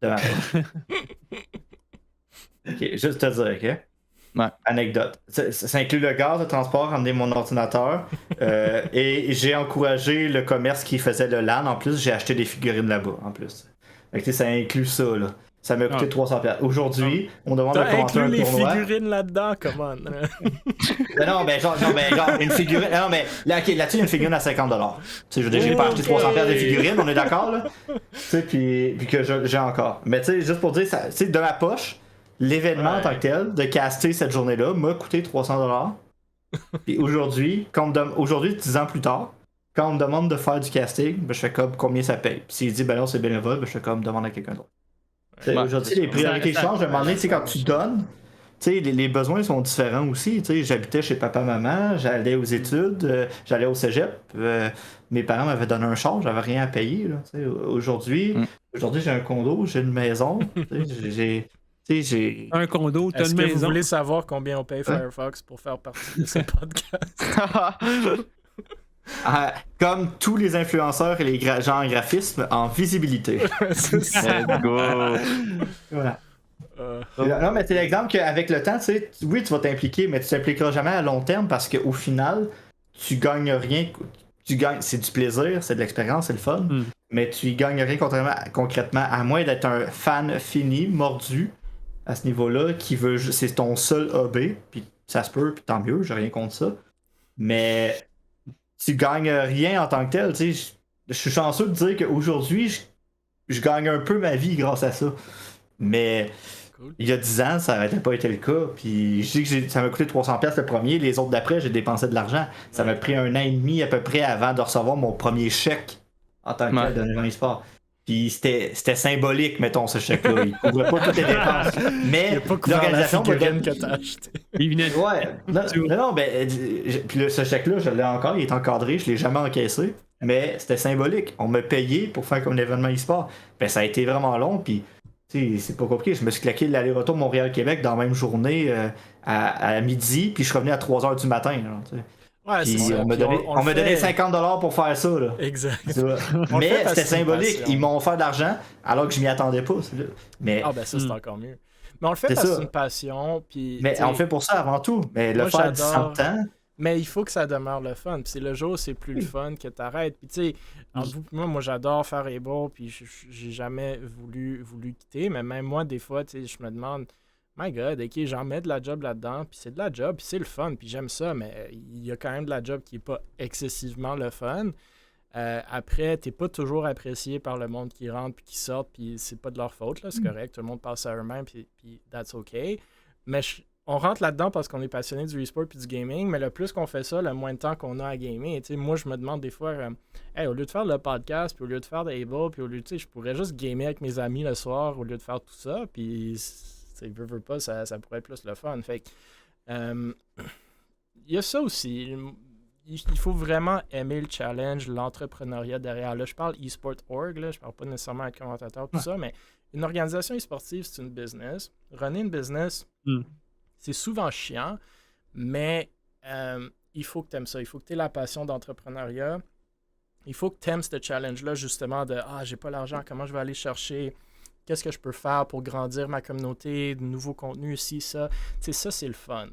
de ma poche. Ok, juste te dire, ok?
Ouais.
Anecdote. Ça inclut le gaz, le transport, ramener mon ordinateur. Et j'ai encouragé le commerce qui faisait le LAN. En plus, j'ai acheté des figurines là-bas, en plus. Fait que, ça inclut ça, là. Ça m'a coûté 300$. Aujourd'hui, on demande de commenter un tournoi.
les figurines là-dedans, comment?
Non, genre, une figurine. Non, mais là-dessus, il y a une figurine à 50$. Je veux dire, j'ai pas acheté 300$ de figurines, on est d'accord, là? Tu sais, puis que j'ai encore. Mais tu sais, juste pour dire, tu sais, de ma poche, l'événement en tant que tel, de caster cette journée-là, m'a coûté 300$. Puis aujourd'hui, 10 ans plus tard, quand on me demande de faire du casting, ben, je fais comme combien ça paye. Puis s'il dit, ben non, c'est bénévole, ben, je fais comme demande à quelqu'un d'autre. Aujourd'hui, les priorités changent. À un moment donné, quand tu donnes, les besoins sont différents aussi. J'habitais chez papa-maman, j'allais aux études, j'allais au cégep. Mes parents m'avaient donné un char, j'avais rien à payer. Aujourd'hui, j'ai un condo, j'ai une maison. J'ai
un condo, t'as une maison.
Est-ce que vous voulez savoir combien on paye Firefox pour faire partie de ce podcast?
Comme tous les influenceurs et les gens en graphisme, en visibilité.
C'est ça.
Let's go.
Voilà. Non, mais c'est l'exemple qu'avec le temps, oui, tu vas t'impliquer, mais tu t'impliqueras jamais à long terme parce qu'au final, tu gagnes rien. C'est du plaisir, c'est de l'expérience, c'est le fun, mais tu y gagnes rien concrètement, à moins d'être un fan fini, mordu, à ce niveau-là, qui veut. C'est ton seul hobby, puis ça se peut, puis tant mieux, j'ai rien contre ça. Mais tu gagnes rien en tant que tel, tu sais. Je suis chanceux de dire qu'aujourd'hui, je gagne un peu ma vie grâce à ça. Mais il y a 10 ans, ça n'aurait pas été le cas. Puis je dis que ça m'a coûté 300$ le premier, les autres d'après, j'ai dépensé de l'argent. Ça m'a pris 1 an et demi à peu près avant de recevoir mon premier chèque en tant que tel d'un événement e-sport. Puis c'était symbolique, mettons, ce chèque-là. Il couvrait pas toutes les dépenses. Mais l'organisation
que t'as acheté.
Il venait de...
Ouais. Non, puis ce chèque-là, je l'ai encore, il est encadré, je l'ai jamais encaissé. Mais c'était symbolique. On m'a payé pour faire comme un événement e-sport. Ben, ça a été vraiment long, puis c'est pas compliqué. Je me suis claqué l'aller-retour Montréal-Québec dans la même journée à midi, puis je suis revenu à 3h du matin.
Ouais, c'est ça.
On m'a donné 50$ pour faire ça. Là.
Exact.
Mais c'était symbolique. Ils m'ont offert de l'argent alors que je m'y attendais pas. Mais...
Ah ben ça, c'est encore mieux. Mais on le fait parce que c'est une passion. Puis,
mais on le fait pour ça avant tout. Mais le faire 10 ans...
Mais il faut que ça demeure le fun. Puis c'est le jour où c'est plus le fun que t'arrêtes. Puis tu sais, moi j'adore faire Able, puis j'ai jamais voulu quitter. Mais même moi, des fois, tu sais, je me demande, my God, ok, j'en mets de la job là-dedans, puis c'est de la job, puis c'est le fun, puis j'aime ça, mais il y a quand même de la job qui est pas excessivement le fun. Après, t'es pas toujours apprécié par le monde qui rentre puis qui sort, puis c'est pas de leur faute, là, c'est correct, tout le monde passe à eux-mêmes, puis that's OK. Mais on rentre là-dedans parce qu'on est passionné du e-sport puis du gaming, mais le plus qu'on fait ça, le moins de temps qu'on a à gamer. Et, moi, je me demande des fois, au lieu de faire le podcast, puis au lieu de faire des Able, puis au lieu de, je pourrais juste gamer avec mes amis le soir au lieu de faire tout ça, puis veux pas, ça pourrait être plus le fun. Fait que, il y a ça aussi. Il faut vraiment aimer le challenge, l'entrepreneuriat derrière. Là, je parle e-sport.org, là, je parle pas nécessairement être commentateur, tout ça, mais une organisation e-sportive, c'est une business. Runner une business, c'est souvent chiant, mais il faut que tu aimes ça. Il faut que tu aies la passion d'entrepreneuriat. Il faut que tu aimes ce challenge-là, justement, de « Ah, j'ai pas l'argent, comment je vais aller chercher? Qu'est-ce que je peux faire pour grandir ma communauté? De nouveaux contenus, ici, ça. » Tu sais, ça, c'est le fun.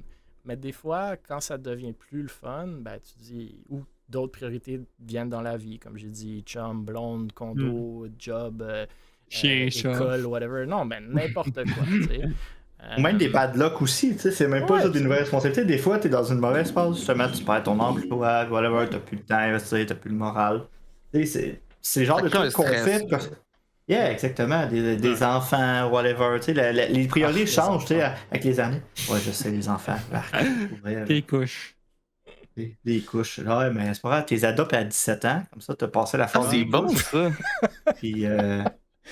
Mais des fois, quand ça devient plus le fun, ben, tu dis, ou d'autres priorités viennent dans la vie, comme j'ai dit, chum, blonde, condo, job, école, whatever. Non, ben, n'importe quoi, tu sais.
Ou même des bad luck aussi, tu sais, c'est même pas juste des nouvelles responsabilités. Des fois, t'es dans une mauvaise phase, justement, tu perds ton emploi, whatever, t'as plus le temps à investir, t'as plus le moral. Tu sais, c'est le genre de trucs qu'on fait. Yeah, exactement. Des enfants, whatever. Tu sais, les priorités changent, tu sais, avec les années. Ouais, je sais, les enfants.
Des couches.
Des couches. Ouais, mais c'est pas grave, t'es adoptes à 17 ans, comme ça, t'as passé la phase.
C'est bon, ça.
Puis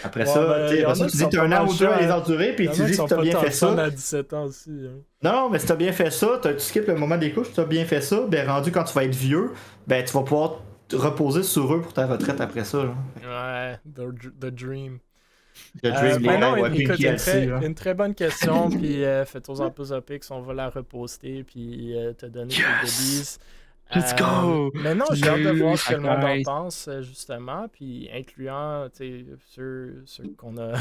après ça, tu dis t'as un an ou deux à les endurer, puis tu dis que t'as bien fait ça.
À 17 ans aussi. Hein.
Non, mais si t'as bien fait ça, tu skippes le moment des couches, tu as bien fait ça, ben rendu quand tu vas être vieux, ben tu vas pouvoir te reposer sur eux pour ta retraite après ça. Là.
Ouais, the dream.
The dream,
écoute, une très bonne question, puis faites-en plus Opix, on va la reposter, puis te donner des goodies.
Let's go!
Mais non, j'ai hâte de voir ce que le monde en pense, justement, puis incluant ceux qu'on a,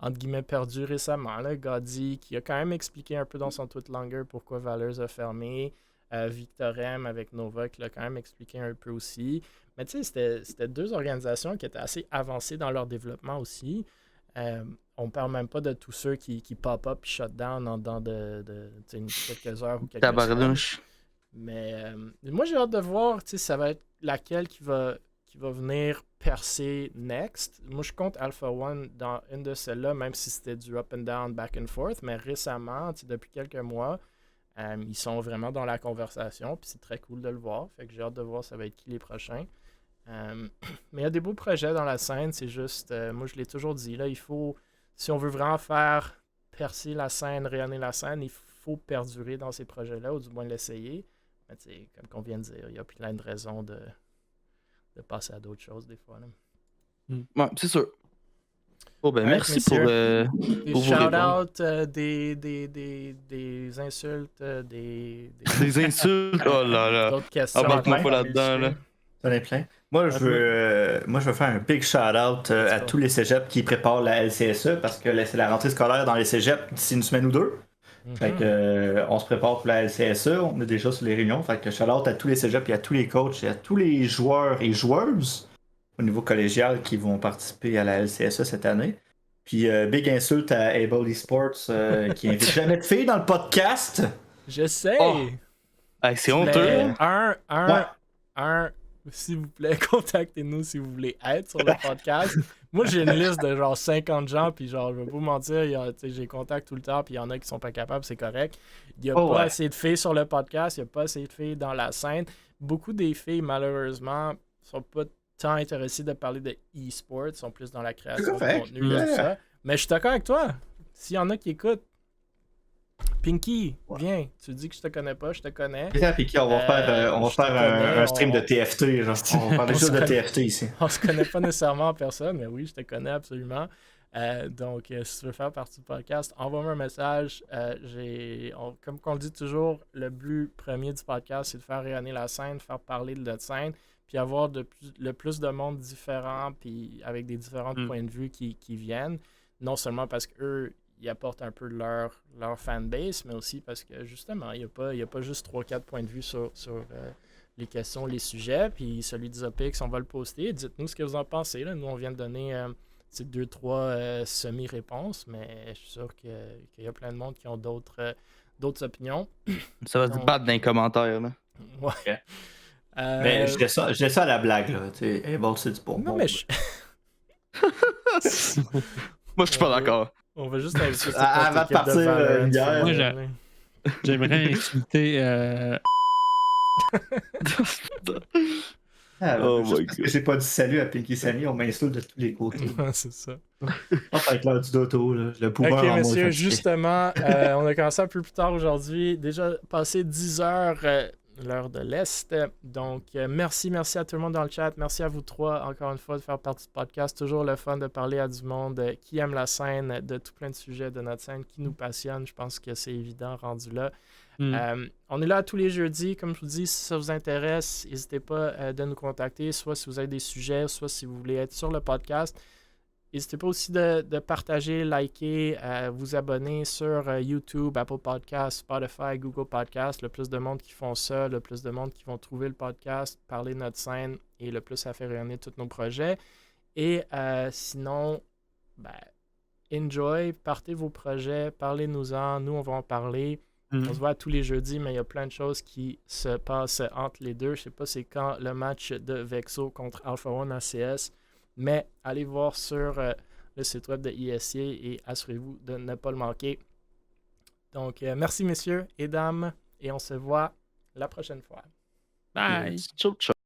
entre guillemets, perdus récemment. Là, Gaudi, qui a quand même expliqué un peu dans son tweet longer pourquoi Valeurs a fermé. Victor M avec Nova, qui l'a quand même expliqué un peu aussi. Mais tu sais, c'était deux organisations qui étaient assez avancées dans leur développement aussi. On parle même pas de tous ceux qui pop-up et shut down dans quelques heures ou quelques semaines. Mais moi, j'ai hâte de voir, ça va être laquelle qui va venir percer next. Moi, je compte Alpha One dans une de celles-là, même si c'était du up and down, back and forth. Mais récemment, depuis quelques mois, ils sont vraiment dans la conversation. Puis c'est très cool de le voir. Fait que j'ai hâte de voir ça va être qui les prochains. Mais il y a des beaux projets dans la scène. C'est juste, moi, je l'ai toujours dit, là, il faut, si on veut vraiment faire percer la scène, rayonner la scène, il faut perdurer dans ces projets-là, ou du moins l'essayer. Mais tu sais, comme qu'on vient de dire, il y a plein de raisons de passer à d'autres choses des fois. Là.
Ouais, c'est sûr. Oh, ben merci pour
des shout-out, des insultes, des
insultes, oh là là.
D'autres questions.
Embarque-moi pas là-dedans, là.
J'en ai plein. Moi, je veux faire un big shout-out à tous les cégeps qui préparent la LCSE parce que c'est la rentrée scolaire dans les cégeps d'ici une semaine ou deux. Fait que, on se prépare pour la LCSE, on est déjà sur les réunions. Fait que shout-out à tous les cégeps et à tous les coachs et à tous les joueurs et joueuses au niveau collégial qui vont participer à la LCSE cette année. Puis big insulte à Able Esports qui invite jamais de filles dans le podcast.
Je sais.
Oh. Hey, c'est honteux.
S'il vous plaît, contactez-nous si vous voulez être sur le podcast. Moi, j'ai une liste de genre 50 gens, puis genre, je vais pas vous mentir, j'ai contact tout le temps, puis il y en a qui sont pas capables, c'est correct. Il n'y a pas assez de filles sur le podcast, il n'y a pas assez de filles dans la scène. Beaucoup des filles, malheureusement, sont pas tant intéressées de parler de e-sport, sont plus dans la création de contenu et tout ça. Mais je suis d'accord avec toi. S'il y en a qui écoutent, Pinky, viens. Tu dis que je te connais pas, je te connais.
Pinky, on va faire un stream de TFT. Genre. On va parler juste de TFT ici.
On se connaît pas nécessairement en personne, mais oui, je te connais absolument. Donc, si tu veux faire partie du podcast, envoie-moi un message. Comme on le dit toujours, le but premier du podcast, c'est de faire rayonner la scène, faire parler de notre scène, puis avoir le plus de monde différent, puis avec des différents points de vue qui viennent. Non seulement parce qu'eux, ils apportent un peu leur fanbase, mais aussi parce que justement, il n'y a pas juste 3-4 points de vue sur les questions, les sujets. Puis celui des Opix, on va le poster. Dites-nous ce que vous en pensez. Là. Nous, on vient de donner 2-3 semi-réponses, mais je suis sûr qu'il y a plein de monde qui ont d'autres opinions.
Ça va se battre dans les commentaires. Là.
Ouais. Okay. Mais je laisse ça à la blague. Là. Bon, c'est du bon.
Non, mais
moi, je suis pas d'accord.
On va juste inviter
avant de partir une guerre.
J'aimerais insulter.
Parce que j'ai pas dit salut à Pinky Sammy, on m'insulte de tous les côtés.
C'est ça.
Avec l'heure du doto, là, le pouvoir
Ok,
en
messieurs,
moi.
justement, on a commencé un peu plus tard aujourd'hui. Déjà passé 10 heures, l'heure de l'Est. Donc, merci à tout le monde dans le chat. Merci à vous trois, encore une fois, de faire partie du podcast. Toujours le fun de parler à du monde qui aime la scène, de tout plein de sujets de notre scène qui nous passionne. Je pense que c'est évident rendu là. On est là tous les jeudis. Comme je vous dis, si ça vous intéresse, n'hésitez pas de nous contacter, soit si vous avez des sujets, soit si vous voulez être sur le podcast. N'hésitez pas aussi de partager, liker, vous abonner sur YouTube, Apple Podcasts, Spotify, Google Podcasts. Le plus de monde qui font ça, le plus de monde qui vont trouver le podcast, parler de notre scène et le plus ça fait rayonner tous nos projets. Et sinon, enjoy, partez vos projets, parlez-nous-en. Nous, on va en parler. On se voit tous les jeudis, mais il y a plein de choses qui se passent entre les deux. Je sais pas c'est quand le match de Vexo contre Alpha One en CS, mais allez voir sur le site web de ISC et assurez-vous de ne pas le manquer. Donc, merci messieurs et dames, et on se voit la prochaine fois.
Bye!
Ciao, ciao.